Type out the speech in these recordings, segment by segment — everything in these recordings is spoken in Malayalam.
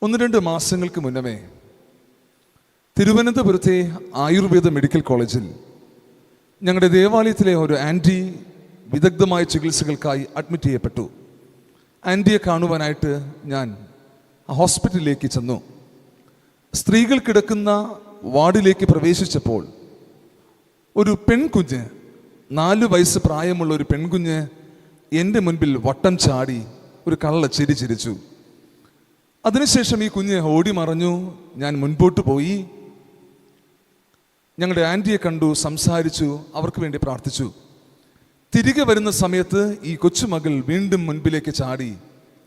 1-2 മാസങ്ങൾക്ക് മുന്നമേ തിരുവനന്തപുരത്തെ ആയുർവേദ മെഡിക്കൽ കോളേജിൽ ഞങ്ങളുടെ ദേവാലയത്തിലെ ഒരു ആൻറ്റി വിദഗ്ധമായ ചികിത്സകൾക്കായി അഡ്മിറ്റ് ചെയ്യപ്പെട്ടു. ആൻറ്റിയെ കാണുവാനായിട്ട് ഞാൻ ഹോസ്പിറ്റലിലേക്ക് ചെന്നു. സ്ത്രീകൾ കിടക്കുന്ന വാർഡിലേക്ക് പ്രവേശിച്ചപ്പോൾ ഒരു പെൺകുഞ്ഞ്, 4 വയസ്സ് പ്രായമുള്ള ഒരു പെൺകുഞ്ഞ് എൻ്റെ മുൻപിൽ വട്ടം ചാടി ഒരു കള്ള ചിരി ചിരിച്ചു. അതിനുശേഷം ഈ കുഞ്ഞ് ഓടി മറഞ്ഞു. ഞാൻ മുൻപോട്ട് പോയി, ഞങ്ങളുടെ ആൻറ്റിയെ കണ്ടു, സംസാരിച്ചു, അവർക്ക് വേണ്ടി പ്രാർത്ഥിച്ചു. തിരികെ വരുന്ന സമയത്ത് ഈ കൊച്ചുമകൾ വീണ്ടും മുൻപിലേക്ക് ചാടി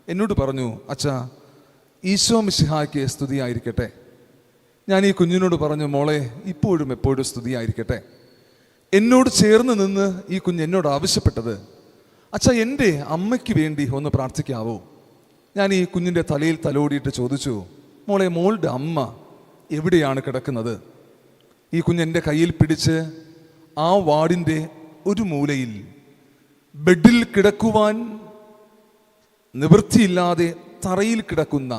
എന്നോട് പറഞ്ഞു, അച്ഛാ, ഈശോ മിശിഹായ്ക്ക് സ്തുതിയായിരിക്കട്ടെ. ഞാൻ ഈ കുഞ്ഞിനോട് പറഞ്ഞു, മോളെ, ഇപ്പോഴും എപ്പോഴും സ്തുതിയായിരിക്കട്ടെ. എന്നോട് ചേർന്ന് നിന്ന് ഈ കുഞ്ഞ് എന്നോട് ആവശ്യപ്പെട്ടത്, അച്ഛാ, എൻ്റെ അമ്മയ്ക്ക് വേണ്ടി ഒന്ന് പ്രാർത്ഥിക്കാവോ? ഞാൻ ഈ കുഞ്ഞിൻ്റെ തലയിൽ തലോടിയിട്ട് ചോദിച്ചു, മോളെ, മോളുടെ അമ്മ എവിടെയാണ് കിടക്കുന്നത്? ഈ കുഞ്ഞ് എൻ്റെ കയ്യിൽ പിടിച്ച് ആ വാർഡിൻ്റെ ഒരു മൂലയിൽ ബെഡിൽ കിടക്കുവാൻ നിവൃത്തിയില്ലാതെ തറയിൽ കിടക്കുന്ന,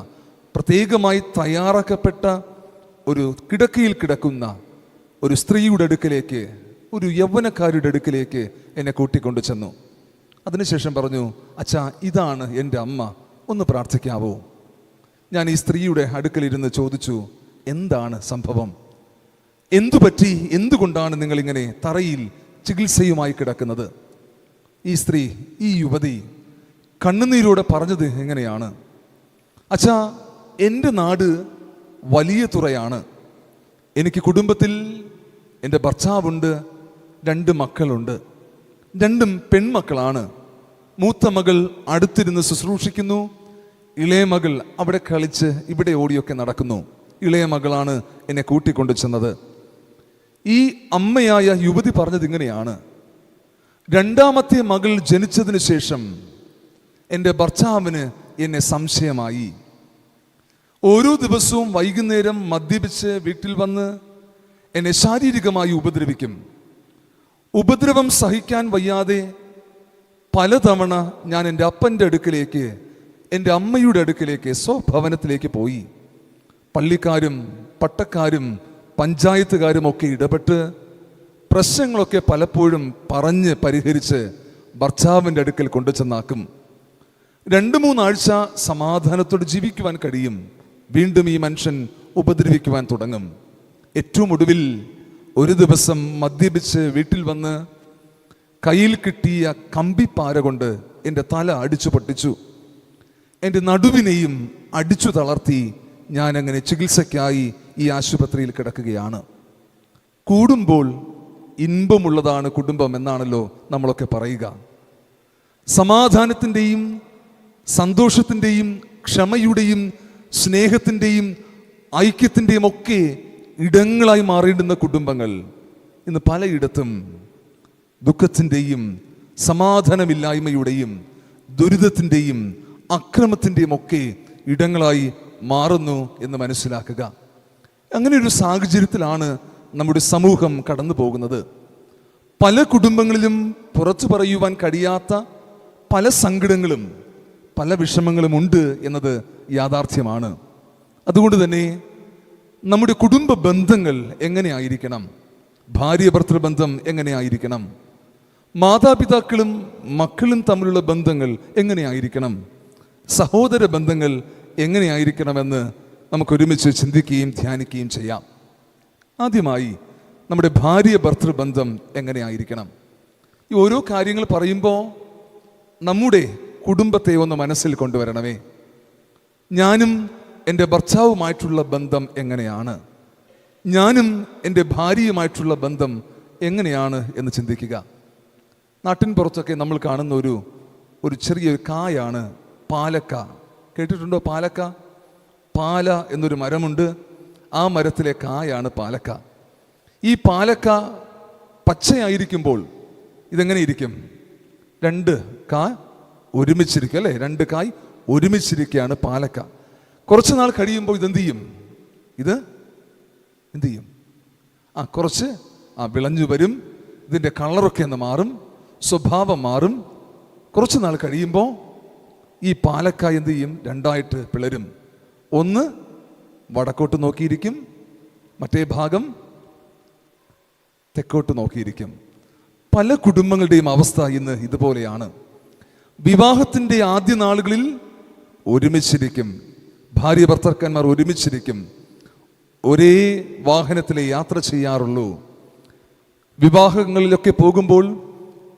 പ്രത്യേകമായി തയ്യാറാക്കപ്പെട്ട ഒരു കിടക്കയിൽ കിടക്കുന്ന ഒരു സ്ത്രീയുടെ അടുക്കലേക്ക്, ഒരു യൗവനക്കാരുടെ അടുക്കലേക്ക് എന്നെ കൂട്ടിക്കൊണ്ടു ചെന്നു. അതിനുശേഷം പറഞ്ഞു, അച്ഛാ, ഇതാണ് എൻ്റെ അമ്മ, ഒന്ന് പ്രാർത്ഥിക്കാവോ? ഞാൻ ഈ സ്ത്രീയുടെ അടുക്കലിരുന്ന് ചോദിച്ചു, എന്താണ് സംഭവം? എന്തുപറ്റി? എന്തുകൊണ്ടാണ് നിങ്ങളിങ്ങനെ തറയിൽ ചികിത്സയുമായി കിടക്കുന്നത്? ഈ സ്ത്രീ, ഈ യുവതി കണ്ണുനീരോടെ പറഞ്ഞത് എങ്ങനെയാണ്, അച്ഛാ, എൻ്റെ നാട് വലിയ തുറയാണ്. എനിക്ക് കുടുംബത്തിൽ എൻ്റെ ഭർത്താവുണ്ട്, 2 മക്കളുണ്ട്, 2 പെൺമക്കളാണ്. മൂത്ത മകൾ അടുത്തിരുന്ന് ശുശ്രൂഷിക്കുന്നു, ഇളയ മകൾ അവിടെ കളിച്ച് ഇവിടെ ഓടിയൊക്കെ നടക്കുന്നു. ഇളയ മകളാണ് എന്നെ കൂട്ടിക്കൊണ്ടു ചെന്നത്. ഈ അമ്മയായ യുവതി പറഞ്ഞത് ഇങ്ങനെയാണ്, 2ാമത്തെ മകൾ ജനിച്ചതിന് ശേഷം എൻ്റെ ഭർത്താവിന് എന്നെ സംശയമായി. ഓരോ ദിവസവും വൈകുന്നേരം മദ്യപിച്ച് വീട്ടിൽ വന്ന് എന്നെ ശാരീരികമായി ഉപദ്രവിക്കും. ഉപദ്രവം സഹിക്കാൻ വയ്യാതെ പലതവണ ഞാൻ എൻ്റെ അപ്പൻ്റെ അടുക്കിലേക്ക്, എൻ്റെ അമ്മയുടെ അടുക്കിലേക്ക്, സ്വഭവനത്തിലേക്ക് പോയി. പള്ളിക്കാരും പട്ടക്കാരും പഞ്ചായത്തുകാരും ഒക്കെ ഇടപെട്ട് പ്രശ്നങ്ങളൊക്കെ പലപ്പോഴും പറഞ്ഞ് പരിഹരിച്ച് ഭർത്താവിൻ്റെ അടുക്കൽ കൊണ്ടുചെന്നാക്കും. 2-3 ആഴ്ച സമാധാനത്തോടെ ജീവിക്കുവാൻ കഴിയും. വീണ്ടും ഈ മനുഷ്യൻ ഉപദ്രവിക്കുവാൻ തുടങ്ങും. ഏറ്റവും ഒടുവിൽ ഒരു ദിവസം മദ്യപിച്ച് വീട്ടിൽ വന്ന് കയ്യിൽ കിട്ടിയ കമ്പിപ്പാര കൊണ്ട് എൻ്റെ തല അടിച്ചു പൊട്ടിച്ചു. എൻ്റെ നടുവിനെയും അടിച്ചു തളർത്തി. ഞാനങ്ങനെ ചികിത്സയ്ക്കായി ഈ ആശുപത്രിയിൽ കിടക്കുകയാണ്. കൂടുമ്പോൾ ഇൻപമുള്ളതാണ് കുടുംബം എന്നാണല്ലോ നമ്മളൊക്കെ പറയുക. സമാധാനത്തിൻ്റെയും സന്തോഷത്തിൻ്റെയും ക്ഷമയുടെയും സ്നേഹത്തിൻ്റെയും ഐക്യത്തിൻ്റെയും ഒക്കെ ഇടങ്ങളായി മാറിയിടുന്ന കുടുംബങ്ങൾ ഇന്ന് പലയിടത്തും ദുഃഖത്തിൻ്റെയും സമാധാനമില്ലായ്മയുടെയും ദുരിതത്തിൻ്റെയും അക്രമത്തിൻ്റെയും ഒക്കെ ഇടങ്ങളായി മാറുന്നു എന്ന് മനസ്സിലാക്കുക. അങ്ങനെ ഒരു സാഹചര്യത്തിലാണ് നമ്മുടെ സമൂഹം കടന്നു പോകുന്നത്. പല കുടുംബങ്ങളിലും പുറത്തു പറയുവാൻ കഴിയാത്ത പല സങ്കടങ്ങളും പല വിഷമങ്ങളും ഉണ്ട് എന്നത് യാഥാർത്ഥ്യമാണ്. അതുകൊണ്ട് തന്നെ നമ്മുടെ കുടുംബ ബന്ധങ്ങൾ എങ്ങനെയായിരിക്കണം? ഭാര്യ ഭർത്തൃബന്ധം എങ്ങനെയായിരിക്കണം? മാതാപിതാക്കളും മക്കളും തമ്മിലുള്ള ബന്ധങ്ങൾ എങ്ങനെയായിരിക്കണം? സഹോദര ബന്ധങ്ങൾ എങ്ങനെയായിരിക്കണമെന്ന് നമുക്കൊരുമിച്ച് ചിന്തിക്കുകയും ധ്യാനിക്കുകയും ചെയ്യാം. ആദ്യമായി നമ്മുടെ ഭാര്യ ഭർത്തൃബന്ധം എങ്ങനെയായിരിക്കണം? ഈ ഓരോ കാര്യങ്ങൾ പറയുമ്പോൾ നമ്മുടെ കുടുംബത്തെ ഒന്ന് മനസ്സിൽ കൊണ്ടുവരണമേ. ഞാനും എൻ്റെ ഭർത്താവുമായിട്ടുള്ള ബന്ധം എങ്ങനെയാണ്? ഞാനും എൻ്റെ ഭാര്യയുമായിട്ടുള്ള ബന്ധം എങ്ങനെയാണ് എന്ന് ചിന്തിക്കുക. നാട്ടിൻ പുറത്തൊക്കെ നമ്മൾ കാണുന്ന ഒരു ചെറിയൊരു കായാണ് പാലക്ക. കേട്ടിട്ടുണ്ടോ? പാലക്ക. പാല എന്നൊരു മരമുണ്ട്. ആ മരത്തിലെ കായാണ് പാലക്ക. ഈ പാലക്ക പച്ചയായിരിക്കുമ്പോൾ ഇതെങ്ങനെ ഇരിക്കും? 2 കായ് ഒരുമിച്ചിരിക്കും, അല്ലേ? 2 കായ് ഒരുമിച്ചിരിക്കുകയാണ് പാലക്ക. കുറച്ച് നാൾ കഴിയുമ്പോൾ ഇതെന്ത് ചെയ്യും? ഇത് എന്ത് ചെയ്യും? കുറച്ച് വിളഞ്ഞു വരും. ഇതിൻ്റെ കളറൊക്കെ ഒന്ന് മാറും, സ്വഭാവം മാറും. കുറച്ച് നാൾ കഴിയുമ്പോൾ ഈ പാലക്ക എന്ത് ചെയ്യും? 2ആയിട്ട് പിളരും. ഒന്ന് വടക്കോട്ട് നോക്കിയിരിക്കും, മറ്റേ ഭാഗം തെക്കോട്ട് നോക്കിയിരിക്കും. പല കുടുംബങ്ങളുടെയും അവസ്ഥ ഇന്ന് ഇതുപോലെയാണ്. വിവാഹത്തിൻ്റെ ആദ്യ നാളുകളിൽ ഒരുമിച്ചിരിക്കും, ഭാര്യ ഭർത്താക്കന്മാർ ഒരുമിച്ചിരിക്കും, ഒരേ വാഹനത്തിലെ യാത്ര ചെയ്യാറുള്ളൂ. വിവാഹങ്ങളിലൊക്കെ പോകുമ്പോൾ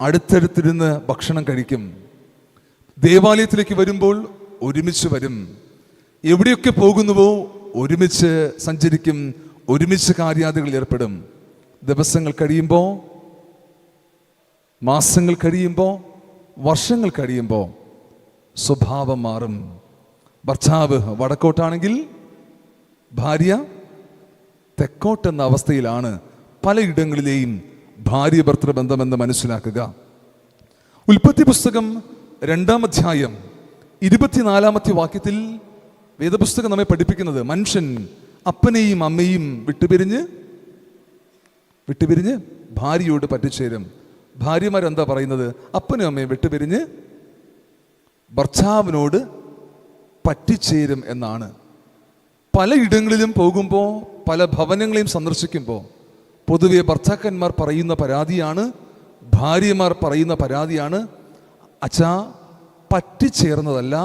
അടുത്തടുത്തിരുന്ന് ഭക്ഷണം കഴിക്കും. ദേവാലയത്തിലേക്ക് വരുമ്പോൾ ഒരുമിച്ച് വരും. എവിടെയൊക്കെ പോകുന്നുവോ ഒരുമിച്ച് സഞ്ചരിക്കും, ഒരുമിച്ച് കാര്യാദികളിൽ ഏർപ്പെടും. ദിവസങ്ങൾ കഴിയുമ്പോൾ, മാസങ്ങൾ കഴിയുമ്പോൾ, വർഷങ്ങൾ കഴിയുമ്പോൾ സ്വഭാവം മാറും. ഭർത്താവ് വടക്കോട്ടാണെങ്കിൽ ഭാര്യ തെക്കോട്ടെന്ന അവസ്ഥയിലാണ് പലയിടങ്ങളിലെയും ഭാര്യ ഭർത്തൃ ബന്ധമെന്ന് മനസ്സിലാക്കുക. ഉൽപ്പത്തി പുസ്തകം 2-ാം അധ്യായം 24-ാമത്തെ വാക്യത്തിൽ വേദപുസ്തകം നമ്മെ പഠിപ്പിക്കുന്നത്, മനുഷ്യൻ അപ്പനെയും അമ്മയും വിട്ടുപിരിഞ്ഞ് ഭാര്യയോട് പറ്റിച്ചേരും. ഭാര്യമാരെന്താ പറയുന്നത്? അപ്പനും അമ്മയും വിട്ടുപിരിഞ്ഞ് ഭർത്താവിനോട് പറ്റിച്ചേരും എന്നാണ്. പലയിടങ്ങളിലും പോകുമ്പോൾ, പല ഭവനങ്ങളെയും സന്ദർശിക്കുമ്പോൾ പൊതുവെ ഭർത്താക്കന്മാർ പറയുന്ന പരാതിയാണ്, ഭാര്യമാർ പറയുന്ന പരാതിയാണ്, അച്ഛാ പറ്റിച്ചേർന്നതല്ല,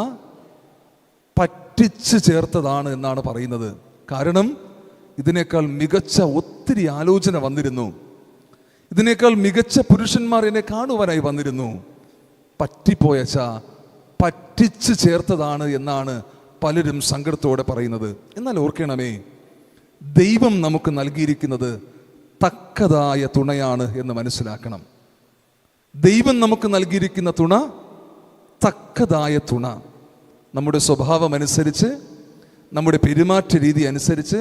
പറ്റിച്ച് ചേർത്തതാണ് എന്നാണ് പറയുന്നത്. കാരണം ഇതിനേക്കാൾ മികച്ച ഒത്തിരി ആലോചന വന്നിരുന്നു, ഇതിനേക്കാൾ മികച്ച പുരുഷന്മാർ എന്നെ കാണുവാനായി വന്നിരുന്നു. പറ്റിപ്പോയച്ചാ, പറ്റിച്ച് ചേർത്തതാണ് എന്നാണ് പലരും സങ്കടത്തോടെ പറയുന്നത്. എന്നാൽ ഓർക്കണമേ, ദൈവം നമുക്ക് നൽകിയിരിക്കുന്നത് തക്കതായ തുണയാണ് എന്ന് മനസ്സിലാക്കണം. ദൈവം നമുക്ക് നൽകിയിരിക്കുന്ന തുണ തക്കതായ തുണ. നമ്മുടെ സ്വഭാവം അനുസരിച്ച്, നമ്മുടെ പെരുമാറ്റ രീതി അനുസരിച്ച്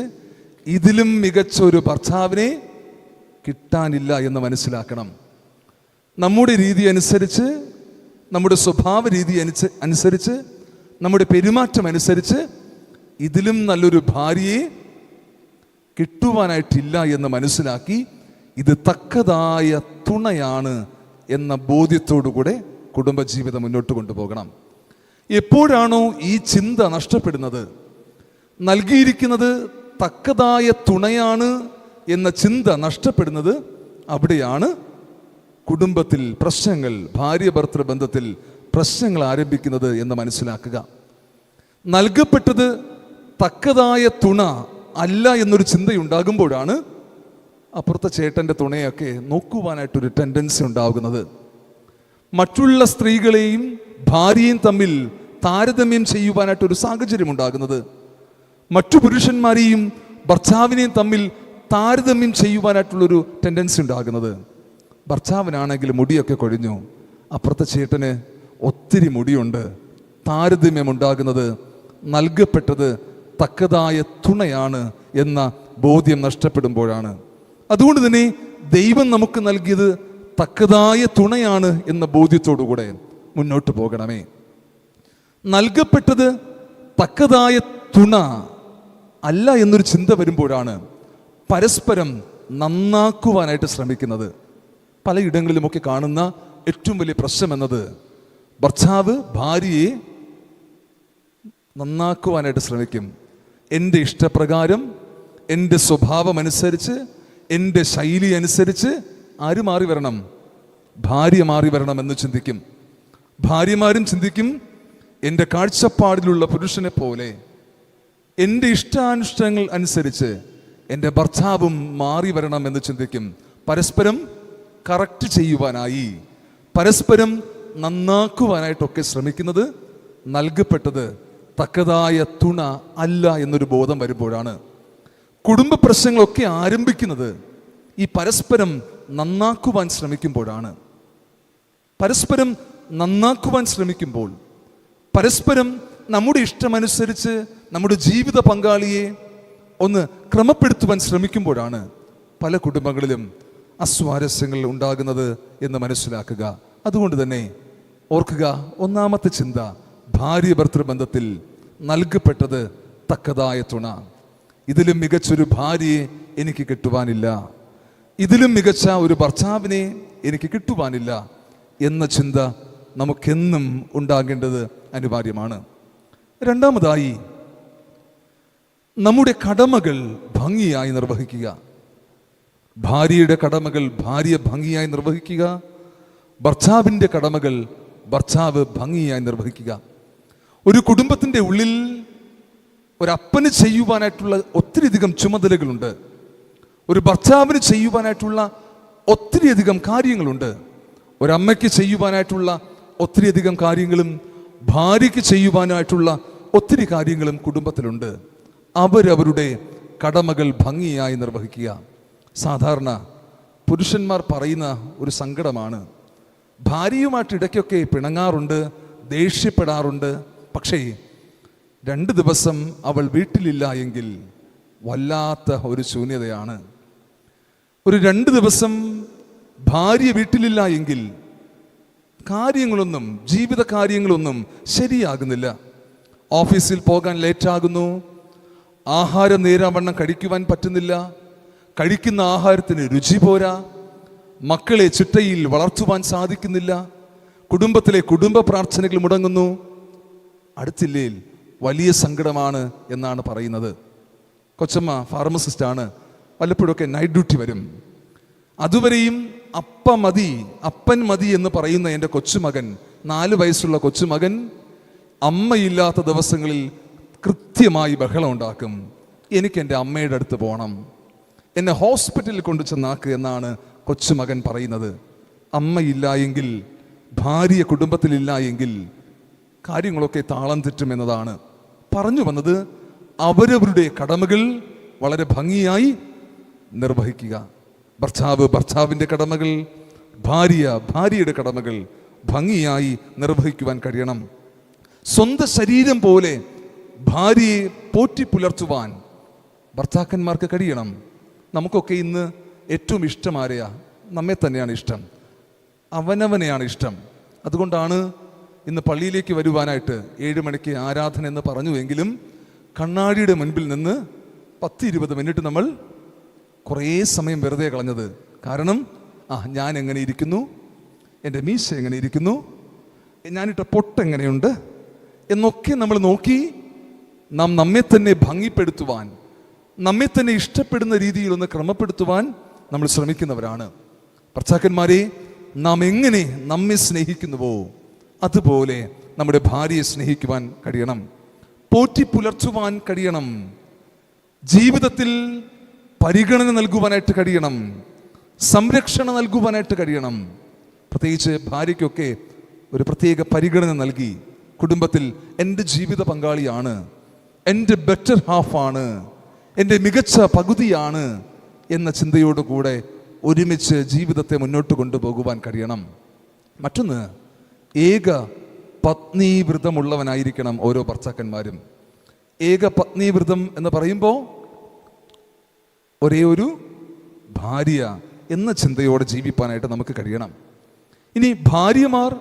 ഇതിലും മികച്ച ഒരു ഭർത്താവിനെ കിട്ടാനില്ല എന്ന് മനസ്സിലാക്കണം. നമ്മുടെ രീതി അനുസരിച്ച്, നമ്മുടെ സ്വഭാവ രീതി അനുസരിച്ച്, നമ്മുടെ പെരുമാറ്റം അനുസരിച്ച് ഇതിലും നല്ലൊരു ഭാര്യയെ കിട്ടുവാനായിട്ടില്ല എന്ന് മനസ്സിലാക്കി ഇത് തക്കതായ തുണയാണ് എന്ന ബോധ്യത്തോടുകൂടെ കുടുംബജീവിതം മുന്നോട്ട് കൊണ്ടുപോകണം. എപ്പോഴാണോ ഈ ചിന്ത നഷ്ടപ്പെടുന്നത്, നൽകിയിരിക്കുന്നത് തക്കതായ തുണയാണ് എന്ന ചിന്ത നഷ്ടപ്പെടുന്നത്, അവിടെയാണ് കുടുംബത്തിൽ പ്രശ്നങ്ങൾ, ഭാര്യ ഭർത്തൃ ബന്ധത്തിൽ പ്രശ്നങ്ങൾ ആരംഭിക്കുന്നത് എന്ന് മനസ്സിലാക്കുക. നൽകപ്പെട്ടത് തക്കതായ തുണ അല്ല എന്നൊരു ചിന്തയുണ്ടാകുമ്പോഴാണ് അപ്പുറത്തെ ചേട്ടൻ്റെ തുണയൊക്കെ നോക്കുവാനായിട്ടൊരു ടെൻഡൻസി ഉണ്ടാകുന്നത്. മറ്റുള്ള സ്ത്രീകളെയും ഭാര്യയും തമ്മിൽ താരതമ്യം ചെയ്യുവാനായിട്ടൊരു സാഹചര്യം ഉണ്ടാകുന്നത്. മറ്റു പുരുഷന്മാരെയും ഭർത്താവിനെയും തമ്മിൽ താരതമ്യം ചെയ്യുവാനായിട്ടുള്ളൊരു ടെൻഡൻസി ഉണ്ടാകുന്നത്. ഭർത്താവിനാണെങ്കിൽ മുടിയൊക്കെ കൊഴിഞ്ഞു, അപ്പുറത്തെ ചേട്ടന് ഒത്തിരി മുടിയുണ്ട്. താരതമ്യം ഉണ്ടാകുന്നത് നൽകപ്പെട്ടത് തക്കതായ തുണയാണ് എന്ന ബോധ്യം നഷ്ടപ്പെടുമ്പോഴാണ്. അതുകൊണ്ട് തന്നെ ദൈവം നമുക്ക് നൽകിയത് തക്കതായ തുണയാണ് എന്ന ബോധ്യത്തോടുകൂടെ മുന്നോട്ട് പോകണമേ. നൽകപ്പെട്ടത് തക്കതായ തുണ അല്ല എന്നൊരു ചിന്ത വരുമ്പോഴാണ് പരസ്പരം നന്നാക്കുവാനായിട്ട് ശ്രമിക്കുന്നത്. പലയിടങ്ങളിലുമൊക്കെ കാണുന്ന ഏറ്റവും വലിയ പ്രശ്നം എന്നത് ഭർത്താവ് ഭാര്യയെ നന്നാക്കുവാനായിട്ട് ശ്രമിക്കും. എൻ്റെ ഇഷ്ടപ്രകാരം, എൻ്റെ സ്വഭാവം അനുസരിച്ച്, എൻ്റെ ശൈലി അനുസരിച്ച് ആര് മാറി വരണം? ഭാര്യ മാറി വരണം എന്ന് ചിന്തിക്കും. ഭാര്യമാരും ചിന്തിക്കും, എൻ്റെ കാഴ്ചപ്പാടിലുള്ള പുരുഷനെ പോലെ എൻ്റെ ഇഷ്ടാനുഷ്ഠങ്ങൾ അനുസരിച്ച് എൻ്റെ ഭർത്താവും മാറി വരണം എന്ന് ചിന്തിക്കും. പരസ്പരം കറക്റ്റ് ചെയ്യുവാനായി, പരസ്പരം നന്നാക്കുവാനായിട്ടൊക്കെ ശ്രമിക്കുന്നത് നൽകപ്പെട്ടത് തക്കതായ തുണ അല്ല എന്നൊരു ബോധം വരുമ്പോഴാണ്. കുടുംബ പ്രശ്നങ്ങളൊക്കെ ആരംഭിക്കുന്നത് ഈ പരസ്പരം നന്നാക്കുവാൻ ശ്രമിക്കുമ്പോഴാണ്. പരസ്പരം നന്നാക്കുവാൻ ശ്രമിക്കുമ്പോൾ, പരസ്പരം നമ്മുടെ ഇഷ്ടമനുസരിച്ച് നമ്മുടെ ജീവിത പങ്കാളിയെ ഒന്ന് ക്രമപ്പെടുത്തുവാൻ ശ്രമിക്കുമ്പോഴാണ് പല കുടുംബങ്ങളിലും അസ്വാരസ്യങ്ങൾ ഉണ്ടാകുന്നത് എന്ന് മനസ്സിലാക്കുക. അതുകൊണ്ട് തന്നെ ഓർക്കുക, ഒന്നാമത്തെ ചിന്ത, ഭാര്യ ഭർത്തൃബന്ധത്തിൽ നൽകപ്പെട്ടത് തക്കതായ തുണ. ഇതിലും മികച്ചൊരു ഭാര്യയെ എനിക്ക് കിട്ടുവാനില്ല, ഇതിലും മികച്ച ഒരു ഭർത്താവിനെ എനിക്ക് കിട്ടുവാനില്ല എന്ന ചിന്ത നമുക്കെന്നും ഉണ്ടാകേണ്ടത് അനിവാര്യമാണ്. രണ്ടാമതായി, നമ്മുടെ കടമകൾ ഭംഗിയായി നിർവഹിക്കുക. ഭാര്യയുടെ കടമകൾ ഭാര്യ ഭംഗിയായി നിർവഹിക്കുക. ഭർത്താവിൻ്റെ കടമകൾ ഭർത്താവ് ഭംഗിയായി നിർവഹിക്കുക. ഒരു കുടുംബത്തിൻ്റെ ഉള്ളിൽ ഒരപ്പന് ചെയ്യുവാനായിട്ടുള്ള ഒത്തിരിയധികം ചുമതലകളുണ്ട്. ഒരു ഭർത്താവിന് ചെയ്യുവാനായിട്ടുള്ള ഒത്തിരിയധികം കാര്യങ്ങളുണ്ട്. ഒരമ്മയ്ക്ക് ചെയ്യുവാനായിട്ടുള്ള ഒത്തിരിയധികം കാര്യങ്ങളും ഭാര്യയ്ക്ക് ചെയ്യുവാനായിട്ടുള്ള ഒത്തിരി കാര്യങ്ങളും കുടുംബത്തിലുണ്ട്. അവരവരുടെ കടമകൾ ഭംഗിയായി നിർവഹിക്കുക. സാധാരണ പുരുഷന്മാർ പറയുന്ന ഒരു സങ്കടമാണ്, ഭാര്യയുമായിട്ട് ഇടയ്ക്കൊക്കെ പിണങ്ങാറുണ്ട്, ദേഷ്യപ്പെടാറുണ്ട്. പക്ഷേ 2 ദിവസം അവൾ വീട്ടിലില്ല എങ്കിൽ വല്ലാത്ത ഒരു ശൂന്യതയാണ്. ഒരു 2 ദിവസം ഭാര്യ വീട്ടിലില്ല എങ്കിൽ കാര്യങ്ങളൊന്നും, ജീവിത കാര്യങ്ങളൊന്നും ശരിയാകുന്നില്ല. ഓഫീസിൽ പോകാൻ ലേറ്റാകുന്നു, ആഹാരം നേരാവണ്ണം കഴിക്കുവാൻ പറ്റുന്നില്ല, കഴിക്കുന്ന ആഹാരത്തിന് രുചി പോരാ, മക്കളെ ചിട്ടയിൽ വളർത്തുവാൻ സാധിക്കുന്നില്ല, കുടുംബത്തിലെ കുടുംബ പ്രാർത്ഥനകൾ മുടങ്ങുന്നു. അടുത്തില്ലേ വലിയ സങ്കടമാണ് എന്നാണ് പറയുന്നത്. കൊച്ചമ്മ ഫാർമസിസ്റ്റാണ്, വല്ലപ്പോഴൊക്കെ നൈറ്റ് ഡ്യൂട്ടി വരും. അതുവരെയും അപ്പൻ മതി എന്ന് പറയുന്ന എൻ്റെ കൊച്ചുമകൻ, 4 വയസ്സുള്ള കൊച്ചുമകൻ, അമ്മയില്ലാത്ത ദിവസങ്ങളിൽ കൃത്യമായി ബഹളം ഉണ്ടാക്കും. എനിക്ക് എൻ്റെ അമ്മയുടെ അടുത്ത് പോകണം, എന്നെ ഹോസ്പിറ്റലിൽ കൊണ്ടു ചെന്നാക്ക് എന്നാണ് കൊച്ചുമകൻ പറയുന്നത്. അമ്മയില്ല എങ്കിൽ, ഭാര്യ കുടുംബത്തിലില്ല എങ്കിൽ കാര്യങ്ങളൊക്കെ താളം തെറ്റുമെന്നതാണ് പറഞ്ഞു വന്നത്. അവരവരുടെ കടമകൾ വളരെ ഭംഗിയായി നിർവഹിക്കുക. ഭർത്താവിൻ്റെ കടമകൾ, ഭാര്യയുടെ കടമകൾ ഭംഗിയായി നിർവഹിക്കുവാൻ കഴിയണം. സ്വന്തം ശരീരം പോലെ ഭാര്യയെ പോറ്റി പുലർത്തുവാൻ ഭർത്താക്കന്മാർക്ക് കഴിയണം. നമുക്കൊക്കെ ഇന്ന് ഏറ്റവും ഇഷ്ടം ആരെയാ? നമ്മെ തന്നെയാണ് ഇഷ്ടം, അവനവനെയാണ് ഇഷ്ടം. അതുകൊണ്ടാണ് ഇന്ന് പള്ളിയിലേക്ക് വരുവാനായിട്ട് 7 മണിക്ക് ആരാധന എന്ന് പറഞ്ഞുവെങ്കിലും കണ്ണാടിയുടെ മുൻപിൽ നിന്ന് 10-20 മിനിറ്റ് നമ്മൾ കുറേ സമയം വെറുതെ കളഞ്ഞത്. കാരണം ഞാൻ എങ്ങനെ ഇരിക്കുന്നു, എൻ്റെ മീശ എങ്ങനെ ഇരിക്കുന്നു, ഞാനിട്ട പൊട്ടെങ്ങനെയുണ്ട് എന്നൊക്കെ നമ്മൾ നോക്കി നാം നമ്മെ തന്നെ ഭംഗിപ്പെടുത്തുവാൻ, നമ്മെ തന്നെ ഇഷ്ടപ്പെടുന്ന രീതിയിൽ ഒന്ന് ക്രമപ്പെടുത്തുവാൻ നമ്മൾ ശ്രമിക്കുന്നവരാണ്. ഭർത്താക്കന്മാരെ, നാം എങ്ങനെ നമ്മെ സ്നേഹിക്കുന്നുവോ അതുപോലെ നമ്മുടെ ഭാര്യയെ സ്നേഹിക്കുവാൻ കഴിയണം, പോറ്റി പുലർത്തുവാൻ കഴിയണം, ജീവിതത്തിൽ പരിഗണന നൽകുവാനായിട്ട് കഴിയണം, സംരക്ഷണം നൽകുവാനായിട്ട് കഴിയണം. പ്രത്യേകിച്ച് ഭാര്യയ്ക്കൊക്കെ ഒരു പ്രത്യേക പരിഗണന നൽകി കുടുംബത്തിൽ എൻ്റെ ജീവിത പങ്കാളിയാണ്, എൻ്റെ ബെറ്റർ ഹാഫാണ്, എൻ്റെ മികച്ച പകുതിയാണ് എന്ന ചിന്തയോടുകൂടെ ഒരുമിച്ച് ജീവിതത്തെ മുന്നോട്ട് കൊണ്ടുപോകുവാൻ കഴിയണം. മറ്റൊന്ന്, ഏക പത്നീവ്രതമുള്ളവനായിരിക്കണം ഓരോ ഭർത്താക്കന്മാരും. ഏക പത്നീവ്രതം എന്ന് പറയുമ്പോൾ ഒരേ ഒരു ഭാര്യ എന്ന ചിന്തയോടെ ജീവിപ്പാനായിട്ട് നമുക്ക് കഴിയണം. ഇനി ഭാര്യമാർ,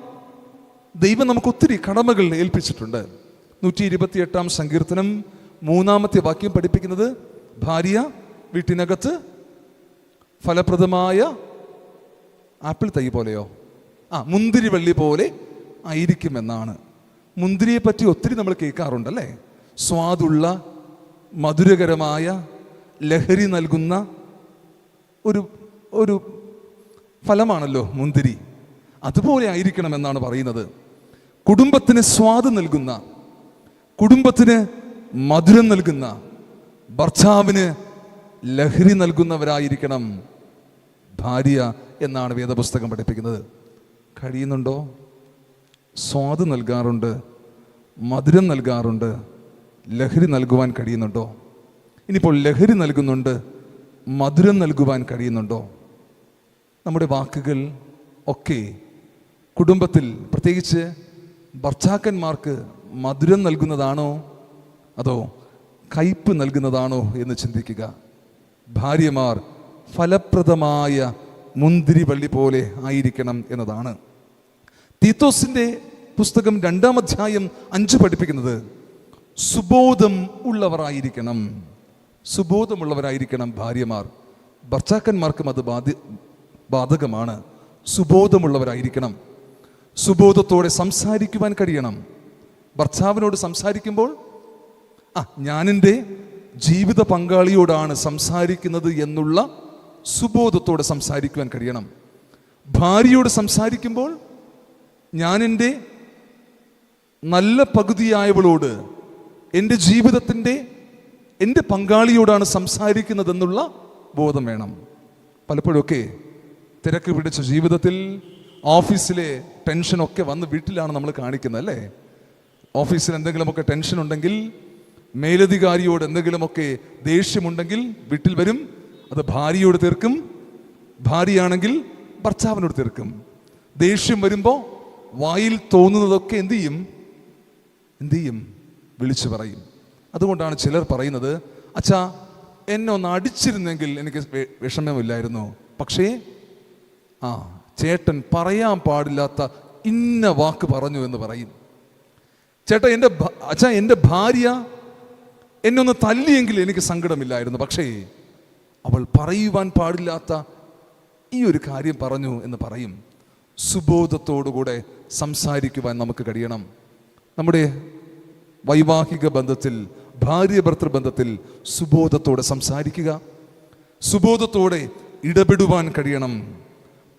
ദൈവം നമുക്ക് ഒത്തിരി കടമകൾ ഏൽപ്പിച്ചിട്ടുണ്ട്. 128-ാം സങ്കീർത്തനം 3-ാമത്തെ വാക്യം പഠിപ്പിക്കുന്നത്, ഭാര്യ വീട്ടിനകത്ത് ഫലപ്രദമായ ആപ്പിൾ തൈ പോലെയോ മുന്തിരിവള്ളി പോലെ ആയിരിക്കുമെന്നാണ്. മുന്തിരിയെ പറ്റി ഒത്തിരി നമ്മൾ കേൾക്കാറുണ്ടല്ലേ. സ്വാദുള്ള, മധുരകരമായ, ലഹരി നൽകുന്ന ഒരു ഫലമാണല്ലോ മുന്തിരി. അതുപോലെ ആയിരിക്കണമെന്നാണ് പറയുന്നത്. കുടുംബത്തിന് സ്വാദ് നൽകുന്ന, കുടുംബത്തിന് മധുരം നൽകുന്ന, ഭർത്താവിന് ലഹരി നൽകുന്നവരായിരിക്കണം ഭാര്യ എന്നാണ് വേദപുസ്തകം പഠിപ്പിക്കുന്നത്. കഴിയുന്നുണ്ടോ? സ്വാദ് നൽകാറുണ്ട്, മധുരം നൽകാറുണ്ട്, ലഹരി നൽകുവാൻ കഴിയുന്നുണ്ടോ? ഇനിയിപ്പോൾ ലഹരി നൽകുന്നുണ്ട്, മധുരം നൽകുവാൻ കഴിയുന്നുണ്ടോ? നമ്മുടെ വാക്കുകൾ ഒക്കെ കുടുംബത്തിൽ, പ്രത്യേകിച്ച് ഭർത്താക്കന്മാർക്ക് മധുരം നൽകുന്നതാണോ അതോ കയ്പ് നൽകുന്നതാണോ എന്ന് ചിന്തിക്കുക. ഭാര്യമാർ ഫലപ്രദമായ മുന്തിരിവള്ളി പോലെ ആയിരിക്കണം എന്നതാണ്. തീത്തോസിന്റെ പുസ്തകം 2-ാം അധ്യായം 5 പഠിപ്പിക്കുന്നത് സുബോധം ഉള്ളവരായിരിക്കണം. സുബോധമുള്ളവരായിരിക്കണം ഭാര്യമാർ. ഭർത്താക്കന്മാർക്കും അത് ബാധകമാണ്. സുബോധമുള്ളവരായിരിക്കണം. സുബോധത്തോടെ സംസാരിക്കുവാൻ കഴിയണം. ഭർത്താവിനോട് സംസാരിക്കുമ്പോൾ ഞാനെൻ്റെ ജീവിത പങ്കാളിയോടാണ് സംസാരിക്കുന്നത് എന്നുള്ള സുബോധത്തോടെ സംസാരിക്കുവാൻ കഴിയണം. ഭാര്യയോട് സംസാരിക്കുമ്പോൾ ഞാൻ എൻ്റെ നല്ല പകുതിയായവളോട്, എൻ്റെ ജീവിതത്തിൻ്റെ എൻ്റെ പങ്കാളിയോടാണ് സംസാരിക്കുന്നതെന്നുള്ള ബോധം വേണം. പലപ്പോഴൊക്കെ തിരക്ക് പിടിച്ച ജീവിതത്തിൽ ഓഫീസിലെ ടെൻഷനൊക്കെ വന്ന് വീട്ടിലാണ് നമ്മൾ കാണിക്കുന്നത്, അല്ലേ? ഓഫീസിൽ എന്തെങ്കിലുമൊക്കെ ടെൻഷൻ ഉണ്ടെങ്കിൽ, മേലധികാരിയോട് എന്തെങ്കിലുമൊക്കെ ദേഷ്യമുണ്ടെങ്കിൽ വീട്ടിൽ വരും. അത് ഭാര്യയോട് തീർക്കും, ഭാര്യയാണെങ്കിൽ ഭർത്താവിനോട് തീർക്കും. ദേഷ്യം വരുമ്പോൾ വായിൽ തോന്നുന്നതൊക്കെ എന്തു ചെയ്യും? വിളിച്ചു പറയും. അതുകൊണ്ടാണ് ചിലർ പറയുന്നത്, അച്ഛാ എന്നെ ഒന്ന് അടിച്ചിരുന്നെങ്കിൽ എനിക്ക് വിഷമമില്ലായിരുന്നു, പക്ഷേ ചേട്ടൻ പറയാൻ പാടില്ലാത്ത ഇന്ന വാക്ക് പറഞ്ഞു എന്ന് പറയും. ചേട്ടാ എൻ്റെ ഭാര്യ എന്നെ ഒന്ന് തല്ലിയെങ്കിൽ എനിക്ക് സങ്കടമില്ലായിരുന്നു, പക്ഷേ അവൾ പറയുവാൻ പാടില്ലാത്ത ഈ ഒരു കാര്യം പറഞ്ഞു എന്ന് പറയും. സുബോധത്തോടുകൂടെ സംസാരിക്കുവാൻ നമുക്ക് കഴിയണം. നമ്മുടെ വൈവാഹിക ബന്ധത്തിൽ, ഭാര്യ ഭർത്തൃ ബന്ധത്തിൽ സുബോധത്തോടെ സംസാരിക്കുക, സുബോധത്തോടെ ഇടപെടുവാൻ കഴിയണം.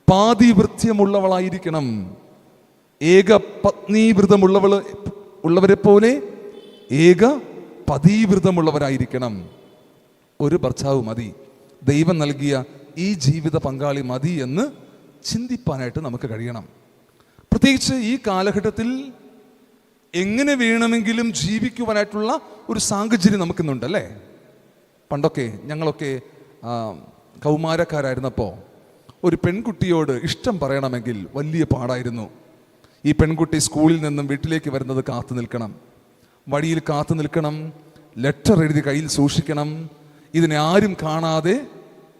പാതിവൃത്യമുള്ളവളായിരിക്കണം. ഏക പത്നീവൃതമുള്ളവരെ പോലെ ഏക പതിവൃതമുള്ളവരായിരിക്കണം. ഒരു ഭർത്താവ് മതി, ദൈവം നൽകിയ ഈ ജീവിത പങ്കാളി മതി എന്ന് ചിന്തിപ്പാനായിട്ട് നമുക്ക് കഴിയണം. പ്രത്യേകിച്ച് ഈ കാലഘട്ടത്തിൽ എങ്ങനെ വേണമെങ്കിലും ജീവിക്കുവാനായിട്ടുള്ള ഒരു സാഹചര്യം നമുക്കിന്നുണ്ടല്ലേ. പണ്ടൊക്കെ ഞങ്ങളൊക്കെ കൗമാരക്കാരായിരുന്നപ്പോൾ ഒരു പെൺകുട്ടിയോട് ഇഷ്ടം പറയണമെങ്കിൽ വലിയ പാടായിരുന്നു. ഈ പെൺകുട്ടി സ്കൂളിൽ നിന്നും വീട്ടിലേക്ക് വരുന്നത് കാത്തു നിൽക്കണം, വഴിയിൽ കാത്തു നിൽക്കണം, ലെറ്റർ എഴുതി കയ്യിൽ സൂക്ഷിക്കണം, ഇതിനെ ആരും കാണാതെ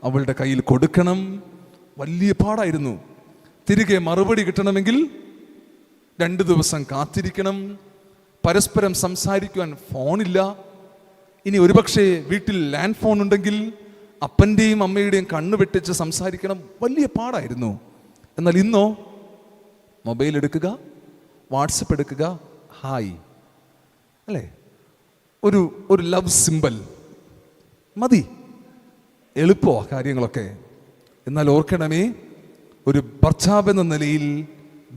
അവളുടെ കയ്യിൽ കൊടുക്കണം. വലിയ പാടായിരുന്നു. തിരികെ മറുപടി കിട്ടണമെങ്കിൽ 2 ദിവസം കാത്തിരിക്കണം. പരസ്പരം സംസാരിക്കുവാൻ ഫോണില്ല. ഇനി ഒരുപക്ഷെ വീട്ടിൽ ലാൻഡ് ഫോൺ ഉണ്ടെങ്കിൽ അപ്പൻ്റെയും അമ്മയുടെയും കണ്ണു വെട്ടിച്ച് സംസാരിക്കണം. വലിയ പാടായിരുന്നു. എന്നാൽ ഇന്നോ മൊബൈൽ എടുക്കുക, വാട്സപ്പ് എടുക്കുക, ഹായ്, അല്ലേ? ഒരു ലവ് സിമ്പൽ മതി, എളുപ്പമോ കാര്യങ്ങളൊക്കെ. എന്നാൽ ഓർക്കണമേ, ഒരു ഭർത്താവ് എന്ന നിലയിൽ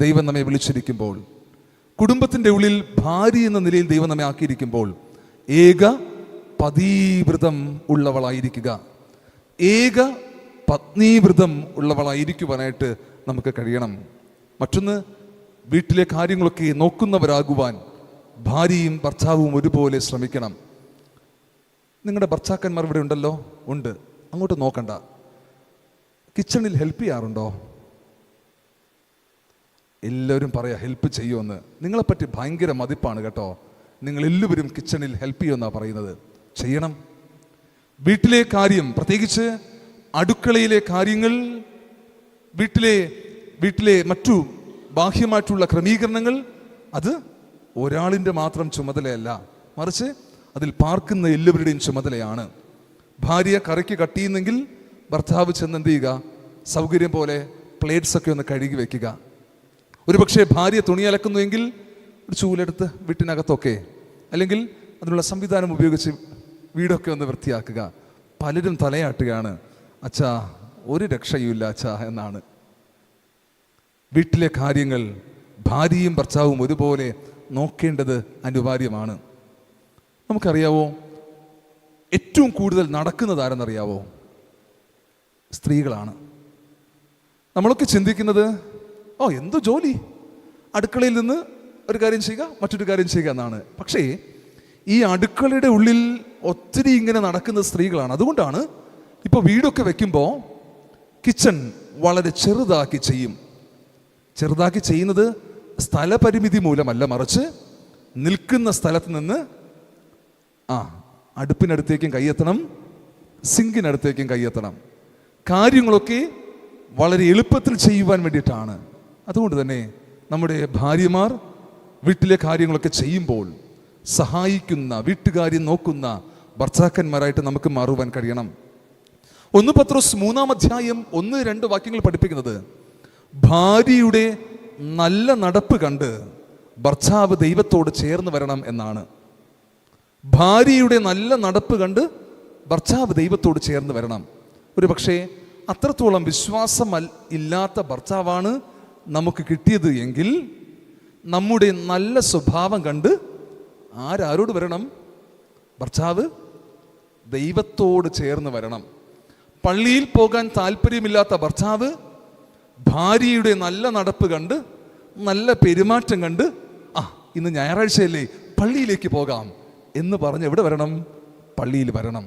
ദൈവം നമ്മെ വിളിച്ചിരിക്കുമ്പോൾ, കുടുംബത്തിൻ്റെ ഉള്ളിൽ ഭാര്യ എന്ന നിലയിൽ ദൈവം നമ്മെ ആക്കിയിരിക്കുമ്പോൾ, ഏക പതിവ്രതം ഉള്ളവളായിരിക്കുക, ഏക പത്നീവ്രതം ഉള്ളവളായിരിക്കുവാനായിട്ട് നമുക്ക് കഴിയണം. മറ്റൊന്ന്, വീട്ടിലെ കാര്യങ്ങളൊക്കെ നോക്കുന്നവരാകുവാൻ ഭാര്യയും ഭർത്താവും ഒരുപോലെ ശ്രമിക്കണം. നിങ്ങളുടെ ഭർത്താക്കന്മാർ ഇവിടെ ഉണ്ടല്ലോ, ഉണ്ട്, അങ്ങോട്ട് നോക്കണ്ട. കിച്ചണിൽ ഹെൽപ്പ് ചെയ്യാറുണ്ടോ? എല്ലാവരും പറയാം ഹെൽപ്പ് ചെയ്യുമെന്ന്. നിങ്ങളെപ്പറ്റി ഭയങ്കര മതിപ്പാണ് കേട്ടോ. നിങ്ങളെല്ലാവരും കിച്ചണിൽ ഹെൽപ്പ് ചെയ്യുമെന്നാണ് പറയുന്നത്. ചെയ്യണം. വീട്ടിലെ കാര്യം, പ്രത്യേകിച്ച് അടുക്കളയിലെ കാര്യങ്ങൾ, വീട്ടിലെ മറ്റു ബാഹ്യമായിട്ടുള്ള ക്രമീകരണങ്ങൾ, അത് ഒരാളിൻ്റെ മാത്രം ചുമതലയല്ല, മറിച്ച് അതിൽ പാർക്കുന്ന എല്ലാവരുടെയും ചുമതലയാണ്. ഭാര്യ കറിക്ക് കട്ട് ചെയ്യുന്നെങ്കിൽ ഭർത്താവ് ചെന്ന് എന്ത് ചെയ്യുക? സൗകര്യം പോലെ പ്ലേറ്റ്സൊക്കെ ഒന്ന് കഴുകി വെക്കുക. ഒരുപക്ഷെ ഭാര്യ തുണി അലക്കുന്നുവെങ്കിൽ ഒരു ചൂലെടുത്ത് വീട്ടിനകത്തൊക്കെ, അല്ലെങ്കിൽ അതിനുള്ള സംവിധാനം ഉപയോഗിച്ച് വീടൊക്കെ ഒന്ന് വൃത്തിയാക്കുക. പലരും തലയാട്ടുകയാണ്, അച്ഛാ ഒരു രക്ഷയുമില്ല അച്ഛാ എന്നാണ്. വീട്ടിലെ കാര്യങ്ങൾ ഭാര്യയും ഭർത്താവും ഒരുപോലെ നോക്കേണ്ടത് അനിവാര്യമാണ്. നമുക്കറിയാവോ, ഏറ്റവും കൂടുതൽ നടക്കുന്നത് ആരെന്നറിയാവോ? സ്ത്രീകളാണ്. നമ്മളൊക്കെ ചിന്തിക്കുന്നത്, എന്തോ ജോലി, അടുക്കളയിൽ നിന്ന് ഒരു കാര്യം ചെയ്യുക, മറ്റൊരു കാര്യം ചെയ്യുക എന്നാണ്. പക്ഷേ ഈ അടുക്കളയുടെ ഉള്ളിൽ ഒത്തിരി ഇങ്ങനെ നടക്കുന്ന സ്ത്രീകളാണ്. അതുകൊണ്ടാണ് ഇപ്പോൾ വീടൊക്കെ വെക്കുമ്പോൾ കിച്ചൺ വളരെ ചെറുതാക്കി ചെയ്യും. ചെറുതാക്കി ചെയ്യുന്നത് സ്ഥലപരിമിതി മൂലമല്ല, മറിച്ച് നിൽക്കുന്ന സ്ഥലത്ത് നിന്ന് അടുപ്പിനടുത്തേക്കും കൈയെത്തണം, സിങ്കിനടുത്തേക്കും കൈയെത്തണം. കാര്യങ്ങളൊക്കെ വളരെ എളുപ്പത്തിൽ ചെയ്യുവാൻ വേണ്ടിയിട്ടാണ്. അതുകൊണ്ട് തന്നെ നമ്മുടെ ഭാര്യമാർ വീട്ടിലെ കാര്യങ്ങളൊക്കെ ചെയ്യുമ്പോൾ സഹായിക്കുന്ന, വീട്ടുകാര്യം നോക്കുന്ന ഭർത്താക്കന്മാരായിട്ട് നമുക്ക് മാറുവാൻ കഴിയണം. 1 പത്രോസ് 3-ാം അധ്യായം 1-2 വാക്യങ്ങൾ പഠിപ്പിക്കുന്നത്, ഭാര്യയുടെ നല്ല നടപ്പ് കണ്ട് ഭർത്താവ് ദൈവത്തോട് ചേർന്ന് വരണം എന്നാണ്. ഭാര്യയുടെ നല്ല നടപ്പ് കണ്ട് ഭർത്താവ് ദൈവത്തോട് ചേർന്ന് വരണം. ഒരു പക്ഷേ അത്രത്തോളം വിശ്വാസം ഇല്ലാത്ത ഭർത്താവാണ് നമുക്ക് കിട്ടിയത് എങ്കിൽ നമ്മുടെ നല്ല സ്വഭാവം കണ്ട് ആരോട് വരണം? ഭർത്താവ് ദൈവത്തോട് ചേർന്ന് വരണം. പള്ളിയിൽ പോകാൻ താല്പര്യമില്ലാത്ത ഭർത്താവ് ഭാര്യയുടെ നല്ല നടപ്പ് കണ്ട്, നല്ല പെരുമാറ്റം കണ്ട്, ഇന്ന് ഞായറാഴ്ചയല്ലേ, പള്ളിയിലേക്ക് പോകാം എന്ന് പറഞ്ഞ് എവിടെ വരണം? പള്ളിയിൽ വരണം.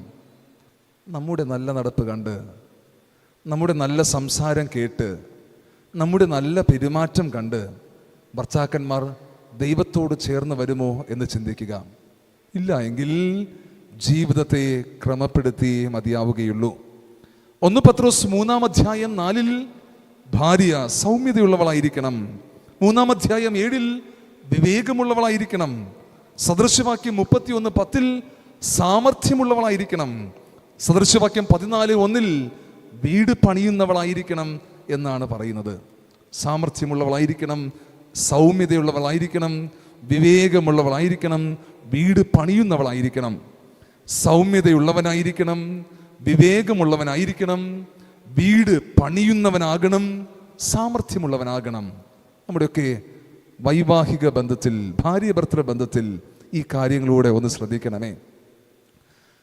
നമ്മുടെ നല്ല നടപ്പ് കണ്ട്, നമ്മുടെ നല്ല സംസാരം കേട്ട്, നമ്മുടെ നല്ല പെരുമാറ്റം കണ്ട് ഭർത്താക്കന്മാർ ദൈവത്തോട് ചേർന്ന് വരുമോ എന്ന് ചിന്തിക്കുക. ഇല്ല എങ്കിൽ ജീവിതത്തെ ക്രമപ്പെടുത്തി മതിയാവുകയുള്ളൂ. 1 പത്രോസ് 3-4 ഭാര്യ സൗമ്യതയുള്ളവളായിരിക്കണം. 3-7 വിവേകമുള്ളവളായിരിക്കണം. സദൃശവാക്യം 31:10 സാമർഥ്യമുള്ളവളായിരിക്കണം. സദൃശവാക്യം 14:1 വീട് പണിയുന്നവളായിരിക്കണം എന്നാണ് പറയുന്നത്. സാമർഥ്യമുള്ളവളായിരിക്കണം, സൗമ്യതയുള്ളവളായിരിക്കണം, വിവേകമുള്ളവളായിരിക്കണം, വീട് പണിയുന്നവളായിരിക്കണം. സൗമ്യതയുള്ളവനായിരിക്കണം, വിവേകമുള്ളവനായിരിക്കണം, വീട് പണിയുന്നവനാകണം, സാമർഥ്യമുള്ളവനാകണം. നമ്മുടെയൊക്കെ വൈവാഹിക ബന്ധത്തിൽ, ഭാര്യ ഭർത്തൃ ബന്ധത്തിൽ ഈ കാര്യങ്ങളിലൂടെ ഒന്ന് ശ്രദ്ധിക്കണമേ.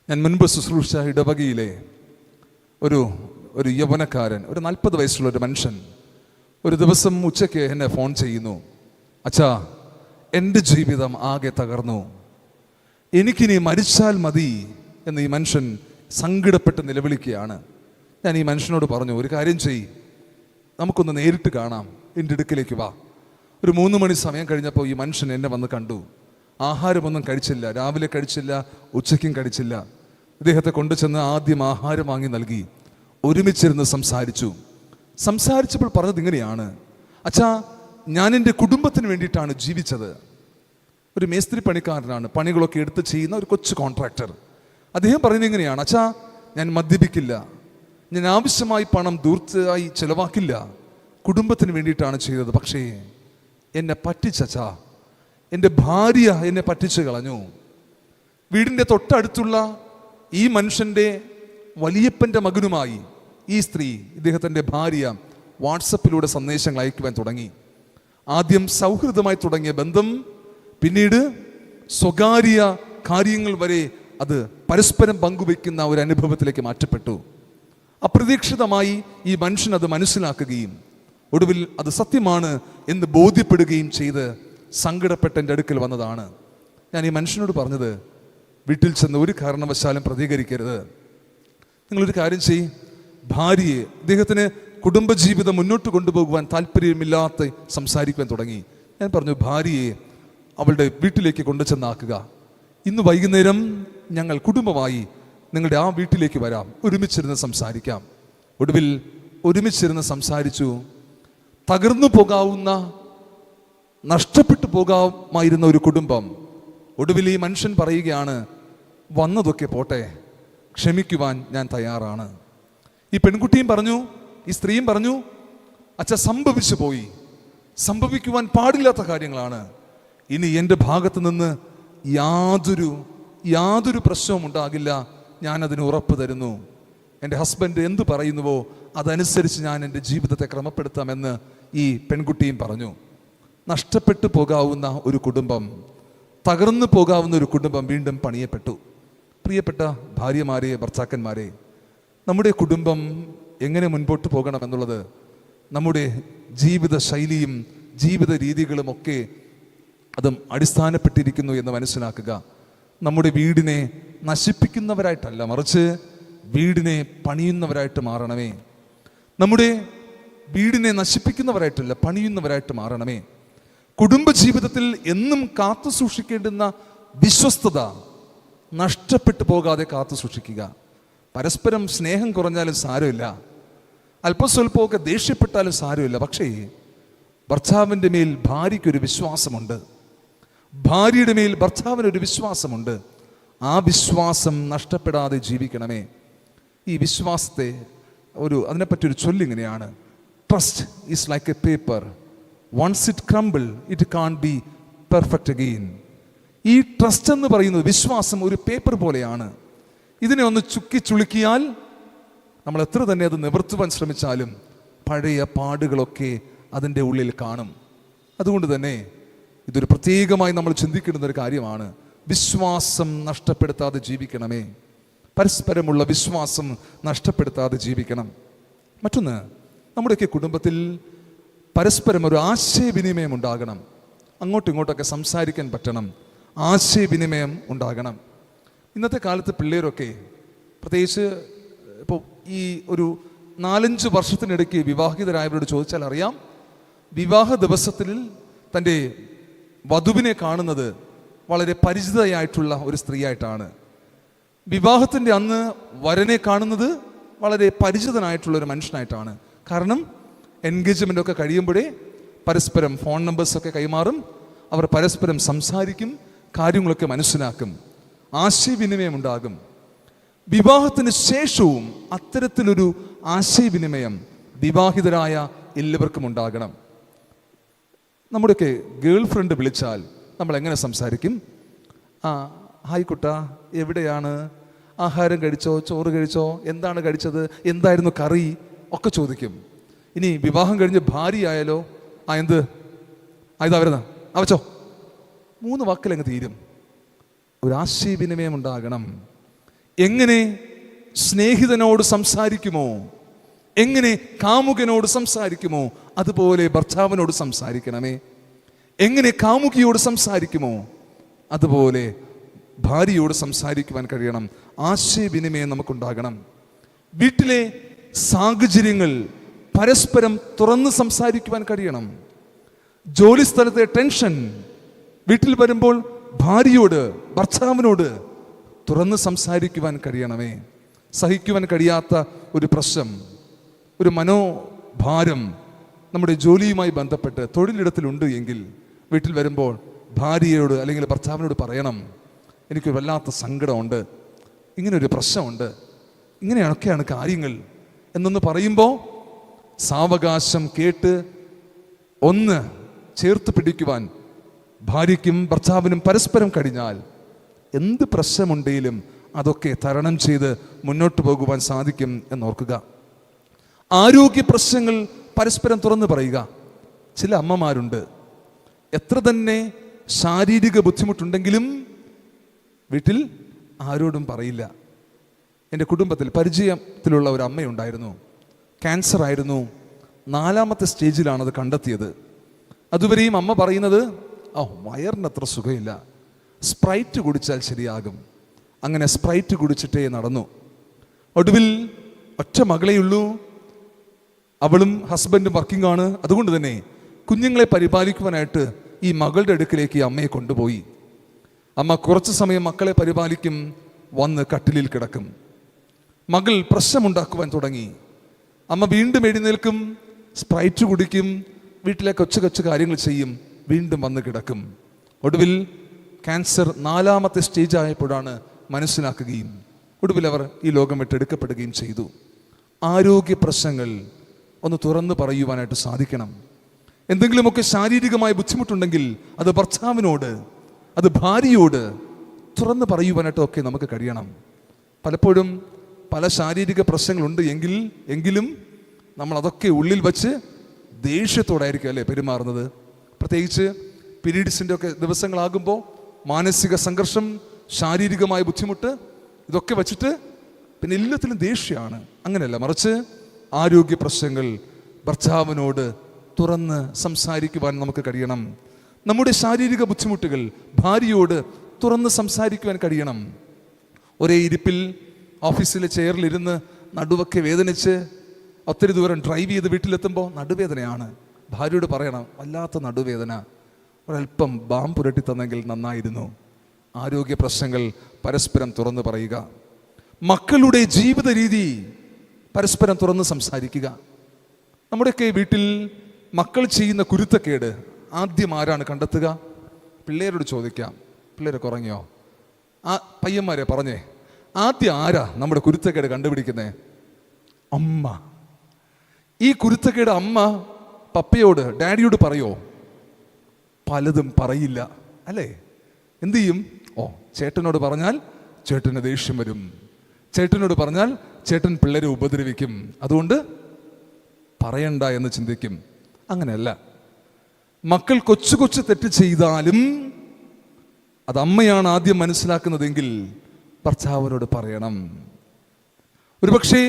ഞാൻ മുൻപ് ശുശ്രൂഷ ഇടവകയിലെ ഒരു യൗവനക്കാരൻ, ഒരു 40 വയസ്സുള്ള ഒരു മനുഷ്യൻ ഒരു ദിവസം ഉച്ചയ്ക്ക് എന്നെ ഫോൺ ചെയ്യുന്നു. അച്ഛാ, എൻ്റെ ജീവിതം ആകെ തകർന്നു, എനിക്കിനി മരിച്ചാൽ മതി എന്ന് ഈ മനുഷ്യൻ സങ്കടപ്പെട്ട് നിലവിളിക്കുകയാണ്. ഞാൻ ഈ മനുഷ്യനോട് പറഞ്ഞു, ഒരു കാര്യം ചെയ്യ്, നമുക്കൊന്ന് നേരിട്ട് കാണാം, എൻ്റെ അടുക്കിലേക്ക് വാ. ഒരു 3 മണി സമയം കഴിഞ്ഞപ്പോൾ ഈ മനുഷ്യൻ എന്നെ വന്ന് കണ്ടു. ആഹാരമൊന്നും കഴിച്ചില്ല, രാവിലെ കഴിച്ചില്ല, ഉച്ചയ്ക്കും കഴിച്ചില്ല. ഇദ്ദേഹത്തെ കൊണ്ടുചെന്ന് ആദ്യം ആഹാരം വാങ്ങി നൽകി. ഒരുമിച്ചിരുന്ന് സംസാരിച്ചപ്പോൾ പറഞ്ഞത് ഇങ്ങനെയാണ്: അച്ഛാ, ഞാൻ എൻ്റെ കുടുംബത്തിന് വേണ്ടിയിട്ടാണ് ജീവിച്ചത്. ഒരു മേസ്ത്രി പണിക്കാരനാണ്, പണികളൊക്കെ എടുത്ത് ചെയ്യുന്ന ഒരു കൊച്ചു കോൺട്രാക്ടർ. അദ്ദേഹം പറയുന്നത് എങ്ങനെയാണ്: അച്ഛാ, ഞാൻ മദ്യപിക്കില്ല, ഞാൻ ആവശ്യമായി പണം ദൂർത്തായി ചെലവാക്കില്ല, കുടുംബത്തിന് വേണ്ടിയിട്ടാണ് ചെയ്തത്. പക്ഷേ എന്നെ പറ്റിച്ചച്ചാ, എൻ്റെ ഭാര്യ എന്നെ പറ്റിച്ചു കളഞ്ഞു. വീടിൻ്റെ തൊട്ടടുത്തുള്ള ഈ മനുഷ്യൻ്റെ വലിയപ്പൻ്റെ മകനുമായി ഈ സ്ത്രീ, ഇദ്ദേഹത്തിൻ്റെ ഭാര്യ, വാട്സപ്പിലൂടെ സന്ദേശങ്ങൾ അയക്കുവാൻ തുടങ്ങി. ആദ്യം സൗഹൃദമായി തുടങ്ങിയ ബന്ധം പിന്നീട് സ്വകാര്യ കാര്യങ്ങൾ വരെ അത് പരസ്പരം പങ്കുവയ്ക്കുന്ന ഒരു അനുഭവത്തിലേക്ക് മാറ്റപ്പെട്ടു. അപ്രതീക്ഷിതമായി ഈ മനുഷ്യൻ അത് മനസ്സിലാക്കുകയും ഒടുവിൽ അത് സത്യമാണ് എന്ന് ബോധ്യപ്പെടുകയും ചെയ്ത് സങ്കടപ്പെട്ട് എൻ്റെ അടുക്കൽ വന്നതാണ്. ഞാൻ ഈ മനുഷ്യനോട് പറഞ്ഞത്, വീട്ടിൽ ചെന്ന് ഒരു കാരണവശാലും പ്രതികരിക്കരുത്. നിങ്ങളൊരു കാര്യം ചെയ്യ്, ഭാര്യയെ, ഇദ്ദേഹത്തിന് കുടുംബജീവിതം മുന്നോട്ട് കൊണ്ടുപോകുവാൻ താല്പര്യമില്ലാത്ത സംസാരിക്കുവാൻ തുടങ്ങി. ഞാൻ പറഞ്ഞു, ഭാര്യയെ അവളുടെ വീട്ടിലേക്ക് കൊണ്ടുചെന്നാക്കുക. ഇന്ന് വൈകുന്നേരം ഞങ്ങൾ കുടുംബമായി നിങ്ങളുടെ ആ വീട്ടിലേക്ക് വരാം, ഒരുമിച്ചിരുന്ന് സംസാരിക്കാം. ഒടുവിൽ ഒരുമിച്ചിരുന്ന് സംസാരിച്ചു. തകർന്നു പോകാവുന്ന, നഷ്ടപ്പെട്ടു പോകാമായിരുന്ന ഒരു കുടുംബം. ഒടുവിൽ ഈ മനുഷ്യൻ പറയുകയാണ്, വന്നതൊക്കെ പോട്ടെ, ക്ഷമിക്കുവാൻ ഞാൻ തയ്യാറാണ്. ഈ പെൺകുട്ടിയും പറഞ്ഞു, ഈ സ്ത്രീയും പറഞ്ഞു, അച്ഛാ, സംഭവിച്ചു പോയി, സംഭവിക്കുവാൻ പാടില്ലാത്ത കാര്യങ്ങളാണ്. ഇനി എൻ്റെ ഭാഗത്ത് നിന്ന് യാതൊരു പ്രശ്നവും ഉണ്ടാകില്ല, ഞാനതിന് ഉറപ്പ് തരുന്നു. എൻ്റെ ഹസ്ബൻഡ് എന്തു പറയുന്നുവോ അതനുസരിച്ച് ഞാൻ എൻ്റെ ജീവിതത്തെ ക്രമപ്പെടുത്താമെന്ന് ഈ പെൺകുട്ടിയും പറഞ്ഞു. നഷ്ടപ്പെട്ടു പോകാവുന്ന ഒരു കുടുംബം, തകർന്നു പോകാവുന്ന ഒരു കുടുംബം വീണ്ടും പണിയപ്പെട്ടു. പ്രിയപ്പെട്ട ഭാര്യമാരെ, ഭർത്താക്കന്മാരെ, നമ്മുടെ കുടുംബം എങ്ങനെ മുൻപോട്ട് പോകണമെന്നുള്ളത് നമ്മുടെ ജീവിത ശൈലിയും ജീവിത രീതികളുമൊക്കെ അതും അടിസ്ഥാനപ്പെട്ടിരിക്കുന്നു എന്ന് മനസ്സിലാക്കുക. നമ്മുടെ വീടിനെ നശിപ്പിക്കുന്നവരായിട്ടല്ല, മറിച്ച് വീടിനെ പണിയുന്നവരായിട്ട് മാറണമേ. നമ്മുടെ വീടിനെ നശിപ്പിക്കുന്നവരായിട്ടല്ല, പണിയുന്നവരായിട്ട് മാറണമേ. കുടുംബജീവിതത്തിൽ എന്നും കാത്തു സൂക്ഷിക്കേണ്ടുന്ന വിശ്വസ്തത നഷ്ടപ്പെട്ടു പോകാതെ കാത്തു സൂക്ഷിക്കുക. പരസ്പരം സ്നേഹം കുറഞ്ഞാലും സാരമില്ല, അല്പസ്വല്പമൊക്കെ ദേഷ്യപ്പെട്ടാലും സാരമില്ല. പക്ഷേ ഭർത്താവിൻ്റെ മേൽ ഭാര്യയ്ക്കൊരു വിശ്വാസമുണ്ട്, ഭാര്യയുടെ മേൽ ഭർത്താവിനൊരു വിശ്വാസമുണ്ട്. ആ വിശ്വാസം നഷ്ടപ്പെടാതെ ജീവിക്കണമേ. ഈ വിശ്വാസത്തെ അതിനെപ്പറ്റി ഒരു ചൊല്ലിങ്ങനെയാണ്: trust is like a paper, once it crumble it can't be perfect again. ഈ ട്രസ്റ്റ് എന്ന് പറയുന്നത്, വിശ്വാസം ഒരു പേപ്പർ പോലെയാണ്. ഇതിനെ ഒന്ന് ചുക്കി ചുളുക്കിയാൽ നമ്മൾ എത്ര തന്നെ അത് നിവർത്തുവാൻ ശ്രമിച്ചാലും പഴയ പാടുകളൊക്കെ അതിൻ്റെ ഉള്ളിൽ കാണും. അതുകൊണ്ട് തന്നെ ഇതൊരു പ്രത്യേകമായി നമ്മൾ ചിന്തിക്കേണ്ടുന്ന ഒരു കാര്യമാണ്. വിശ്വാസം നഷ്ടപ്പെടുത്താതെ ജീവിക്കണമേ. പരസ്പരമുള്ള വിശ്വാസം നഷ്ടപ്പെടുത്താതെ ജീവിക്കണം. മറ്റൊന്ന്, നമ്മുടെയൊക്കെ കുടുംബത്തിൽ പരസ്പരം ഒരു ആശയവിനിമയം ഉണ്ടാകണം. അങ്ങോട്ടും ഇങ്ങോട്ടൊക്കെ സംസാരിക്കാൻ പറ്റണം. ആശയവിനിമയം ഉണ്ടാകണം. ഇന്നത്തെ കാലത്ത് പിള്ളേരൊക്കെ, പ്രത്യേകിച്ച് ഇപ്പോൾ ഈ ഒരു 4-5 വർഷത്തിനിടയ്ക്ക് വിവാഹിതരായവരോട് ചോദിച്ചാൽ അറിയാം, വിവാഹ ദിവസത്തിൽ തൻ്റെ വധുവിനെ കാണുന്നത് വളരെ പരിചിതയായിട്ടുള്ള ഒരു സ്ത്രീയായിട്ടാണ്. വിവാഹത്തിൻ്റെ അന്ന് വരനെ കാണുന്നത് വളരെ പരിചിതനായിട്ടുള്ള ഒരു മനുഷ്യനായിട്ടാണ്. കാരണം എൻഗേജ്മെൻ്റ് ഒക്കെ കഴിയുമ്പോഴേ പരസ്പരം ഫോൺ നമ്പേഴ്സൊക്കെ കൈമാറും. അവർ പരസ്പരം സംസാരിക്കും, കാര്യങ്ങളൊക്കെ മനസ്സിലാക്കും, ആശയവിനിമയം ഉണ്ടാകും. വിവാഹത്തിന് ശേഷവും അത്തരത്തിലൊരു ആശയവിനിമയം വിവാഹിതരായ എല്ലാവർക്കും ഉണ്ടാകണം. നമ്മുടെയൊക്കെ ഗേൾ ഫ്രണ്ട് വിളിച്ചാൽ നമ്മൾ എങ്ങനെ സംസാരിക്കും? ഹായ് കുട്ടാ, എവിടെയാണ്? ആഹാരം കഴിച്ചോ? ചോറ് കഴിച്ചോ? എന്താണ് കഴിച്ചത്? എന്തായിരുന്നു കറി? ഒക്കെ ചോദിക്കും. ഇനി വിവാഹം കഴിഞ്ഞ് ഭാര്യയായാലോ, എന്ത് ഇതാ വരുന്ന അവച്ചോ, 3 വാക്കിലങ്ങ് തീരും. ഒരു ആശയവിനിമയം ഉണ്ടാകണം. എങ്ങനെ സ്നേഹിതനോട് സംസാരിക്കുമോ, എങ്ങനെ കാമുകനോട് സംസാരിക്കുമോ, അതുപോലെ ഭർത്താവിനോട് സംസാരിക്കണമേ. എങ്ങനെ കാമുകിയോട് സംസാരിക്കുമോ, അതുപോലെ ഭാര്യയോട് സംസാരിക്കുവാൻ കഴിയണം. ആശയവിനിമയം നമുക്കുണ്ടാകണം. വീട്ടിലെ സാഹചര്യങ്ങൾ പരസ്പരം തുറന്ന് സംസാരിക്കുവാൻ കഴിയണം. ജോലി സ്ഥലത്തെ ടെൻഷൻ വീട്ടിൽ വരുമ്പോൾ ഭാര്യയോട്, ഭർത്താവിനോട് തുറന്ന് സംസാരിക്കുവാൻ കഴിയണമേ. സഹിക്കുവാൻ കഴിയാത്ത ഒരു പ്രശ്നം, ഒരു മനോഭാരം നമ്മുടെ ജോലിയുമായി ബന്ധപ്പെട്ട് തൊഴിലിടത്തിലുണ്ട് എങ്കിൽ വീട്ടിൽ വരുമ്പോൾ ഭാര്യയോട് അല്ലെങ്കിൽ ഭർത്താവിനോട് പറയണം, എനിക്ക് വല്ലാത്ത സങ്കടമുണ്ട്, ഇങ്ങനൊരു പ്രശ്നമുണ്ട്, ഇങ്ങനെയൊക്കെയാണ് കാര്യങ്ങൾ എന്നൊന്ന് പറയുമ്പോൾ സാവകാശം കേട്ട് ഒന്ന് ചേർത്ത് പിടിക്കുവാൻ ഭാര്യയ്ക്കും ഭർത്താവിനും പരസ്പരം കഴിഞ്ഞാൽ എന്ത് പ്രശ്നമുണ്ടെങ്കിലും അതൊക്കെ തരണം ചെയ്ത് മുന്നോട്ട് പോകുവാൻ സാധിക്കും എന്നോർക്കുക. ആരോഗ്യ പ്രശ്നങ്ങൾ പരസ്പരം തുറന്നു പറയുക. ചില അമ്മമാരുണ്ട്, എത്ര തന്നെ ശാരീരിക ബുദ്ധിമുട്ടുണ്ടെങ്കിലും വീട്ടിൽ ആരോടും പറയില്ല. എൻ്റെ കുടുംബത്തിൽ പരിചയത്തിലുള്ള ഒരു അമ്മയുണ്ടായിരുന്നു. ക്യാൻസർ ആയിരുന്നു. 4ാമത്തെ സ്റ്റേജിലാണത് കണ്ടെത്തിയത്. അതുവരെയും അമ്മ പറയുന്നത്, വയറിനത്ര സുഖമില്ല, സ്പ്രൈറ്റ് കുടിച്ചാൽ ശരിയാകും. അങ്ങനെ സ്പ്രൈറ്റ് കുടിച്ചിട്ടേ നടന്നു. ഒടുവിൽ ഒറ്റ മകളെയുള്ളൂ. അവളും ഹസ്ബൻഡും വർക്കിംഗ് ആണ്. അതുകൊണ്ട് തന്നെ കുഞ്ഞുങ്ങളെ പരിപാലിക്കുവാനായിട്ട് ഈ മകളുടെ അടുക്കിലേക്ക് അമ്മയെ കൊണ്ടുപോയി. അമ്മ കുറച്ച് സമയം മക്കളെ പരിപാലിക്കും, വന്ന് കട്ടിലിൽ കിടക്കും. മകൾ പ്രശ്നമുണ്ടാക്കുവാൻ തുടങ്ങി. അമ്മ വീണ്ടും എഴുന്നേൽക്കും, സ്പ്രൈറ്റ് കുടിക്കും, വീട്ടിലെ കൊച്ചു കാര്യങ്ങൾ ചെയ്യും, വീണ്ടും വന്ന് കിടക്കും. ഒടുവിൽ ക്യാൻസർ 4ാമത്തെ സ്റ്റേജ് ആയപ്പോഴാണ് മനസ്സിലാക്കുകയും ഒടുവിൽ അവർ ഈ ലോകം വിട്ടെടുക്കപ്പെടുകയും ചെയ്തു. ആരോഗ്യ പ്രശ്നങ്ങൾ ഒന്ന് തുറന്നു പറയുവാനായിട്ട് സാധിക്കണം. എന്തെങ്കിലുമൊക്കെ ശാരീരികമായ ബുദ്ധിമുട്ടുണ്ടെങ്കിൽ അത് ഭർത്താവിനോട്, അത് ഭാര്യയോട് തുറന്നു പറയുവാനായിട്ടൊക്കെ നമുക്ക് കഴിയണം. പലപ്പോഴും പല ശാരീരിക പ്രശ്നങ്ങളുണ്ട് എങ്കിലും നമ്മൾ അതൊക്കെ ഉള്ളിൽ വച്ച് ദേഷ്യത്തോടായിരിക്കും അല്ലേ പെരുമാറുന്നത്. പ്രത്യേകിച്ച് പീരീഡ്സിൻ്റെ ഒക്കെ ദിവസങ്ങളാകുമ്പോൾ മാനസിക സംഘർഷം, ശാരീരികമായ ബുദ്ധിമുട്ട്, ഇതൊക്കെ വച്ചിട്ട് പിന്നെ എല്ലാത്തിലും ദേഷ്യമാണ്. അങ്ങനെയല്ല, മറിച്ച് ആരോഗ്യ പ്രശ്നങ്ങൾ ഭർത്താവിനോട് തുറന്ന് സംസാരിക്കുവാൻ നമുക്ക് കഴിയണം. നമ്മുടെ ശാരീരിക ബുദ്ധിമുട്ടുകൾ ഭാര്യയോട് തുറന്ന് സംസാരിക്കുവാൻ കഴിയണം. ഒരേ ഇരിപ്പിൽ ഓഫീസിലെ ചെയറിലിരുന്ന് നടുവൊക്കെ വേദനിച്ച് ഒത്തിരി ദൂരം ഡ്രൈവ് ചെയ്ത് വീട്ടിലെത്തുമ്പോൾ നടുവേദനയാണ്. ഭാര്യയോട് പറയണം, വല്ലാത്ത നടുവേദന, ഒരല്പം ബാം പുരട്ടി തന്നെങ്കിൽ നന്നായിരുന്നു. ആരോഗ്യ പ്രശ്നങ്ങൾ പരസ്പരം തുറന്ന് പറയുക. മക്കളുടെ ജീവിത രീതി പരസ്പരം തുറന്ന് സംസാരിക്കുക. നമ്മുടെയൊക്കെ വീട്ടിൽ മക്കൾ ചെയ്യുന്ന കുരുത്തക്കേട് ആദ്യം ആരാണ് കണ്ടെത്തുക? പിള്ളേരോട് ചോദിക്കാം. പിള്ളേരൊക്കെ ഉറങ്ങിയോ? പയ്യന്മാരെ പറഞ്ഞേ, ആദ്യം ആരാ നമ്മുടെ കുരുത്തക്കേട് കണ്ടുപിടിക്കുന്നേ? അമ്മ. ഈ കുരുത്തക്കേട് അമ്മ പപ്പയോട്, ഡാഡിയോട് പറയോ? പലതും പറയില്ല അല്ലേ? എന്തു ചെയ്യും? ചേട്ടനോട് പറഞ്ഞാൽ ചേട്ടന് ദേഷ്യം വരും, ചേട്ടനോട് പറഞ്ഞാൽ ചേട്ടൻ പിള്ളേരെ ഉപദ്രവിക്കും, അതുകൊണ്ട് പറയണ്ട എന്ന് ചിന്തിക്കും. അങ്ങനെയല്ല. മക്കൾ കൊച്ചു കൊച്ചു തെറ്റ് ചെയ്താലും അത് അമ്മയാണ് ആദ്യം മനസ്സിലാക്കുന്നതെങ്കിൽ ഭർത്താവിനോട് പറയണം. ഒരുപക്ഷെ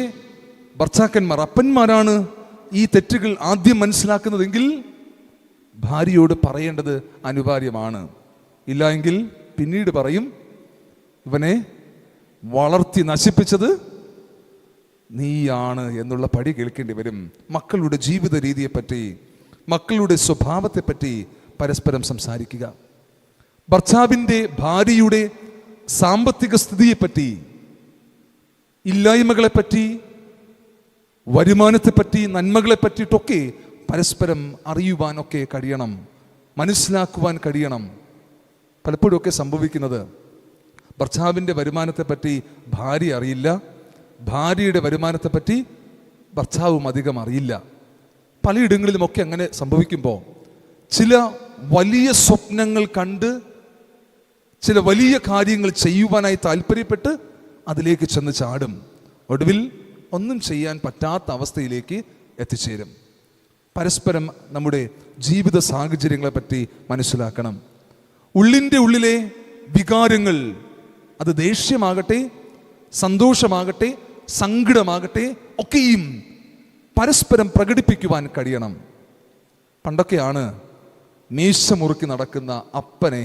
ഭർത്താക്കന്മാർ, അപ്പന്മാരാണ് ഈ തെറ്റുകൾ ആദ്യം മനസ്സിലാക്കുന്നതെങ്കിൽ ഭാര്യയോട് പറയേണ്ടത് അനിവാര്യമാണ്. ഇല്ല എങ്കിൽ പിന്നീട് പറയും, ഇവനെ വളർത്തി നശിപ്പിച്ചത് നീയാണ് എന്നുള്ള പടി കേൾക്കേണ്ടി വരും. മക്കളുടെ ജീവിത രീതിയെപ്പറ്റി, മക്കളുടെ സ്വഭാവത്തെപ്പറ്റി പരസ്പരം സംസാരിക്കുക. ഭർത്താവിൻ്റെ, ഭാര്യയുടെ സാമ്പത്തിക സ്ഥിതിയെപ്പറ്റി, ഇല്ലായ്മകളെപ്പറ്റി, വരുമാനത്തെപ്പറ്റി, നന്മകളെ പറ്റിയിട്ടൊക്കെ പരസ്പരം അറിയുവാനൊക്കെ കഴിയണം, മനസ്സിലാക്കുവാൻ കഴിയണം. പലപ്പോഴൊക്കെ സംഭവിക്കുന്നത് ഭർത്താവിൻ്റെ വരുമാനത്തെപ്പറ്റി ഭാര്യ അറിയില്ല, ഭാര്യയുടെ വരുമാനത്തെപ്പറ്റി ഭർത്താവും അധികം അറിയില്ല. പലയിടങ്ങളിലുമൊക്കെ അങ്ങനെ സംഭവിക്കുമ്പോൾ ചില വലിയ സ്വപ്നങ്ങൾ കണ്ട് ചില വലിയ കാര്യങ്ങൾ ചെയ്യുവാനായി താല്പര്യപ്പെട്ട് അതിലേക്ക് ചെന്ന് ചാടും. ഒടുവിൽ ഒന്നും ചെയ്യാൻ പറ്റാത്ത അവസ്ഥയിലേക്ക് എത്തിച്ചേരും. പരസ്പരം നമ്മുടെ ജീവിത സാഹചര്യങ്ങളെ പറ്റി മനസ്സിലാക്കണം. ഉള്ളിൻ്റെ ഉള്ളിലെ വികാരങ്ങൾ, അത് ദേഷ്യമാകട്ടെ, സന്തോഷമാകട്ടെ, സങ്കടമാകട്ടെ, ഒക്കെയും പരസ്പരം പ്രകടിപ്പിക്കുവാൻ കഴിയണം. പണ്ടൊക്കെയാണ് മീശ മുറുക്കി നടക്കുന്ന അപ്പനെ,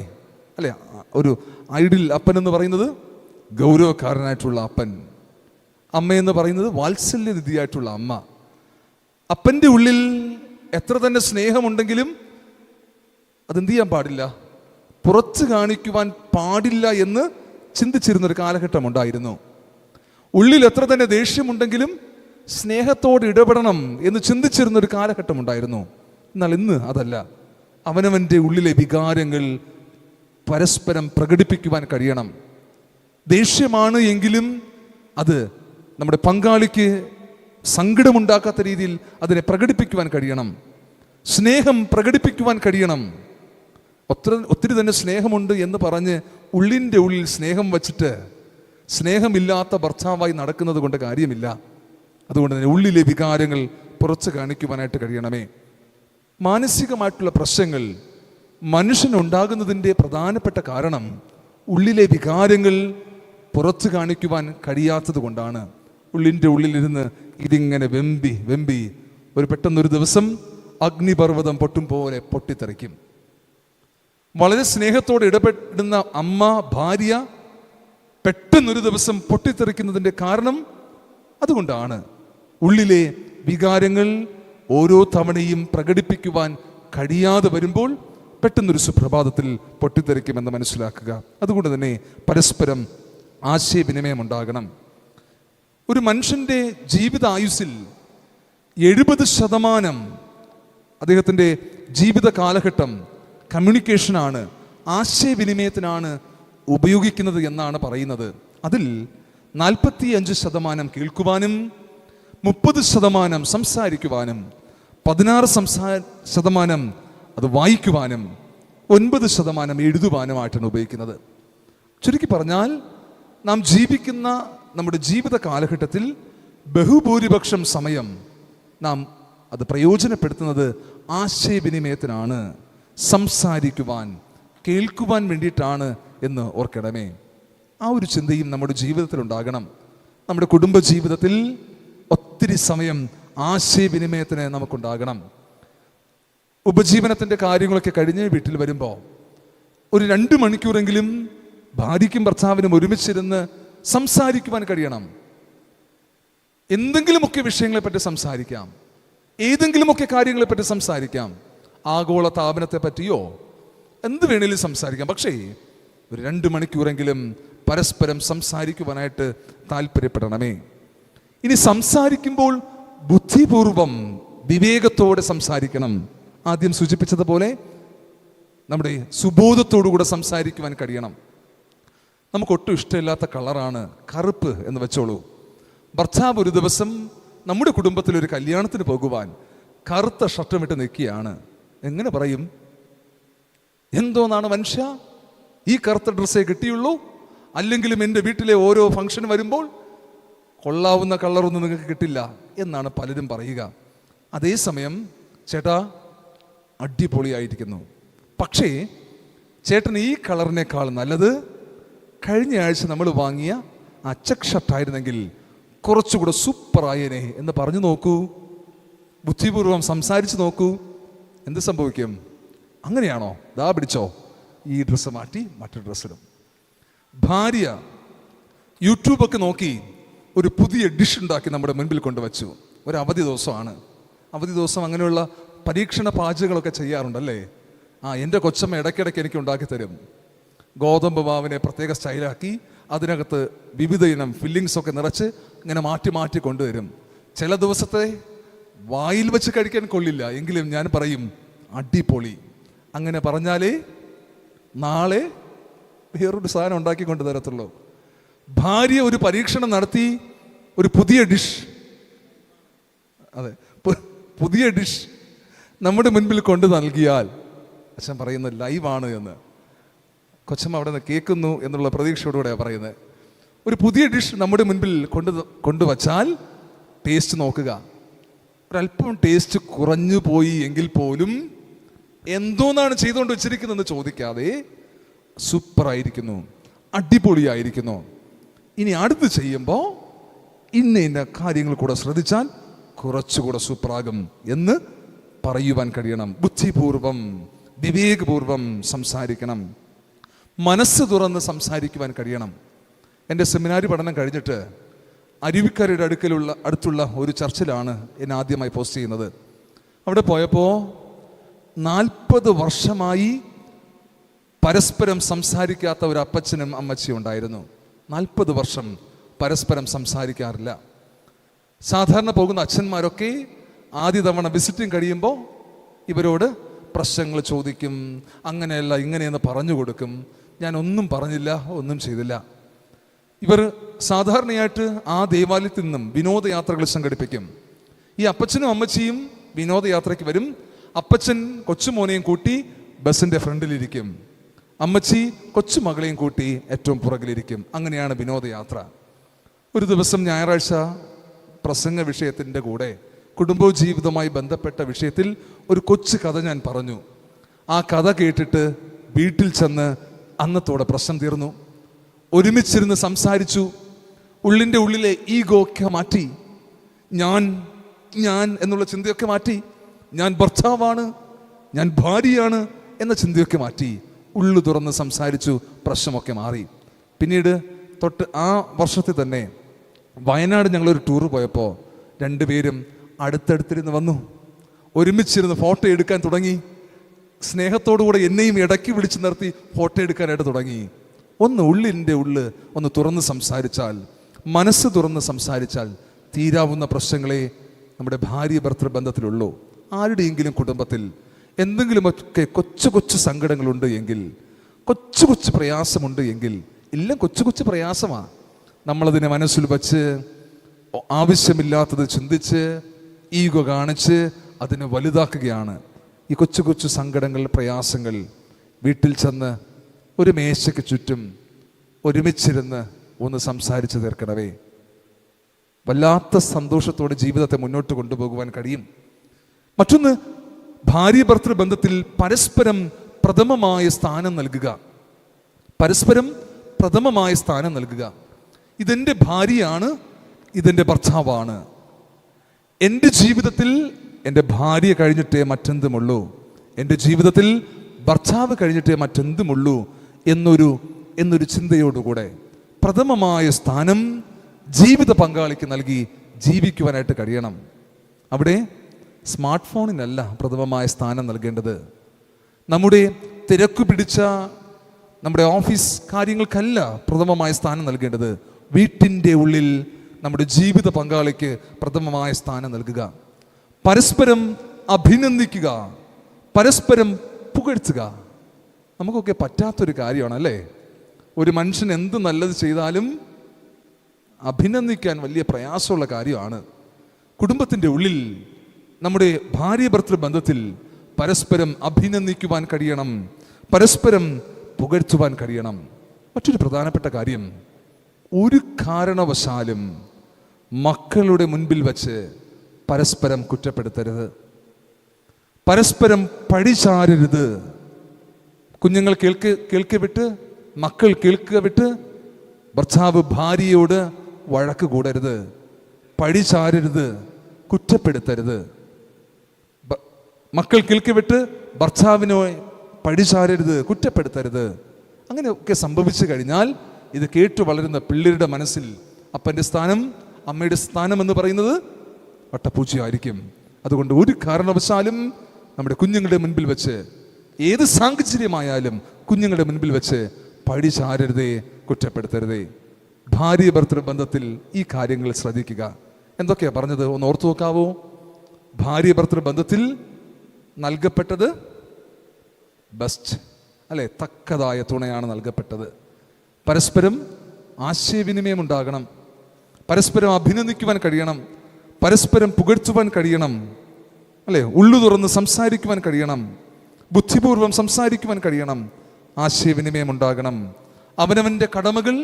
അല്ലെ, ഒരു ഐഡിയൽ അപ്പൻ എന്ന് പറയുന്നത് ഗൗരവക്കാരനായിട്ടുള്ള അപ്പൻ, അമ്മയെന്ന് പറയുന്നത് വാത്സല്യനിധിയായിട്ടുള്ള അമ്മ. അപ്പൻ്റെ ഉള്ളിൽ എത്ര തന്നെ സ്നേഹമുണ്ടെങ്കിലും അതെന്ത് ചെയ്യാൻ പാടില്ല, പുറത്ത് കാണിക്കുവാൻ പാടില്ല എന്ന് ചിന്തിച്ചിരുന്നൊരു കാലഘട്ടം ഉണ്ടായിരുന്നു. ഉള്ളിൽ എത്ര തന്നെ ദേഷ്യമുണ്ടെങ്കിലും സ്നേഹത്തോട് ഇടപെടണം എന്ന് ചിന്തിച്ചിരുന്നൊരു കാലഘട്ടം ഉണ്ടായിരുന്നു. എന്നാൽ ഇന്ന് അതല്ല. അവനവൻ്റെ ഉള്ളിലെ വികാരങ്ങൾ പരസ്പരം പ്രകടിപ്പിക്കുവാൻ കഴിയണം. ദേഷ്യമാണ് എങ്കിലും അത് നമ്മുടെ പങ്കാളിക്ക് സങ്കടമുണ്ടാക്കാത്ത രീതിയിൽ അതിനെ പ്രകടിപ്പിക്കുവാൻ കഴിയണം. സ്നേഹം പ്രകടിപ്പിക്കുവാൻ കഴിയണം. ഒത്തിരി തന്നെ സ്നേഹമുണ്ട് എന്ന് പറഞ്ഞ് ഉള്ളിൻ്റെ ഉള്ളിൽ സ്നേഹം വച്ചിട്ട് സ്നേഹമില്ലാത്ത ഭർത്താവായി നടക്കുന്നത് കൊണ്ട് കാര്യമില്ല. അതുകൊണ്ട് തന്നെ ഉള്ളിലെ വികാരങ്ങൾ പുറത്ത് കാണിക്കുവാനായിട്ട് കഴിയണമേ. മാനസികമായിട്ടുള്ള പ്രശ്നങ്ങൾ മനുഷ്യനുണ്ടാകുന്നതിൻ്റെ പ്രധാനപ്പെട്ട കാരണം ഉള്ളിലെ വികാരങ്ങൾ പുറത്ത് കാണിക്കുവാൻ കഴിയാത്തത് കൊണ്ടാണ്. ഉള്ളിൻ്റെ ഉള്ളിലിരുന്ന് ഇതിങ്ങനെ വെമ്പി ഒരു പെട്ടെന്നൊരു ദിവസം അഗ്നിപർവ്വതം പൊട്ടും പോലെ പൊട്ടിത്തെറിക്കും. വളരെ സ്നേഹത്തോടെ ഇടപെടുന്ന അമ്മ, ഭാര്യ പെട്ടെന്നൊരു ദിവസം പൊട്ടിത്തെറിക്കുന്നതിൻ്റെ കാരണം അതുകൊണ്ടാണ്. ഉള്ളിലെ വികാരങ്ങൾ ഓരോ തവണയും പ്രകടിപ്പിക്കുവാൻ കഴിയാതെ വരുമ്പോൾ പെട്ടെന്നൊരു സുപ്രഭാതത്തിൽ പൊട്ടിത്തെറിക്കുമെന്ന് മനസ്സിലാക്കുക. അതുകൊണ്ട് തന്നെ പരസ്പരം ആശയവിനിമയം ഉണ്ടാകണം. ഒരു മനുഷ്യൻ്റെ ജീവിതായുസ്സിൽ 70% അദ്ദേഹത്തിൻ്റെ ജീവിത കാലഘട്ടം കമ്മ്യൂണിക്കേഷനാണ്, ആശയവിനിമയത്തിനാണ് ഉപയോഗിക്കുന്നത് എന്നാണ് പറയുന്നത്. അതിൽ 45% കേൾക്കുവാനും 30% സംസാരിക്കുവാനും 16% അത് വായിക്കുവാനും 9% എഴുതുവാനുമായിട്ടാണ് ഉപയോഗിക്കുന്നത്. ചുരുക്കി പറഞ്ഞാൽ നാം ജീവിക്കുന്ന നമ്മുടെ ജീവിത കാലഘട്ടത്തിൽ ബഹുഭൂരിപക്ഷം സമയം നാം അത് പ്രയോജനപ്പെടുത്തുന്നത് ആശയവിനിമയത്തിനാണ്, സംസാരിക്കുവാൻ, കേൾക്കുവാൻ വേണ്ടിയിട്ടാണ് എന്ന് ഓർക്കണമേ. ആ ഒരു ചിന്തയും നമ്മുടെ ജീവിതത്തിൽ ഉണ്ടാകണം. നമ്മുടെ കുടുംബ ജീവിതത്തിൽ ഒത്തിരി സമയം ആശയവിനിമയത്തിന് നമുക്കുണ്ടാകണം. ഉപജീവനത്തിൻ്റെ കാര്യങ്ങളൊക്കെ കഴിഞ്ഞ് വീട്ടിൽ വരുമ്പോൾ ഒരു 2 മണിക്കൂറെങ്കിലും ഭാര്യയ്ക്കും ഭർത്താവിനും ഒരുമിച്ചിരുന്ന് സംസാരിക്കുവാൻ കഴിയണം. എന്തെങ്കിലുമൊക്കെ വിഷയങ്ങളെപ്പറ്റി സംസാരിക്കാം, ഏതെങ്കിലുമൊക്കെ കാര്യങ്ങളെപ്പറ്റി സംസാരിക്കാം. ആഗോള താപനത്തെ പറ്റിയോ എന്ത് വേണേലും സംസാരിക്കാം. പക്ഷേ ഒരു 2 മണിക്കൂറെങ്കിലും പരസ്പരം സംസാരിക്കുവാനായിട്ട് താല്പര്യപ്പെടണമേ. ഇനി സംസാരിക്കുമ്പോൾ ബുദ്ധിപൂർവം വിവേകത്തോടെ സംസാരിക്കണം. ആദ്യം സൂചിപ്പിച്ചതുപോലെ നമ്മുടെ സുബോധത്തോടുകൂടെ സംസാരിക്കുവാൻ കഴിയണം. നമുക്കൊട്ടും ഇഷ്ടമില്ലാത്ത കളറാണ് കറുപ്പ് എന്ന് വെച്ചോളൂ. ഭർത്താവ് ഒരു ദിവസം നമ്മുടെ കുടുംബത്തിലൊരു കല്യാണത്തിന് പോകുവാൻ കറുത്ത ഷർട്ടുമിട്ട് നിൽക്കുകയാണ്. എങ്ങനെ പറയും? എന്തോന്നാണ് മനുഷ്യ, ഈ കറുത്ത ഡ്രസ്സേ കിട്ടിയുള്ളൂ, അല്ലെങ്കിലും എൻ്റെ വീട്ടിലെ ഓരോ ഫംഗ്ഷൻ വരുമ്പോൾ കൊള്ളാവുന്ന കളറൊന്നും നിങ്ങൾക്ക് കിട്ടില്ല എന്നാണ് പലരും പറയുക. അതേസമയം ചേട്ടാ അടിപൊളിയായിരിക്കുന്നു, പക്ഷേ ചേട്ടൻ ഈ കളറിനേക്കാൾ നല്ലത് കഴിഞ്ഞ ആഴ്ച നമ്മൾ വാങ്ങിയ ആ ചെക്ക് ഷർട്ടായിരുന്നെങ്കിൽ കുറച്ചുകൂടെ സൂപ്പറായേനെ എന്ന് പറഞ്ഞു നോക്കൂ, ബുദ്ധിപൂർവം സംസാരിച്ച് നോക്കൂ. എന്ത് സംഭവിക്കും? അങ്ങനെയാണോ? ദാ പിടിച്ചോ, ഈ ഡ്രസ്സ് മാറ്റി മറ്റൊരു ഡ്രസ്സിടും. ഭാര്യ യൂട്യൂബൊക്കെ നോക്കി ഒരു പുതിയ ഡിഷ് ഉണ്ടാക്കി നമ്മുടെ മുൻപിൽ കൊണ്ടുവച്ചു. ഒരു അവധി ദിവസമാണ്. അവധി ദിവസം അങ്ങനെയുള്ള പരീക്ഷണ പാചകങ്ങളൊക്കെ ചെയ്യാറുണ്ടല്ലേ? എൻ്റെ കൊച്ചമ്മ ഇടയ്ക്കിടയ്ക്ക് എനിക്ക് ഉണ്ടാക്കി തരും. ഗോതമ്പ് മാവിനെ പ്രത്യേക സ്റ്റൈലാക്കി അതിനകത്ത് വിവിധ ഇനം ഫില്ലിങ്സ് ഒക്കെ നിറച്ച് ഇങ്ങനെ മാറ്റി മാറ്റി കൊണ്ടുവരും. ചില ദിവസത്തെ വായിൽ വെച്ച് കഴിക്കാൻ കൊള്ളില്ല, എങ്കിലും ഞാൻ പറയും അടിപൊളി. അങ്ങനെ പറഞ്ഞാലേ നാളെ വേറൊരു സാധനം ഉണ്ടാക്കി കൊണ്ട് തരത്തുള്ളൂ. ഭാര്യ ഒരു പരീക്ഷണം നടത്തി ഒരു പുതിയ ഡിഷ്, അതെ പുതിയ ഡിഷ് നമ്മുടെ മുൻപിൽ കൊണ്ട് നൽകിയാൽ അച്ഛൻ പറയുന്നത് ലൈവാണ് എന്ന് കൊച്ചമ്മ അവിടെ നിന്ന് കേൾക്കുന്നു എന്നുള്ള പ്രതീക്ഷയോടുകൂടെയാണ് പറയുന്നത്. ഒരു പുതിയ ഡിഷ് നമ്മുടെ മുൻപിൽ കൊണ്ടുവച്ചാൽ ടേസ്റ്റ് നോക്കുക. ഒരല്പം ടേസ്റ്റ് കുറഞ്ഞു പോയി എങ്കിൽ പോലും എന്തോന്നാണ് ചെയ്തുകൊണ്ട് വെച്ചിരിക്കുന്നതെന്ന് ചോദിക്കാതെ സൂപ്പറായിരിക്കുന്നു, അടിപൊളിയായിരിക്കുന്നു, ഇനി അടുത്ത് ചെയ്യുമ്പോൾ ഇന്ന കാര്യങ്ങൾ കൂടെ ശ്രദ്ധിച്ചാൽ കുറച്ചുകൂടെ സൂപ്പറാകും എന്ന് പറയുവാൻ കഴിയണം. ബുദ്ധിപൂർവം വിവേകപൂർവം സംസാരിക്കണം, മനസ്സ് തുറന്ന് സംസാരിക്കുവാൻ കഴിയണം. എൻ്റെ സെമിനാരി പഠനം കഴിഞ്ഞിട്ട് അരുവിക്കരയുടെ അടുത്തുള്ള ഒരു ചർച്ചിലാണ് എന്നെ ആദ്യമായി പോസ്റ്റ് ചെയ്യുന്നത്. അവിടെ പോയപ്പോൾ 40 വർഷമായി പരസ്പരം സംസാരിക്കാത്ത ഒരു അപ്പച്ചനും അമ്മച്ചിയും ഉണ്ടായിരുന്നു. 40 വർഷം പരസ്പരം സംസാരിക്കാറില്ല. സാധാരണ പോകുന്ന അച്ഛന്മാരൊക്കെ ആദ്യ തവണ വിസിറ്റിംഗ് കഴിയുമ്പോൾ ഇവരോട് പ്രശ്നങ്ങൾ ചോദിക്കും, അങ്ങനെയല്ല ഇങ്ങനെയെന്ന് പറഞ്ഞു കൊടുക്കും. ഞാൻ ഒന്നും പറഞ്ഞില്ല, ഒന്നും ചെയ്തില്ല. ഇവർ സാധാരണയായിട്ട് ആ ദേവാലയത്തിൽ നിന്നും വിനോദയാത്രകൾ സംഘടിപ്പിക്കും. ഈ അപ്പച്ചനും അമ്മച്ചിയും വിനോദയാത്രയ്ക്ക് വരും. അപ്പച്ചൻ കൊച്ചുമോനെയും കൂട്ടി ബസ്സിൻ്റെ ഫ്രണ്ടിലിരിക്കും, അമ്മച്ചി കൊച്ചുമകളെയും കൂട്ടി ഏറ്റവും പുറകിലിരിക്കും. അങ്ങനെയാണ് വിനോദയാത്ര. ഒരു ദിവസം ഞായറാഴ്ച പ്രസംഗ വിഷയത്തിൻ്റെ കൂടെ കുടുംബജീവിതവുമായി ബന്ധപ്പെട്ട വിഷയത്തിൽ ഒരു കൊച്ചു കഥ ഞാൻ പറഞ്ഞു. ആ കഥ കേട്ടിട്ട് വീട്ടിൽ ചെന്ന് അന്നത്തോടെ പ്രശ്നം തീർന്നു. ഒരുമിച്ചിരുന്ന് സംസാരിച്ചു. ഉള്ളിൻ്റെ ഉള്ളിലെ ഈഗോ ഒക്കെ മാറ്റി, ഞാൻ എന്നുള്ള ചിന്തയൊക്കെ മാറ്റി, ഞാൻ ഭർത്താവാണ്, ഞാൻ ഭാര്യയാണ് എന്ന ചിന്തയൊക്കെ മാറ്റി ഉള്ളു തുറന്ന് സംസാരിച്ചു. പ്രശ്നമൊക്കെ മാറി. പിന്നീട് തൊട്ട് ആ വർഷത്തിൽ തന്നെ വയനാട് ഞങ്ങളൊരു ടൂർ പോയപ്പോൾ രണ്ടുപേരും അടുത്തടുത്തിരുന്ന് വന്നു, ഒരുമിച്ചിരുന്ന് ഫോട്ടോ എടുക്കാൻ തുടങ്ങി. സ്നേഹത്തോടുകൂടെ എന്നെയും ഇടയ്ക്ക് വിളിച്ചു നിർത്തി ഫോട്ടോ എടുക്കാനായിട്ട് തുടങ്ങി. ഉള്ളിൻ്റെ ഒന്ന് തുറന്ന് സംസാരിച്ചാൽ, മനസ്സ് തുറന്ന് സംസാരിച്ചാൽ തീരാവുന്ന പ്രശ്നങ്ങളെ നമ്മുടെ ഭാര്യ ഭർത്തൃ ബന്ധത്തിലുള്ളൂ. ആരുടെയെങ്കിലും കുടുംബത്തിൽ എന്തെങ്കിലുമൊക്കെ കൊച്ചു കൊച്ചു സങ്കടങ്ങളുണ്ട് എങ്കിൽ, കൊച്ചു കൊച്ചു പ്രയാസമുണ്ട് എങ്കിൽ, എല്ലാം കൊച്ചു കൊച്ചു പ്രയാസമാണ്. നമ്മളതിനെ മനസ്സിൽ വച്ച് ആവശ്യമില്ലാത്തത് ചിന്തിച്ച് ഈഗോ കാണിച്ച് അതിനെ വലുതാക്കുകയാണ്. ഈ കൊച്ചു കൊച്ചു സങ്കടങ്ങൾ, പ്രയാസങ്ങൾ വീട്ടിൽ ചെന്ന് ഒരു മേശയ്ക്ക് ചുറ്റും ഒരുമിച്ചിരുന്ന് ഒന്ന് സംസാരിച്ച് തീർക്കണവേ. വല്ലാത്ത സന്തോഷത്തോടെ ജീവിതത്തെ മുന്നോട്ട് കൊണ്ടുപോകുവാൻ കഴിയും. മറ്റൊന്ന്, ഭാര്യ ഭർത്തൃ ബന്ധത്തിൽ പരസ്പരം പ്രഥമമായ സ്ഥാനം നൽകുക. പരസ്പരം പ്രഥമമായ സ്ഥാനം നൽകുക. ഇതെൻ്റെ ഭാര്യയാണ്, ഇതെൻ്റെ ഭർത്താവാണ്. എൻ്റെ ജീവിതത്തിൽ എൻ്റെ ഭാര്യ കഴിഞ്ഞിട്ടേ മറ്റെന്തുമുള്ളൂ, എൻ്റെ ജീവിതത്തിൽ ഭർത്താവ് കഴിഞ്ഞിട്ടേ മറ്റെന്തുമുള്ളൂ എന്നൊരു ചിന്തയോടുകൂടെ പ്രഥമമായ സ്ഥാനം ജീവിത പങ്കാളിക്ക് നൽകി ജീവിക്കുവാനായിട്ട് കഴിയണം. അവിടെ സ്മാർട്ട് ഫോണിനല്ല പ്രഥമമായ സ്ഥാനം നൽകേണ്ടത്. നമ്മുടെ തിരക്കു പിടിച്ച നമ്മുടെ ഓഫീസ് കാര്യങ്ങൾക്കല്ല പ്രഥമമായ സ്ഥാനം നൽകേണ്ടത്. വീട്ടിൻ്റെ ഉള്ളിൽ നമ്മുടെ ജീവിത പങ്കാളിക്ക് പ്രഥമമായ സ്ഥാനം നൽകുക. പരസ്പരം അഭിനന്ദിക്കുക, പരസ്പരം പുകഴ്ത്തുക. നമുക്കൊക്കെ പറ്റാത്തൊരു കാര്യമാണ് അല്ലേ? ഒരു മനുഷ്യൻ എന്ത് നല്ലത് ചെയ്താലും അഭിനന്ദിക്കാൻ വലിയ പ്രയാസമുള്ള കാര്യമാണ്. കുടുംബത്തിൻ്റെ ഉള്ളിൽ നമ്മുടെ ഭാര്യ ഭർത്തൃ ബന്ധത്തിൽ പരസ്പരം അഭിനന്ദിക്കുവാൻ കഴിയണം, പരസ്പരം പുകഴ്ത്തുവാൻ കഴിയണം. മറ്റൊരു പ്രധാനപ്പെട്ട കാര്യം, ഒരു കാരണവശാലും മക്കളുടെ മുൻപിൽ വച്ച് പരസ്പരം കുറ്റപ്പെടുത്തരുത്, പരസ്പരം പഴിചാരരുത്. കുഞ്ഞുങ്ങൾ കേൾക്കുക വിട്ട്, മക്കൾ കേൾക്കുക വിട്ട് ഭർത്താവ് ഭാര്യയോട് വഴക്ക് കൂടരുത്, പഴിചാരരുത്, കുറ്റപ്പെടുത്തരുത്. മക്കൾ കേൾക്കുക വിട്ട് ഭർത്താവിനെ പഴിചാരരുത്, കുറ്റപ്പെടുത്തരുത്. അങ്ങനെയൊക്കെ സംഭവിച്ചു കഴിഞ്ഞാൽ ഇത് കേട്ടു വളരുന്ന പിള്ളേരുടെ മനസ്സിൽ അപ്പൻ്റെ സ്ഥാനം, അമ്മയുടെ സ്ഥാനം എന്ന് പറയുന്നത് വട്ടപ്പൂച്ചയായിരിക്കും. അതുകൊണ്ട് ഒരു കാരണവശാലും നമ്മുടെ കുഞ്ഞുങ്ങളുടെ മുൻപിൽ വെച്ച്, ഏത് സാഹചര്യമായാലും കുഞ്ഞുങ്ങളുടെ മുൻപിൽ വെച്ച് പഴിചാരരുതേ, കുറ്റപ്പെടുത്തരുതേ. ഭാര്യ ഭർത്തൃ ബന്ധത്തിൽ ഈ കാര്യങ്ങൾ ശ്രദ്ധിക്കുക. എന്തൊക്കെയാ പറഞ്ഞത് ഒന്ന് ഓർത്തു നോക്കാവോ? ഭാര്യ ഭർത്തൃ ബന്ധത്തിൽ നൽകപ്പെട്ടത് ബെസ്റ്റ് അല്ലെ, തക്കതായ തുണയാണ് നൽകപ്പെട്ടത്. പരസ്പരം ആശയവിനിമയം ഉണ്ടാകണം, പരസ്പരം അഭിനന്ദിക്കുവാൻ കഴിയണം, പരസ്പരം പുകഴ്ത്തുവാൻ കഴിയണം അല്ലെ, ഉള്ളു തുറന്ന് സംസാരിക്കുവാൻ കഴിയണം, ബുദ്ധിപൂർവം സംസാരിക്കുവാൻ കഴിയണം, ആശയവിനിമയം ഉണ്ടാകണം, അവനവൻ്റെ കടമകൾ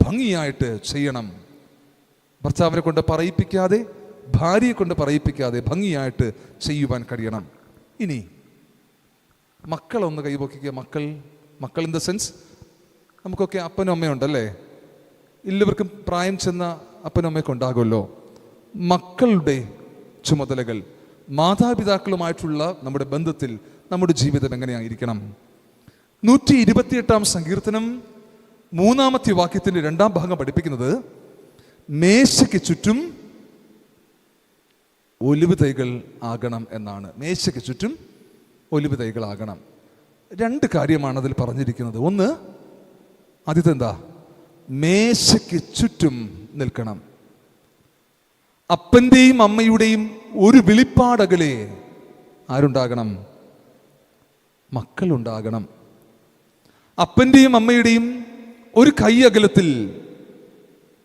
ഭംഗിയായിട്ട് ചെയ്യണം. ഭർത്താവിനെ കൊണ്ട് പറയിപ്പിക്കാതെ, ഭാര്യയെ കൊണ്ട് പറയിപ്പിക്കാതെ ഭംഗിയായിട്ട് ചെയ്യുവാൻ കഴിയണം. ഇനി മക്കളൊന്ന് കൈപൊക്കിക്കുക. മക്കൾ ഇൻ ദ സെൻസ്, നമുക്കൊക്കെ അപ്പനും അമ്മയും ഉണ്ടല്ലേ, എല്ലാവർക്കും പ്രായം ചെന്ന അപ്പനും അമ്മയൊക്കെ ഉണ്ടാകുമല്ലോ. മക്കളുടെ ചുമതലകൾ, മാതാപിതാക്കളുമായിട്ടുള്ള നമ്മുടെ ബന്ധത്തിൽ നമ്മുടെ ജീവിതം എങ്ങനെയായിരിക്കണം? 128-ാം സങ്കീർത്തനം 3-ാമത്തെ വാക്യത്തിന്റെ 2-ാം ഭാഗം പഠിപ്പിക്കുന്നത് മേശയ്ക്ക് ചുറ്റും ഒലിവ് തൈകൾ ആകണം എന്നാണ്. മേശയ്ക്ക് ചുറ്റും ഒലിവ് തൈകൾ ആകണം. 2 കാര്യമാണ് അതിൽ പറഞ്ഞിരിക്കുന്നത്. ഒന്ന്, ആദ്യത്തെ എന്താ? മേശയ്ക്ക് ചുറ്റും നിൽക്കണം. അപ്പൻ്റെയും അമ്മയുടെയും ഒരു വെളിപ്പാടകലെ ആരുണ്ടാകണം? മക്കളുണ്ടാകണം. അപ്പൻ്റെയും അമ്മയുടെയും ഒരു കൈ അകലത്തിൽ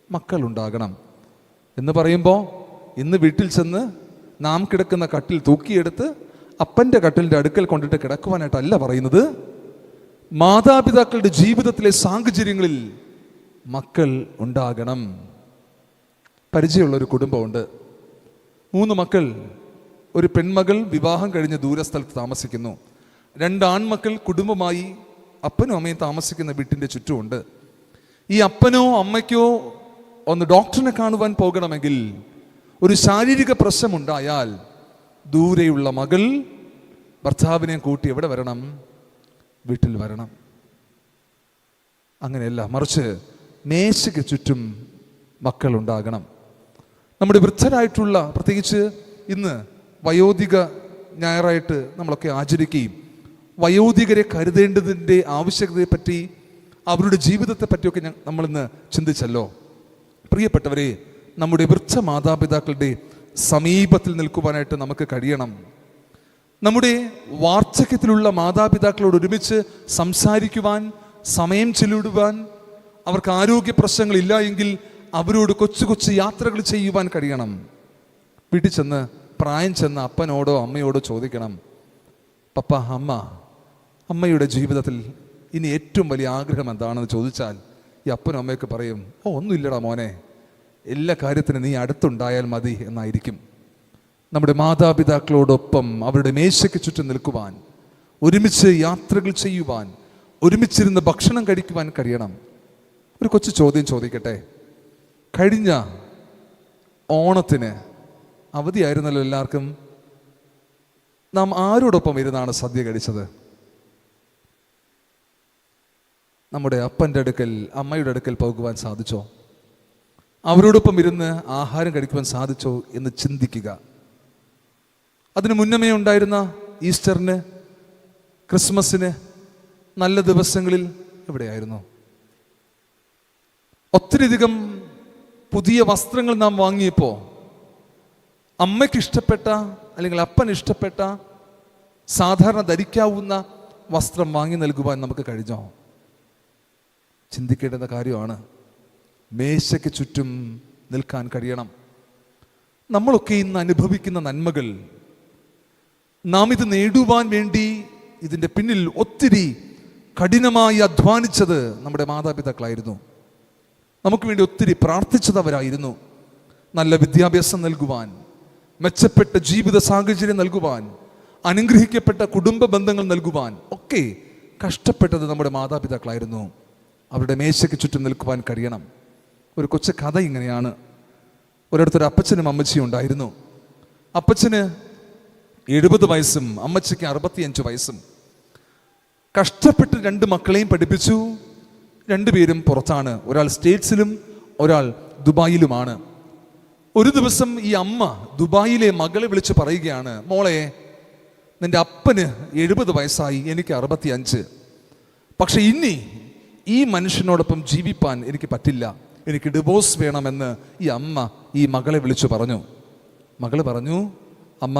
മക്കളുണ്ടാകണം എന്ന് പറയുമ്പോൾ, ഇന്ന് വീട്ടിൽ ചെന്ന് നാം കിടക്കുന്ന കട്ടിൽ തൂക്കിയെടുത്ത് അപ്പൻ്റെ കട്ടിലിൻ്റെ അടുക്കൽ കൊണ്ടിട്ട് കിടക്കുവാനായിട്ടല്ല പറയുന്നത്. മാതാപിതാക്കളുടെ ജീവിതത്തിലെ സാഹചര്യങ്ങളിൽ മക്കൾ ഉണ്ടാകണം. പരിചയമുള്ളൊരു കുടുംബമുണ്ട്. 3 മക്കൾ. ഒരു പെൺമകൾ വിവാഹം കഴിഞ്ഞ് ദൂരസ്ഥലത്ത് താമസിക്കുന്നു. 2 ആൺമക്കൾ കുടുംബമായി അപ്പനും അമ്മയും താമസിക്കുന്ന വീട്ടിൻ്റെ ചുറ്റുമുണ്ട്. ഈ അപ്പനോ അമ്മയ്ക്കോ ഒന്ന് ഡോക്ടറിനെ കാണുവാൻ പോകണമെങ്കിൽ, ഒരു ശാരീരിക പ്രശ്നമുണ്ടായാൽ ദൂരെയുള്ള മകൾ ഭർത്താവിനെ കൂട്ടി എവിടെ വരണം? വീട്ടിൽ വരണം. അങ്ങനെയല്ല, മറിച്ച് മേശയ്ക്ക് ചുറ്റും മക്കളുണ്ടാകണം. നമ്മുടെ വൃദ്ധരായിട്ടുള്ള, പ്രത്യേകിച്ച് ഇന്ന് വയോധിക ഞായറായിട്ട് നമ്മളൊക്കെ ആചരിക്കുകയും വയോധികരെ കരുതേണ്ടതിൻ്റെ ആവശ്യകതയെപ്പറ്റി, അവരുടെ ജീവിതത്തെ പറ്റിയൊക്കെ നമ്മളിന്ന് ചിന്തിച്ചല്ലോ. പ്രിയപ്പെട്ടവരെ, നമ്മുടെ വൃദ്ധ മാതാപിതാക്കളുടെ സമീപത്തിൽ നിൽക്കുവാനായിട്ട് നമുക്ക് കഴിയണം. നമ്മുടെ വാർദ്ധക്യത്തിലുള്ള മാതാപിതാക്കളോട് ഒരുമിച്ച് സംസാരിക്കുവാൻ, സമയം ചെലവിടുവാൻ, അവർക്ക് ആരോഗ്യ പ്രശ്നങ്ങളില്ല എങ്കിൽ അവരോട് കൊച്ചു കൊച്ചു യാത്രകൾ ചെയ്യുവാൻ കഴിയണം. വീട്ടിൽ ചെന്ന് പ്രായം ചെന്ന അപ്പനോടോ അമ്മയോടോ ചോദിക്കണം, പപ്പ, അമ്മയുടെ ജീവിതത്തിൽ ഇനി ഏറ്റവും വലിയ ആഗ്രഹം എന്താണെന്ന് ചോദിച്ചാൽ ഈ അപ്പനും അമ്മയൊക്കെ പറയും, ഒന്നുമില്ലടാ മോനെ, എല്ലാ കാര്യത്തിനും നീ അടുത്തുണ്ടായാൽ മതി എന്നായിരിക്കും. നമ്മുടെ മാതാപിതാക്കളോടൊപ്പം അവരുടെ മേശയ്ക്ക് ചുറ്റും നിൽക്കുവാൻ, ഒരുമിച്ച് യാത്രകൾ ചെയ്യുവാൻ, ഒരുമിച്ചിരുന്ന് ഭക്ഷണം കഴിക്കുവാൻ കഴിയണം. ഒരു കൊച്ചു ചോദ്യം ചോദിക്കട്ടെ. കഴിഞ്ഞ ഓണത്തിന് അവധിയായിരുന്നല്ലോ എല്ലാവർക്കും. നാം ആരോടൊപ്പം ഇരുന്നാണ് സദ്യ കഴിച്ചത്? നമ്മുടെ അപ്പൻ്റെ അടുക്കൽ, അമ്മയുടെ അടുക്കൽ പോകുവാൻ സാധിച്ചോ? അവരോടൊപ്പം ഇരുന്ന് ആഹാരം കഴിക്കുവാൻ സാധിച്ചോ എന്ന് ചിന്തിക്കുക. അതിനു മുന്നമേ ഉണ്ടായിരുന്ന ഈസ്റ്ററിന്, ക്രിസ്മസിന്, നല്ല ദിവസങ്ങളിൽ എവിടെയായിരുന്നു? ഒത്തിരിയധികം പുതിയ വസ്ത്രങ്ങൾ നാം വാങ്ങിയപ്പോൾ അമ്മയ്ക്ക് ഇഷ്ടപ്പെട്ട അല്ലെങ്കിൽ അപ്പന് ഇഷ്ടപ്പെട്ട സാധാരണ ധരിക്കാവുന്ന വസ്ത്രം വാങ്ങി നൽകുവാൻ നമുക്ക് കഴിഞ്ഞോ? ചിന്തിക്കേണ്ടുന്ന കാര്യമാണ്. മേശയ്ക്ക് ചുറ്റും നിൽക്കാൻ കഴിയണം. നമ്മളൊക്കെ ഇന്ന് അനുഭവിക്കുന്ന നന്മകൾ, നാം ഇത് നേടുവാൻ വേണ്ടി ഇതിൻ്റെ പിന്നിൽ ഒത്തിരി കഠിനമായി അധ്വാനിച്ചത് നമ്മുടെ മാതാപിതാക്കളായിരുന്നു. നമുക്ക് വേണ്ടി ഒത്തിരി പ്രാർത്ഥിച്ചതവരായിരുന്നു. നല്ല വിദ്യാഭ്യാസം നൽകുവാൻ, മെച്ചപ്പെട്ട ജീവിത സാഹചര്യം നൽകുവാൻ, അനുഗ്രഹിക്കപ്പെട്ട കുടുംബ ബന്ധങ്ങൾ നൽകുവാൻ ഒക്കെ കഷ്ടപ്പെട്ടത് നമ്മുടെ മാതാപിതാക്കളായിരുന്നു. അവരുടെ മേശയ്ക്ക് ചുറ്റും നിൽക്കുവാൻ കഴിയണം. ഒരു കൊച്ചു കഥ ഇങ്ങനെയാണ്. ഒരിടത്തൊരു അപ്പച്ചനും അമ്മച്ചിയും ഉണ്ടായിരുന്നു. അപ്പച്ചന് 70 വയസ്സും അമ്മച്ചിക്ക് 65 വയസ്സും. കഷ്ടപ്പെട്ട് 2 മക്കളെയും പഠിപ്പിച്ചു. 2 പേരും പുറത്താണ്. ഒരാൾ സ്റ്റേറ്റ്സിലും ഒരാൾ ദുബായിലുമാണ്. ഒരു ദിവസം ഈ അമ്മ ദുബായിലെ മകളെ വിളിച്ച് പറയുകയാണ്, മോളെ, നിന്റെ അപ്പന് 70 വയസ്സായി, എനിക്ക് 65. പക്ഷെ ഇനി ഈ മനുഷ്യനോടൊപ്പം ജീവിപ്പാൻ എനിക്ക് പറ്റില്ല, എനിക്ക് ഡിവോഴ്സ് വേണമെന്ന് ഈ അമ്മ ഈ മകളെ വിളിച്ചു പറഞ്ഞു. മകള് പറഞ്ഞു, അമ്മ,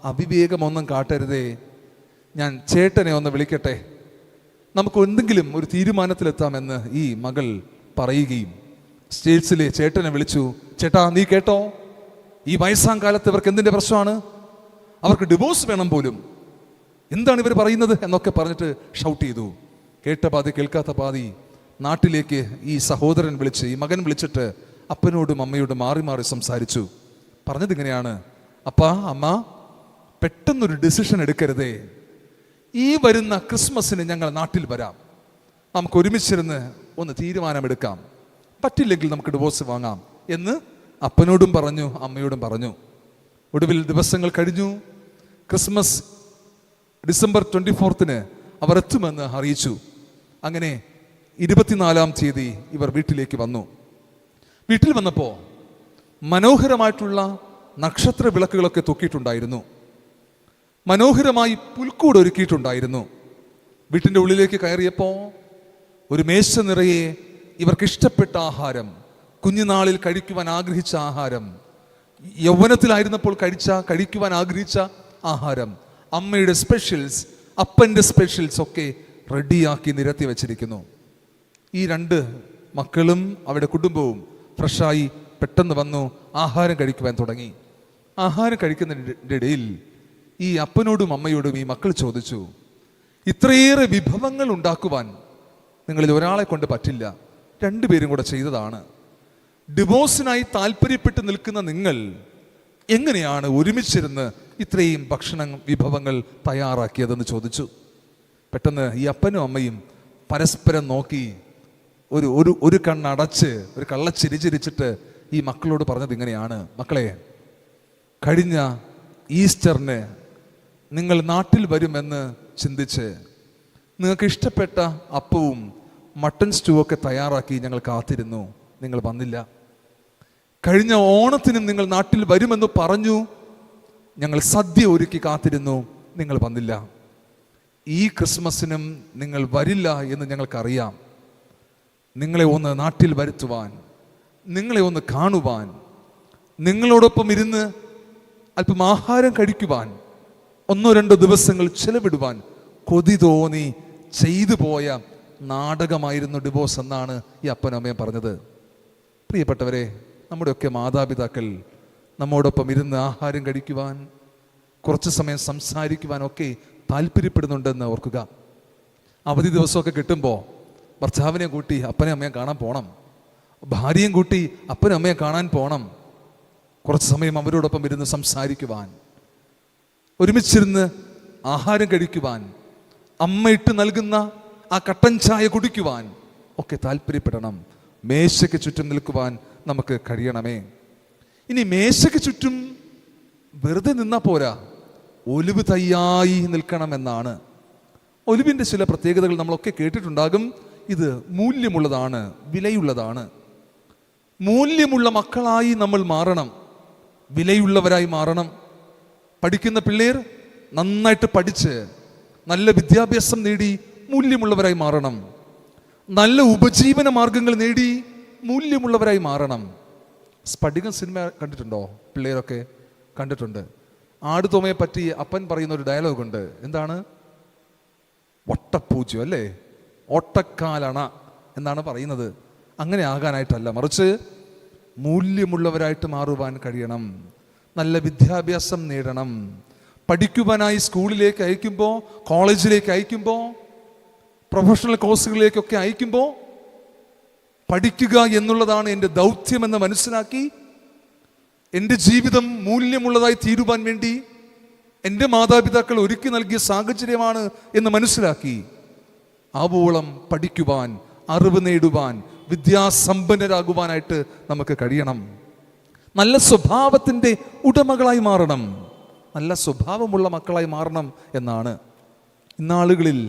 അവിവേകമൊന്നും കാട്ടരുതേ, ഞാൻ ചേട്ടനെ ഒന്ന് വിളിക്കട്ടെ, നമുക്ക് എന്തെങ്കിലും ഒരു തീരുമാനത്തിലെത്താമെന്ന് ഈ മകൾ പറയുകയും സ്റ്റേറ്റ്സിലെ ചേട്ടനെ വിളിച്ചു. ചേട്ടാ, നീ കേട്ടോ, ഈ വയസ്സാം കാലത്ത് ഇവർക്ക് എന്തിൻ്റെ പ്രശ്നമാണ്? അവർക്ക് ഡിവോഴ്സ് വേണം പോലും. എന്താണ് ഇവർ പറയുന്നത് എന്നൊക്കെ പറഞ്ഞിട്ട് ഷൗട്ട് ചെയ്തു. കേട്ട പാതി കേൾക്കാത്ത പാതി നാട്ടിലേക്ക് ഈ സഹോദരൻ വിളിച്ച്, ഈ മകൻ വിളിച്ചിട്ട് അപ്പനോടും അമ്മയോടും മാറി മാറി സംസാരിച്ചു. പറഞ്ഞതിങ്ങനെയാണ്, അപ്പാ, അമ്മ, പെട്ടെന്നൊരു ഡിസിഷൻ എടുക്കരുതേ. ഈ വരുന്ന ക്രിസ്മസിന് ഞങ്ങൾ നാട്ടിൽ വരാം, നമുക്ക് ഒരുമിച്ചിരുന്ന് ഒന്ന് തീരുമാനമെടുക്കാം, പറ്റില്ലെങ്കിൽ നമുക്ക് ഡിവോഴ്സ് വാങ്ങാം എന്ന് അപ്പനോടും പറഞ്ഞു, അമ്മയോടും പറഞ്ഞു. ഒടുവിൽ ദിവസങ്ങൾ കഴിഞ്ഞു. ക്രിസ്മസ് ഡിസംബർ 24 അവർ എത്തുമെന്ന് അറിയിച്ചു. അങ്ങനെ 24-ാം തീയതി ഇവർ വീട്ടിലേക്ക് വന്നു. വീട്ടിൽ വന്നപ്പോൾ മനോഹരമായിട്ടുള്ള നക്ഷത്ര വിളക്കുകളൊക്കെ തൂക്കിയിട്ടുണ്ടായിരുന്നു. മനോഹരമായി പുൽക്കൂട് ഒരുക്കിയിട്ടുണ്ടായിരുന്നു. വീട്ടിൻ്റെ ഉള്ളിലേക്ക് കയറിയപ്പോൾ ഒരു മേശ നിറയെ ഇവർക്കിഷ്ടപ്പെട്ട ആഹാരം, കുഞ്ഞുനാളിൽ കഴിക്കുവാൻ ആഗ്രഹിച്ച ആഹാരം, യൗവനത്തിലായിരുന്നപ്പോൾ കഴിക്കുവാൻ ആഗ്രഹിച്ച ആഹാരം, അമ്മയുടെ സ്പെഷ്യൽസ്, അപ്പൻ്റെ സ്പെഷ്യൽസ് ഒക്കെ റെഡിയാക്കി നിരത്തി വച്ചിരിക്കുന്നു. ഈ 2 മക്കളും അവരുടെ കുടുംബവും ഫ്രഷായി പെട്ടെന്ന് വന്നു ആഹാരം കഴിക്കുവാൻ തുടങ്ങി. ആഹാരം കഴിക്കുന്നതിൻ്റെ ഇടയിൽ ഈ അപ്പനോടും അമ്മയോടും ഈ മക്കൾ ചോദിച്ചു, ഇത്രയേറെ വിഭവങ്ങൾ ഉണ്ടാക്കുവാൻ നിങ്ങളിൽ ഒരാളെ കൊണ്ട് പറ്റില്ല, 2 പേരും കൂടെ ചെയ്തതാണ്. ഡിവോഴ്സിനായി താല്പര്യപ്പെട്ട് നിൽക്കുന്ന നിങ്ങൾ എങ്ങനെയാണ് ഒരുമിച്ചിരുന്ന് ഇത്രയും വിഭവങ്ങൾ തയ്യാറാക്കിയതെന്ന് ചോദിച്ചു. പെട്ടെന്ന് ഈ അപ്പനും അമ്മയും പരസ്പരം നോക്കി ഒരു കണ്ണടച്ച് ഒരു കള്ളച്ചിരി ചിരിച്ചിട്ട് ഈ മക്കളോട് പറഞ്ഞത് ഇങ്ങനെയാണ്, മക്കളെ, കഴിഞ്ഞ ഈസ്റ്ററിന് നിങ്ങൾ നാട്ടിൽ വരുമെന്ന് ചിന്തിച്ച് നിങ്ങൾക്ക് ഇഷ്ടപ്പെട്ട അപ്പവും മട്ടൺ സ്റ്റൂ ഒക്കെ തയ്യാറാക്കി ഞങ്ങൾ കാത്തിരുന്നു, നിങ്ങൾ വന്നില്ല. കഴിഞ്ഞ ഓണത്തിനും നിങ്ങൾ നാട്ടിൽ വരുമെന്ന് പറഞ്ഞു, ഞങ്ങൾ സദ്യ ഒരുക്കി കാത്തിരുന്നു, നിങ്ങൾ വന്നില്ല. ഈ ക്രിസ്മസിനും നിങ്ങൾ വരില്ല എന്ന് ഞങ്ങൾക്കറിയാം. നിങ്ങളെ ഒന്ന് നാട്ടിൽ വരുത്തുവാൻ, നിങ്ങളെ ഒന്ന് കാണുവാൻ, നിങ്ങളോടൊപ്പം ഇരുന്ന് അല്പം ആഹാരം കഴിക്കുവാൻ, 1-2 ദിവസങ്ങൾ ചെലവിടുവാൻ കൊതി തോന്നി ചെയ്തു പോയ നാടകമായിരുന്നു ഡിവോഴ്സ് എന്നാണ് ഈ അപ്പനും അമ്മയും പറഞ്ഞത്. പ്രിയപ്പെട്ടവരെ, നമ്മുടെയൊക്കെ മാതാപിതാക്കൾ നമ്മോടൊപ്പം ഇരുന്ന് ആഹാരം കഴിക്കുവാൻ, കുറച്ച് സമയം സംസാരിക്കുവാനൊക്കെ താല്പര്യപ്പെടുന്നുണ്ടെന്ന് ഓർക്കുക. അവധി ദിവസമൊക്കെ കിട്ടുമ്പോൾ ഭർത്താവിനെ കൂട്ടി അപ്പനെ അമ്മയെ കാണാൻ പോകണം, ഭാര്യയും കൂട്ടി അപ്പനും അമ്മയെ കാണാൻ പോകണം. കുറച്ച് സമയം അവരോടൊപ്പം ഇരുന്ന് സംസാരിക്കുവാൻ, ഒരുമിച്ചിരുന്ന് ആഹാരം കഴിക്കുവാൻ, അമ്മ ഇട്ട് നൽകുന്ന ആ കട്ടൻ ചായ കുടിക്കുവാൻ ഒക്കെ താല്പര്യപ്പെടണം. മേശയ്ക്ക് ചുറ്റും നിൽക്കുവാൻ നമുക്ക് കഴിയണമേ. ഇനി മേശയ്ക്ക് ചുറ്റും വെറുതെ നിന്നാ പോരാ, ഒലിവ് തയ്യായി നിൽക്കണമെന്നാണ്. ഒലിവിൻ്റെ ചില പ്രത്യേകതകൾ നമ്മളൊക്കെ കേട്ടിട്ടുണ്ടാകും. ഇത് മൂല്യമുള്ളതാണ്, വിലയുള്ളതാണ്. മൂല്യമുള്ള മക്കളായി നമ്മൾ മാറണം, വിലയുള്ളവരായി മാറണം. പഠിക്കുന്ന പിള്ളേർ നന്നായിട്ട് പഠിച്ച് നല്ല വിദ്യാഭ്യാസം നേടി മൂല്യമുള്ളവരായി മാറണം. നല്ല ഉപജീവന മാർഗങ്ങൾ നേടി മൂല്യമുള്ളവരായി മാറണം. സ്ഫടികം സിനിമ കണ്ടിട്ടുണ്ടോ? പിള്ളേരൊക്കെ കണ്ടിട്ടുണ്ട്. ആടുതോമയെ പറ്റി അപ്പൻ പറയുന്ന ഒരു ഡയലോഗുണ്ട്. എന്താണ്? വട്ടപ്പൂജ്യം അല്ലേ, ഓട്ടക്കാലണ എന്നാണ് പറയുന്നത്. അങ്ങനെ ആകാനായിട്ടല്ല, മറിച്ച് മൂല്യമുള്ളവരായിട്ട് മാറുവാൻ കഴിയണം. നല്ല വിദ്യാഭ്യാസം നേടണം. പഠിക്കുവാനായി സ്കൂളിലേക്ക് അയക്കുമ്പോൾ, കോളേജിലേക്ക് അയക്കുമ്പോൾ പ്രൊഫഷണൽ കോഴ്സുകളിലേക്കൊക്കെ അയക്കുമ്പോൾ പഠിക്കുക എന്നുള്ളതാണ് എൻ്റെ ദൗത്യമെന്ന് മനസ്സിലാക്കി എൻ്റെ ജീവിതം മൂല്യമുള്ളതായി തീരുവാൻ വേണ്ടി എൻ്റെ മാതാപിതാക്കൾ ഒരുക്കി നൽകിയ സാഹചര്യമാണ് എന്ന് മനസ്സിലാക്കി ആവോളം പഠിക്കുവാൻ, അറിവ് നേടുവാൻ, വിദ്യാസമ്പന്നരാകുവാനായിട്ട് നമുക്ക് കഴിയണം. നല്ല സ്വഭാവത്തിൻ്റെ ഉടമകളായി മാറണം, നല്ല സ്വഭാവമുള്ള മക്കളായി മാറണം എന്നാണ്. ഇന്നാളുകളിൽ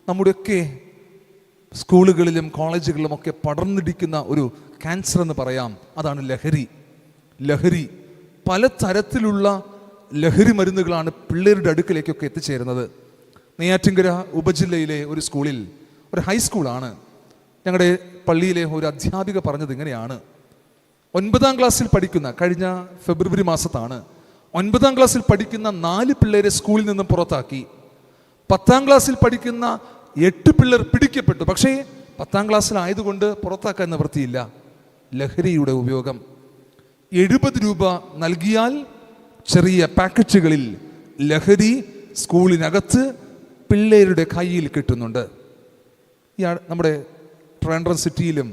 നമ്മുടെയൊക്കെ സ്കൂളുകളിലും കോളേജുകളിലും ഒക്കെ പടർന്നിരിക്കുന്ന ഒരു ക്യാൻസർ എന്ന് പറയാം, അതാണ് ലഹരി. പലതരത്തിലുള്ള ലഹരി മരുന്നുകളാണ് പിള്ളേരുടെ അടുക്കിലേക്കൊക്കെ എത്തിച്ചേരുന്നത്. നെയ്യാറ്റിൻകര ഉപജില്ലയിലെ ഒരു സ്കൂളിൽ, ഒരു ഹൈസ്കൂളാണ്, ഞങ്ങളുടെ പള്ളിയിലെ ഒരു അധ്യാപിക പറഞ്ഞത് ഇങ്ങനെയാണ്. 9ാം ക്ലാസ്സിൽ പഠിക്കുന്ന, കഴിഞ്ഞ ഫെബ്രുവരി മാസത്താണ്, 9ാം ക്ലാസ്സിൽ പഠിക്കുന്ന 4 പിള്ളേരെ സ്കൂളിൽ നിന്ന് പുറത്താക്കി. 10ാം ക്ലാസ്സിൽ പഠിക്കുന്ന 8 പിള്ളേർ പിടിക്കപ്പെട്ടു. പക്ഷേ 10ാം ക്ലാസ്സിലായതുകൊണ്ട് പുറത്താക്കാൻ നിവൃത്തിയില്ല. ലഹരിയുടെ ഉപയോഗം. 70 രൂപ നൽകിയാൽ ചെറിയ പാക്കറ്റുകളിൽ ലഹരി സ്കൂളിനകത്ത് പിള്ളേരുടെ കയ്യിൽ കിട്ടുന്നുണ്ട്. നമ്മുടെ ട്രിവാൻഡ്രം സിറ്റിയിലും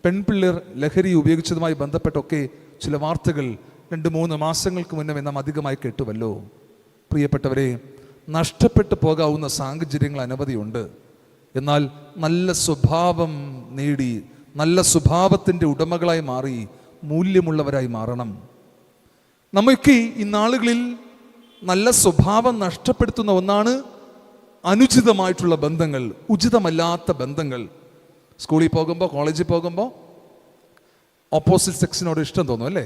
പെൺപിള്ളേർ ലഹരി ഉപയോഗിച്ചതുമായി ബന്ധപ്പെട്ടൊക്കെ ചില വാർത്തകൾ 2-3 മാസങ്ങൾക്ക് മുന്നേ നാം അധികമായി കേട്ടുവല്ലോ. പ്രിയപ്പെട്ടവരെ, നഷ്ടപ്പെട്ടു പോകാവുന്ന സാഹചര്യങ്ങൾ അനവധിയുണ്ട്. എന്നാൽ നല്ല സ്വഭാവം നേടി, നല്ല സ്വഭാവത്തിൻ്റെ ഉടമകളായി മാറി മൂല്യമുള്ളവരായി മാറണം. നമുക്ക് ഇന്നാളുകളിൽ നല്ല സ്വഭാവം നഷ്ടപ്പെടുത്തുന്ന ഒന്നാണ് അനുചിതമായിട്ടുള്ള ബന്ധങ്ങൾ, ഉചിതമല്ലാത്ത ബന്ധങ്ങൾ. സ്കൂളിൽ പോകുമ്പോൾ, കോളേജിൽ പോകുമ്പോൾ ഓപ്പോസിറ്റ് സെക്സിനോട് ഇഷ്ടം തോന്നും അല്ലേ?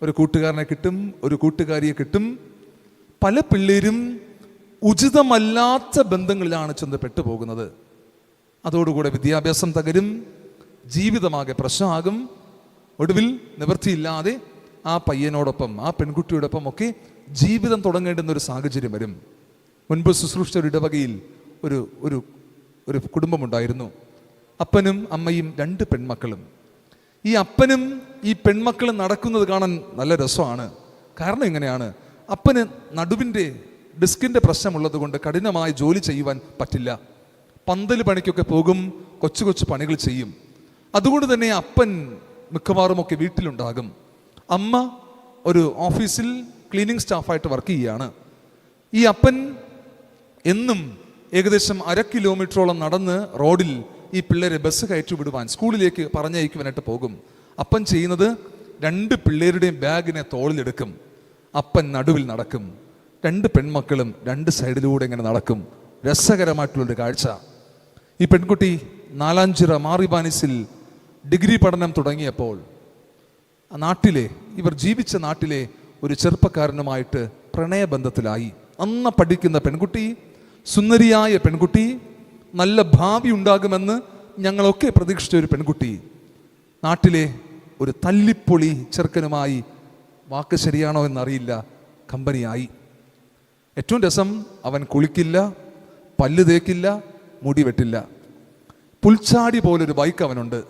ഒരു കൂട്ടുകാരനെ കിട്ടും, ഒരു കൂട്ടുകാരിയെ കിട്ടും. പല പിള്ളേരും ഉചിതമല്ലാത്ത ബന്ധങ്ങളിലാണ് ചെന്ന് പെട്ടുപോകുന്നത്. അതോടുകൂടെ വിദ്യാഭ്യാസം തകരും, ജീവിതമാകെ പ്രശ്നമാകും. ഒടുവിൽ നിവൃത്തിയില്ലാതെ ആ പയ്യനോടൊപ്പം, ആ പെൺകുട്ടിയോടൊപ്പം ഒക്കെ ജീവിതം തുടങ്ങേണ്ടുന്ന ഒരു സാഹചര്യം വരും. മുൻപ് ശുശ്രൂഷിച്ച ഒരു ഇടവകയിൽ ഒരു കുടുംബമുണ്ടായിരുന്നു. അപ്പനും അമ്മയും 2 പെൺമക്കളും. ഈ അപ്പനും ഈ പെൺമക്കളും നടക്കുന്നത് കാണാൻ നല്ല രസമാണ്. കാരണം എങ്ങനെയാണ്? അപ്പന് നടുവിൻ്റെ ഡിസ്കിൻ്റെ പ്രശ്നമുള്ളത് കൊണ്ട് കഠിനമായി ജോലി ചെയ്യുവാൻ പറ്റില്ല. പന്തൽ പണിക്കൊക്കെ പോകും, കൊച്ചു കൊച്ചു പണികൾ ചെയ്യും. അതുകൊണ്ട് തന്നെ അപ്പൻ മിക്കവാറുമൊക്കെ വീട്ടിലുണ്ടാകും. അമ്മ ഒരു ഓഫീസിൽ ക്ലീനിങ് സ്റ്റാഫായിട്ട് വർക്ക് ചെയ്യുകയാണ്. ഈ അപ്പൻ എന്നും ഏകദേശം 1/2 കിലോമീറ്ററോളം നടന്ന് റോഡിൽ ഈ പിള്ളേരെ ബസ് കയറ്റി വിടുവാൻ, സ്കൂളിലേക്ക് പറഞ്ഞയക്കുവാനായിട്ട് പോകും. അപ്പൻ ചെയ്യുന്നത് 2 പിള്ളേരുടെയും ബാഗിനെ തോളിലെടുക്കും. അപ്പൻ നടുവിൽ നടക്കും. 2 പെൺമക്കളും 2 സൈഡിലൂടെ ഇങ്ങനെ നടക്കും. രസകരമായിട്ടുള്ളൊരു കാഴ്ച. ഈ പെൺകുട്ടി നാലാഞ്ചിറ മാറിബാനിസിൽ ഡിഗ്രി പഠനം തുടങ്ങിയപ്പോൾ നാട്ടിലെ, ഇവർ ജീവിച്ച നാട്ടിലെ ഒരു ചെറുപ്പക്കാരനുമായിട്ട് പ്രണയബന്ധത്തിലായി. അന്ന് പഠിക്കുന്ന പെൺകുട്ടി, സുന്ദരിയായ പെൺകുട്ടി, നല്ല ഭാവി ഉണ്ടാകുമെന്ന് ഞങ്ങളൊക്കെ പ്രതീക്ഷിച്ച ഒരു പെൺകുട്ടി നാട്ടിലെ ഒരു തല്ലിപ്പൊളി ചെറുക്കനുമായി, വാക്ക് ശരിയാണോ എന്നറിയില്ല, കമ്പനിയായി. ഏറ്റവും രസം, അവൻ കുളിക്കില്ല, പല്ല് തേക്കില്ല, മുടി വെട്ടില്ല. പുൽച്ചാടി പോലൊരു ബൈക്ക് അവനുണ്ട്.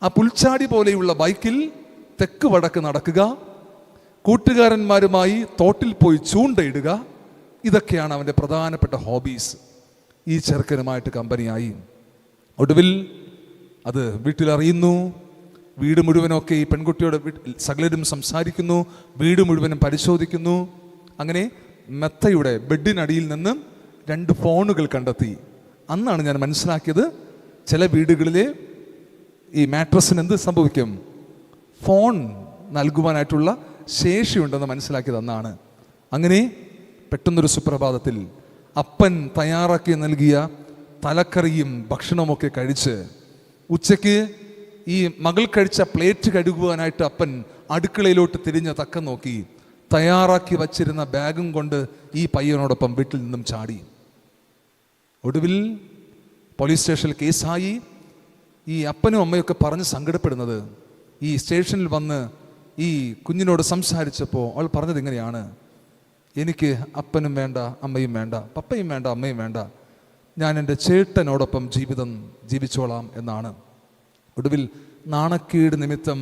ആ പുൽച്ചാടി പോലെയുള്ള ബൈക്കിൽ തെക്ക് വടക്ക് നടക്കുക, കൂട്ടുകാരന്മാരുമായി തോട്ടിൽ പോയി ചൂണ്ടയിടുക, ഇതൊക്കെയാണ് അവൻ്റെ പ്രധാനപ്പെട്ട ഹോബീസ്. ഈ ചെറുക്കനുമായിട്ട് കമ്പനിയായി. ഒടുവിൽ അത് വീട്ടിലറിയുന്നു. വീട് മുഴുവനൊക്കെ ഈ പെൺകുട്ടിയോട് സകലരും സംസാരിക്കുന്നു, വീട് മുഴുവനും പരിശോധിക്കുന്നു. അങ്ങനെ മെത്തയുടെ ബെഡിനടിയിൽ നിന്ന് 2 ഫോണുകൾ കണ്ടെത്തി. അന്നാണ് ഞാൻ മനസ്സിലാക്കിയത്, ചില വീടുകളിലെ ഈ മാട്രസിന് എന്ത് സംഭവിക്കും, ഫോൺ നൽകുവാനായിട്ടുള്ള ശേഷിയുണ്ടെന്ന് മനസ്സിലാക്കിയത് അന്നാണ്. അങ്ങനെ പെട്ടെന്നൊരു സുപ്രഭാതത്തിൽ അപ്പൻ തയ്യാറാക്കി നൽകിയ തലക്കറിയും ഭക്ഷണമൊക്കെ കഴിച്ച് ഉച്ചയ്ക്ക് ഈ മകൾ കഴിച്ച പ്ലേറ്റ് കഴുകുവാനായിട്ട് അപ്പൻ അടുക്കളയിലോട്ട് തിരിഞ്ഞ് തക്കം നോക്കി. തയ്യാറാക്കി വച്ചിരുന്ന ബാഗും കൊണ്ട് ഈ പയ്യനോടൊപ്പം വീട്ടിൽ നിന്നും ചാടി. ഒടുവിൽ പോലീസ് സ്റ്റേഷനിൽ കേസായി. ഈ അപ്പനും അമ്മയൊക്കെ പറഞ്ഞ് സങ്കടപ്പെടുന്നത്, ഈ സ്റ്റേഷനിൽ വന്ന് ഈ കുഞ്ഞിനോട് സംസാരിച്ചപ്പോൾ അവൾ പറഞ്ഞത് ഇങ്ങനെയാണ്: എനിക്ക് അപ്പനും വേണ്ട, അമ്മയും വേണ്ട, പപ്പയും വേണ്ട, അമ്മയും വേണ്ട, ഞാൻ എൻ്റെ ചേട്ടനോടൊപ്പം ജീവിതം ജീവിച്ചോളാം എന്നാണ്. ഒടുവിൽ നാണക്കേട് നിമിത്തം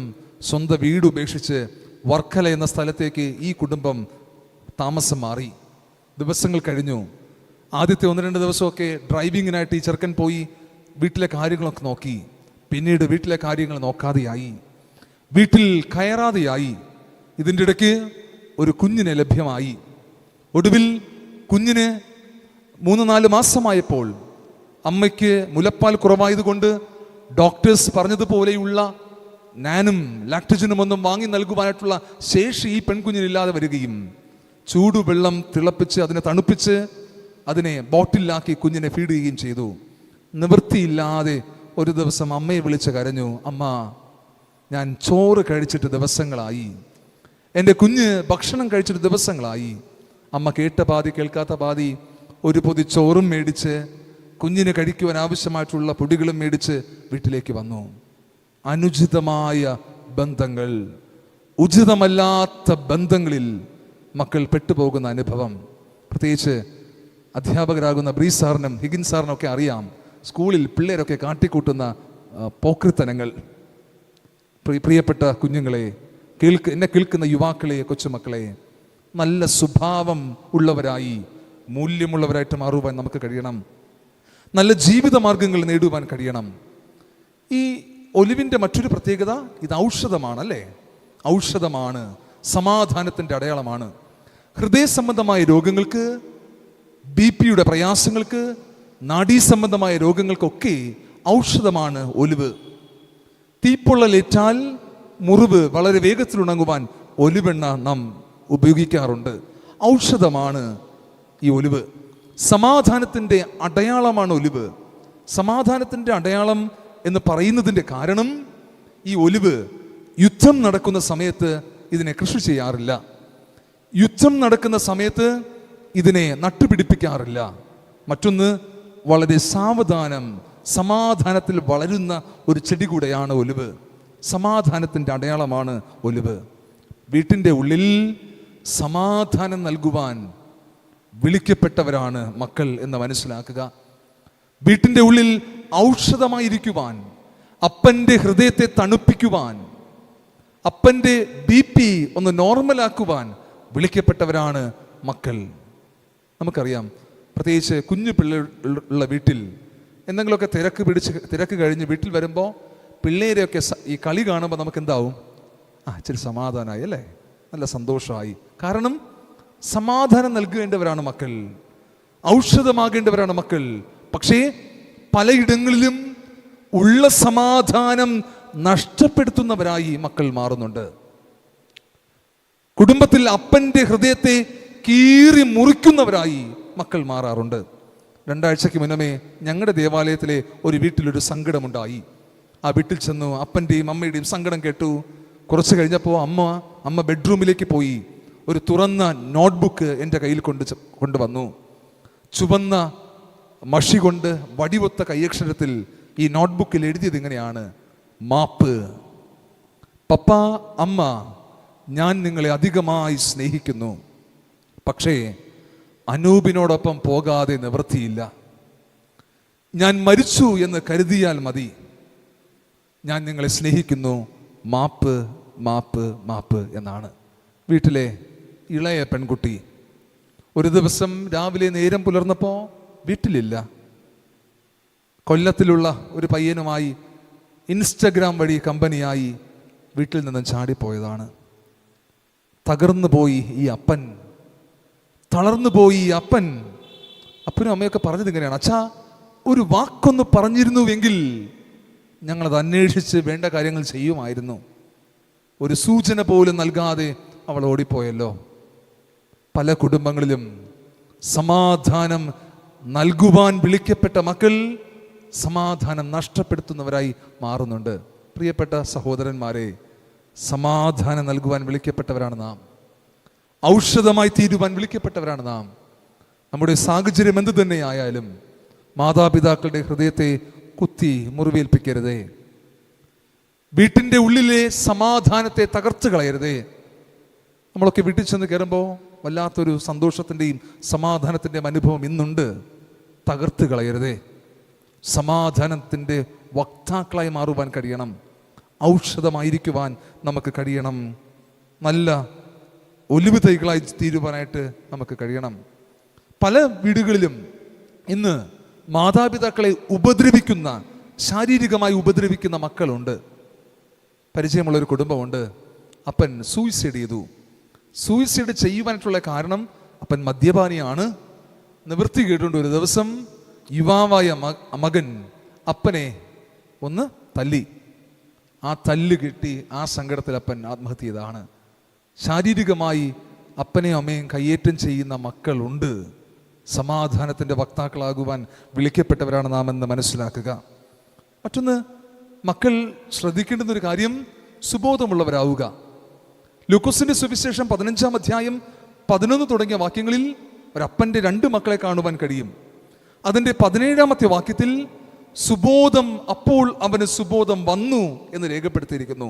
സ്വന്തം വീട് ഉപേക്ഷിച്ച് വർക്കല എന്ന സ്ഥലത്തേക്ക് ഈ കുടുംബം താമസം മാറി. ദിവസങ്ങൾ കഴിഞ്ഞു. ആദ്യത്തെ 1-2 ദിവസമൊക്കെ ഡ്രൈവിങ്ങിനായിട്ട് ഈ ചെറുക്കൻ പോയി വീട്ടിലെ കാര്യങ്ങളൊക്കെ നോക്കി. പിന്നീട് വീട്ടിലെ കാര്യങ്ങൾ നോക്കാതെയായി, വീട്ടിൽ കയറാതെയായി. ഇതിൻ്റെ ഇടയ്ക്ക് ഒരു കുഞ്ഞിനെ ലഭ്യമായി. ഒടുവിൽ കുഞ്ഞിന് 3-4 മാസമായപ്പോൾ അമ്മയ്ക്ക് മുലപ്പാൽ കുറവായതുകൊണ്ട് ഡോക്ടേഴ്സ് പറഞ്ഞതുപോലെയുള്ള നാനും ലാക്ടജനും ഒന്നും വാങ്ങി നൽകുവാനായിട്ടുള്ള ശേഷി ഈ പെൺകുഞ്ഞിനില്ലാതെ വരികയും ചൂടുവെള്ളം തിളപ്പിച്ച് അതിനെ തണുപ്പിച്ച് അതിനെ ബോട്ടിലാക്കി കുഞ്ഞിനെ ഫീഡ് ചെയ്യുകയും ചെയ്തു. നിവൃത്തിയില്ലാതെ ഒരു ദിവസം അമ്മയെ വിളിച്ച് കരഞ്ഞു, അമ്മ, ഞാൻ ചോറ് കഴിച്ചിട്ട് ദിവസങ്ങളായി, എൻ്റെ കുഞ്ഞ് ഭക്ഷണം കഴിച്ചിട്ട് ദിവസങ്ങളായി. അമ്മ കേട്ട പാതി കേൾക്കാത്ത പാതി ഒരു പൊതി ചോറും മേടിച്ച് കുഞ്ഞിന് കഴിക്കുവാൻ ആവശ്യമായിട്ടുള്ള പൊടികളും മേടിച്ച് വീട്ടിലേക്ക് വന്നു. അനുചിതമായ ബന്ധങ്ങൾ, ഉചിതമല്ലാത്ത ബന്ധങ്ങളിൽ മക്കൾ പെട്ടുപോകുന്ന അനുഭവം പ്രത്യേകിച്ച് അധ്യാപകരാകുന്ന ബ്രീസ് സാറിനും ഹിഗിൻ സാറിനും ഒക്കെ അറിയാം. സ്കൂളിൽ പിള്ളേരൊക്കെ കാട്ടിക്കൂട്ടുന്ന പോക്രിത്തനങ്ങൾ. പ്രിയപ്പെട്ട കുഞ്ഞുങ്ങളെ, എന്നെ കേൾക്കുന്ന യുവാക്കളെ, കൊച്ചുമക്കളെ, നല്ല സ്വഭാവം ഉള്ളവരായി, മൂല്യമുള്ളവരായിട്ട് മാറുവാൻ നമുക്ക് കഴിയണം. നല്ല ജീവിത മാർഗങ്ങൾ നേടുവാൻ കഴിയണം. ഈ ഒലിവിൻ്റെ മറ്റൊരു പ്രത്യേകത, ഇത് ഔഷധമാണ്, അല്ലേ? ഔഷധമാണ്, സമാധാനത്തിൻ്റെ അടയാളമാണ്. ഹൃദയ സംബന്ധമായ രോഗങ്ങൾക്ക്, BP-യുടെ പ്രയാസങ്ങൾക്ക്, നാഡീസംബന്ധമായ രോഗങ്ങൾക്കൊക്കെ ഔഷധമാണ് ഒലിവ്. തീപ്പൊള്ളലേറ്റാൽ മുറിവ് വളരെ വേഗത്തിൽ ഉണങ്ങുവാൻ ഒലിവെണ്ണ നാം ഉപയോഗിക്കാറുണ്ട്. ഔഷധമാണ് ഈ ഒലിവ്. സമാധാനത്തിൻ്റെ അടയാളമാണ് ഒലിവ്. സമാധാനത്തിൻ്റെ അടയാളം എന്ന് പറയുന്നതിൻ്റെ കാരണം, ഈ ഒലിവ് യുദ്ധം നടക്കുന്ന സമയത്ത് ഇതിനെ കൃഷി ചെയ്യാറില്ല. യുദ്ധം നടക്കുന്ന സമയത്ത് ഇതിനെ നട്ടുപിടിപ്പിക്കാറില്ല. മറ്റൊന്ന്, വളരെ സാവധാനം സമാധാനത്തിൽ വളരുന്ന ഒരു ചെടി കൂടെയാണ് ഒലിവ്. സമാധാനത്തിൻ്റെ അടയാളമാണ് ഒലിവ്. വീട്ടിൻ്റെ ഉള്ളിൽ സമാധാനം നൽകുവാൻ വിളിക്കപ്പെട്ടവരാണ് മക്കൾ എന്ന് മനസ്സിലാക്കുക. വീട്ടിൻ്റെ ഉള്ളിൽ ഔഷധമായിരിക്കുവാൻ, അപ്പൻ്റെ ഹൃദയത്തെ തണുപ്പിക്കുവാൻ, അപ്പൻ്റെ BP ഒന്ന് നോർമലാക്കുവാൻ വിളിക്കപ്പെട്ടവരാണ് മക്കൾ. നമുക്കറിയാം, പ്രത്യേകിച്ച് കുഞ്ഞു പിള്ളേരുള്ള വീട്ടിൽ എന്തെങ്കിലുമൊക്കെ തിരക്ക് കഴിഞ്ഞ് വീട്ടിൽ വരുമ്പോൾ പിള്ളേരെയൊക്കെ ഈ കളി കാണുമ്പോൾ നമുക്ക് എന്താവും? ഇച്ചിരി സമാധാനമായി, അല്ലേ? നല്ല സന്തോഷമായി. കാരണം സമാധാനം നൽകേണ്ടവരാണ് മക്കൾ, ഔഷധമാകേണ്ടവരാണ് മക്കൾ. പക്ഷേ പലയിടങ്ങളിലും ഉള്ള സമാധാനം നഷ്ടപ്പെടുത്തുന്നവരായി മക്കൾ മാറുന്നുണ്ട്. കുടുംബത്തിൽ അപ്പൻ്റെ ഹൃദയത്തെ കീറി മുറിക്കുന്നവരായി മക്കൾ മാറാറുണ്ട്. 2 ആഴ്ചയ്ക്ക് മുന്നമേ ഞങ്ങളുടെ ദേവാലയത്തിലെ ഒരു വീട്ടിലൊരു സങ്കടമുണ്ടായി. ആ വീട്ടിൽ ചെന്നു അപ്പൻ്റെയും അമ്മയുടെയും സങ്കടം കേട്ടു. കുറച്ച് കഴിഞ്ഞപ്പോൾ അമ്മ ബെഡ്റൂമിലേക്ക് പോയി ഒരു തുറന്ന നോട്ട്ബുക്ക് എൻ്റെ കയ്യിൽ കൊണ്ടുവന്നു. ചുവന്ന മഷി കൊണ്ട് വടിവൊത്ത കൈയക്ഷരത്തിൽ ഈ നോട്ട്ബുക്കിൽ എഴുതിയത് ഇങ്ങനെയാണ്: മാപ്പ്. പപ്പ, അമ്മ, ഞാൻ നിങ്ങളെ അധികമായി സ്നേഹിക്കുന്നു. പക്ഷേ അനൂപിനോടൊപ്പം പോകാതെ നിവൃത്തിയില്ല. ഞാൻ മരിച്ചു എന്ന് കരുതിയാൽ മതി. ഞാൻ നിങ്ങളെ സ്നേഹിക്കുന്നു. മാപ്പ്, മാപ്പ്, മാപ്പ് എന്നാണ്. വീട്ടിലെ ഇളയ പെൺകുട്ടി ഒരു ദിവസം രാവിലെ നേരം പുലർന്നപ്പോൾ വീട്ടിലില്ല. കൊല്ലത്തിലുള്ള ഒരു പയ്യനുമായി ഇൻസ്റ്റഗ്രാം വഴി കമ്പനിയായി വീട്ടിൽ നിന്നും ചാടിപ്പോയതാണ്. തകർന്നു പോയി ഈ അപ്പൻ, തളർന്നു പോയി ഈ അപ്പൻ. അപ്പനും അമ്മയൊക്കെ പറഞ്ഞത് ഇങ്ങനെയാണ്: അച്ഛാ, ഒരു വാക്കൊന്ന് പറഞ്ഞിരുന്നുവെങ്കിൽ ഞങ്ങളത് അന്വേഷിച്ച് വേണ്ട കാര്യങ്ങൾ ചെയ്യുമായിരുന്നു. ഒരു സൂചന പോലും നൽകാതെ അവൾ ഓടിപ്പോയല്ലോ. പല കുടുംബങ്ങളിലും സമാധാനം നൽകുവാൻ വിളിക്കപ്പെട്ട മക്കൾ സമാധാനം നഷ്ടപ്പെടുത്തുന്നവരായി മാറുന്നുണ്ട്. പ്രിയപ്പെട്ട സഹോദരന്മാരെ, സമാധാനം നൽകുവാൻ വിളിക്കപ്പെട്ടവരാണ് നാം. ഔഷധമായി തീരുവാൻ വിളിക്കപ്പെട്ടവരാണ് നാം. നമ്മുടെ സാഹചര്യം എന്തു തന്നെയായാലും മാതാപിതാക്കളുടെ ഹൃദയത്തെ കുത്തി മുറിവേൽപ്പിക്കരുതേ. വീട്ടിൻ്റെ ഉള്ളിലെ സമാധാനത്തെ തകർത്ത് കളയരുതേ. നമ്മളൊക്കെ വീട്ടിൽ ചെന്ന് കയറുമ്പോൾ വല്ലാത്തൊരു സന്തോഷത്തിൻ്റെയും സമാധാനത്തിൻ്റെയും അനുഭവം ഇന്നുണ്ട്. തകർത്ത് കളയരുതേ. സമാധാനത്തിൻ്റെ വക്താക്കളായി മാറുവാൻ കഴിയണം. ഔഷധമായിരിക്കുവാൻ നമുക്ക് കഴിയണം. നല്ല ഒലിവ് തൈകളായി തീരുവാനായിട്ട് നമുക്ക് കഴിയണം. പല വീടുകളിലും ഇന്ന് മാതാപിതാക്കളെ ഉപദ്രവിക്കുന്ന, ശാരീരികമായി ഉപദ്രവിക്കുന്ന മക്കളുണ്ട്. പരിചയമുള്ളൊരു കുടുംബമുണ്ട്. അപ്പൻ സൂയിസൈഡ് ചെയ്തു. സൂയിസൈഡ് ചെയ്യുവാനായിട്ടുള്ള കാരണം അപ്പൻ മദ്യപാനിയാണ്. നിവൃത്തി കേട്ടുകൊണ്ട് ഒരു ദിവസം യുവാവായ മകൻ അപ്പനെ ഒന്ന് തല്ലി. ആ തല്ല് കിട്ടി ആ സങ്കടത്തിൽ അപ്പൻ ആത്മഹത്യ ചെയ്തതാണ്. ശാരീരികമായി അപ്പനെയും അമ്മയും കയ്യേറ്റം ചെയ്യുന്ന മക്കളുണ്ട്. സമാധാനത്തിൻ്റെ വക്താക്കളാകുവാൻ വിളിക്കപ്പെട്ടവരാണ് നാം എന്ന് മനസ്സിലാക്കുക. മറ്റൊന്ന്, മക്കൾ ശ്രദ്ധിക്കേണ്ടുന്ന ഒരു കാര്യം സുബോധമുള്ളവരാവുക. ലൂക്കോസിന്റെ സുവിശേഷം 15-ാം അധ്യായം 11 തുടങ്ങിയ വാക്യങ്ങളിൽ ഒരപ്പൻ്റെ 2 മക്കളെ കാണുവാൻ കഴിയും. അതിൻ്റെ 17-ാമത്തെ വാക്യത്തിൽ സുബോധം, അപ്പോൾ അവന് സുബോധം വന്നു എന്ന് രേഖപ്പെടുത്തിയിരിക്കുന്നു.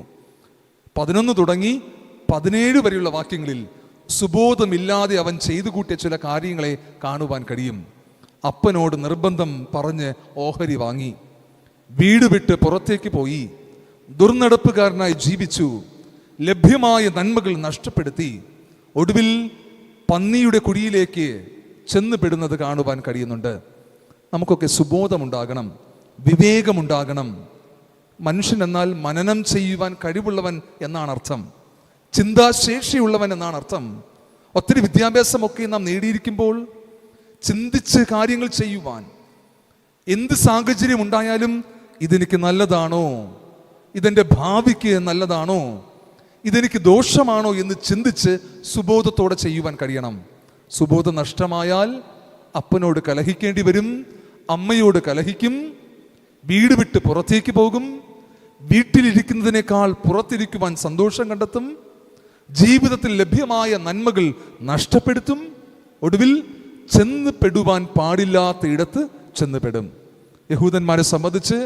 11 തുടങ്ങി 17 വരെയുള്ള വാക്യങ്ങളിൽ സുബോധമില്ലാതെ അവൻ ചെയ്തു കൂട്ടിയ ചില കാര്യങ്ങളെ കാണുവാൻ കഴിയും. അപ്പനോട് നിർബന്ധം പറഞ്ഞ് ഓഹരി വാങ്ങി, വീട് വിട്ട് പുറത്തേക്ക് പോയി, ദുർനടപ്പുകാരനായി ജീവിച്ചു, ലഭ്യമായ നന്മകൾ നഷ്ടപ്പെടുത്തി, ഒടുവിൽ പന്നിയുടെ കുഴിയിലേക്ക് ചെന്നുപെടുന്നത് കാണുവാൻ കഴിയുന്നുണ്ട്. നമുക്കൊക്കെ സുബോധമുണ്ടാകണം, വിവേകമുണ്ടാകണം. മനുഷ്യൻ എന്നാൽ മനനം ചെയ്യുവാൻ കഴിവുള്ളവൻ എന്നാണ് അർത്ഥം, ചിന്താശേഷിയുള്ളവൻ എന്നാണ് അർത്ഥം. ഒത്തിരി വിദ്യാഭ്യാസമൊക്കെ നാം നേടിയിരിക്കുമ്പോൾ ചിന്തിച്ച് കാര്യങ്ങൾ ചെയ്യുവാൻ, എന്ത് സാഹചര്യം ഉണ്ടായാലും ഇതെനിക്ക് നല്ലതാണോ, ഇതെൻ്റെ ഭാവിക്ക് നല്ലതാണോ, ഇതെനിക്ക് ദോഷമാണോ എന്ന് ചിന്തിച്ച് സുബോധത്തോടെ ചെയ്യുവാൻ കഴിയണം. സുബോധം നഷ്ടമായാൽ അപ്പനോട് കലഹിക്കേണ്ടി വരും, അമ്മയോട് കലഹിക്കും, വീട് വിട്ട് പുറത്തേക്ക് പോകും, വീട്ടിലിരിക്കുന്നതിനേക്കാൾ പുറത്തിരിക്കുവാൻ സന്തോഷം കണ്ടെത്തും, ജീവിതത്തിൽ ലഭ്യമായ നന്മകൾ നഷ്ടപ്പെടുത്തും, ഒടുവിൽ ചെന്നുപെടുവാൻ പാടില്ലാത്ത ഇടത്ത് ചെന്നുപെടും. യഹൂദന്മാരെ സംബന്ധിച്ച്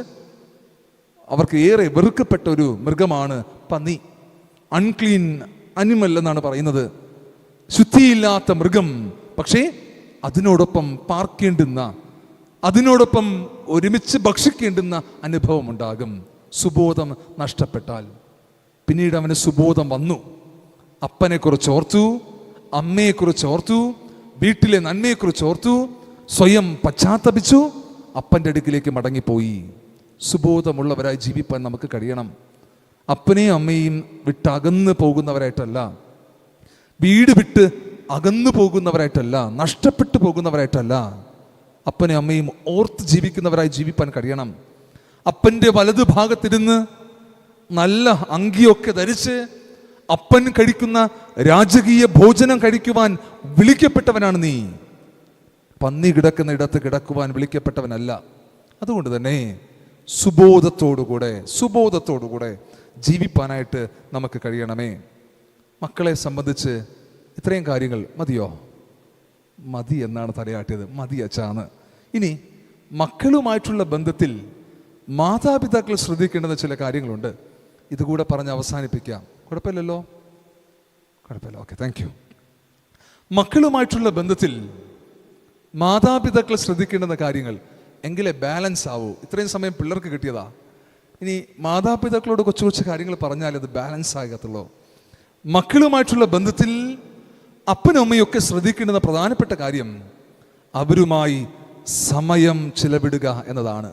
അവർക്ക് ഏറെ വെറുക്കപ്പെട്ട ഒരു മൃഗമാണ് പന്നി. അൺക്ലീൻ അനിമൽ എന്നാണ് പറയുന്നത്. ശുദ്ധിയില്ലാത്ത മൃഗം. പക്ഷേ അതിനോടൊപ്പം പാർക്കേണ്ടുന്ന, അതിനോടൊപ്പം ഒരുമിച്ച് ഭക്ഷിക്കേണ്ടുന്ന അനുഭവം ഉണ്ടാകും സുബോധം നഷ്ടപ്പെട്ടാൽ. പിന്നീട് അവന് സുബോധം വന്നു. അപ്പനെക്കുറിച്ച് ഓർത്തു, അമ്മയെക്കുറിച്ച് ഓർത്തു, വീട്ടിലെ നന്മയെക്കുറിച്ച് ഓർത്തു, സ്വയം പശ്ചാത്തപിച്ചു, അപ്പൻ്റെ അടുക്കിലേക്ക് മടങ്ങിപ്പോയി. സുബോധമുള്ളവരായി ജീവിപ്പാൻ നമുക്ക് കഴിയണം. അപ്പനെയും അമ്മയും വിട്ട് അകന്നു പോകുന്നവരായിട്ടല്ല, വീട് വിട്ട് അകന്നു പോകുന്നവരായിട്ടല്ല, നഷ്ടപ്പെട്ടു പോകുന്നവരായിട്ടല്ല, അപ്പനെ അമ്മയും ഓർത്ത് ജീവിക്കുന്നവരായി ജീവിപ്പാൻ കഴിയണം. അപ്പൻ്റെ വലതു ഭാഗത്തിരുന്ന് നല്ല അങ്കിയൊക്കെ ധരിച്ച് അപ്പൻ കഴിക്കുന്ന രാജകീയ ഭോജനം കഴിക്കുവാൻ വിളിക്കപ്പെട്ടവനാണ് നീ. പന്നി കിടക്കുന്ന ഇടത്ത് കിടക്കുവാൻ വിളിക്കപ്പെട്ടവനല്ല. അതുകൊണ്ട് തന്നെ സുബോധത്തോടുകൂടെ ജീവിപ്പാനായിട്ട് നമുക്ക് കഴിയണമേ. മക്കളെ സംബന്ധിച്ച് ഇത്രയും കാര്യങ്ങൾ മതിയോ? മതി എന്നാണ് തലയാട്ടിയത്. മതി അച്ചാന്ന്. ഇനി മക്കളുമായിട്ടുള്ള ബന്ധത്തിൽ മാതാപിതാക്കൾ ശ്രദ്ധിക്കേണ്ടുന്ന ചില കാര്യങ്ങളുണ്ട്. ഇതുകൂടെ പറഞ്ഞ് അവസാനിപ്പിക്കാം. കുഴപ്പമില്ലല്ലോ? കുഴപ്പമില്ല. Okay, thank you. മക്കളുമായിട്ടുള്ള ബന്ധത്തിൽ മാതാപിതാക്കൾ ശ്രദ്ധിക്കേണ്ടുന്ന കാര്യങ്ങൾ എങ്കിലേ ബാലൻസ് ആവൂ. ഇത്രയും സമയം പിള്ളേർക്ക് കിട്ടിയതാ. ഇനി മാതാപിതാക്കളോട് കൊച്ചു കൊച്ചു കാര്യങ്ങൾ പറഞ്ഞാൽ അത് ബാലൻസ് ആകത്തുള്ളൂ. മക്കളുമായിട്ടുള്ള ബന്ധത്തിൽ അപ്പനും അമ്മയൊക്കെ ശ്രദ്ധിക്കേണ്ടുന്ന പ്രധാനപ്പെട്ട കാര്യം അവരുമായി സമയം ചെലവിടുക എന്നതാണ്.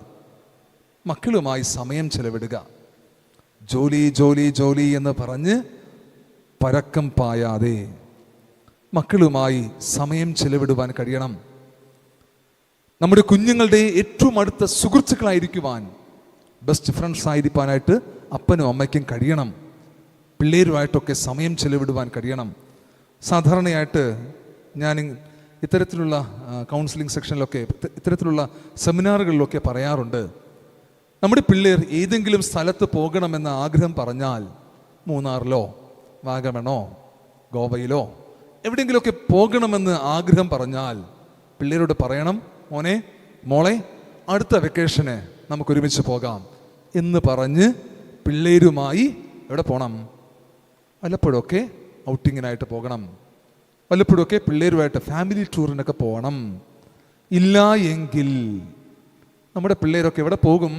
മക്കളുമായി സമയം ചെലവിടുക. ജോലി ജോലി ജോലി എന്ന് പറഞ്ഞ് പരക്കം പായാതെ മക്കളുമായി സമയം ചെലവിടുവാൻ കഴിയണം. നമ്മുടെ കുഞ്ഞുങ്ങളുടെ ഏറ്റവും അടുത്ത സുഹൃത്തുക്കളായിരിക്കുവാൻ, ബെസ്റ്റ് ഫ്രണ്ട്സ് ആയിരിക്കാനായിട്ട് അപ്പനും അമ്മയ്ക്കും കഴിയണം. പിള്ളേരുമായിട്ടൊക്കെ സമയം ചെലവിടുവാൻ കഴിയണം. സാധാരണയായിട്ട് ഞാൻ ഇത്തരത്തിലുള്ള കൗൺസിലിംഗ് സെക്ഷനിലൊക്കെ, ഇത്തരത്തിലുള്ള സെമിനാറുകളിലൊക്കെ പറയാറുണ്ട്, നമ്മുടെ പിള്ളേർ ഏതെങ്കിലും സ്ഥലത്ത് പോകണമെന്ന ആഗ്രഹം പറഞ്ഞാൽ, മൂന്നാറിലോ വാഗമണോ ഗോവയിലോ എവിടെയെങ്കിലുമൊക്കെ പോകണമെന്ന് ആഗ്രഹം പറഞ്ഞാൽ പിള്ളേരോട് പറയണം, മോനെ മോളെ അടുത്ത വെക്കേഷന് നമുക്ക് ഒരുമിച്ച് പോകാം എന്ന് പറഞ്ഞ് പിള്ളേരുമായി എവിടെ പോകണം? വല്ലപ്പോഴൊക്കെ ഔട്ടിങ്ങിനായിട്ട് പോകണം. വല്ലപ്പോഴൊക്കെ പിള്ളേരുമായിട്ട് ഫാമിലി ടൂറിനൊക്കെ പോകണം. ഇല്ല എങ്കിൽ നമ്മുടെ പിള്ളേരൊക്കെ എവിടെ പോകും?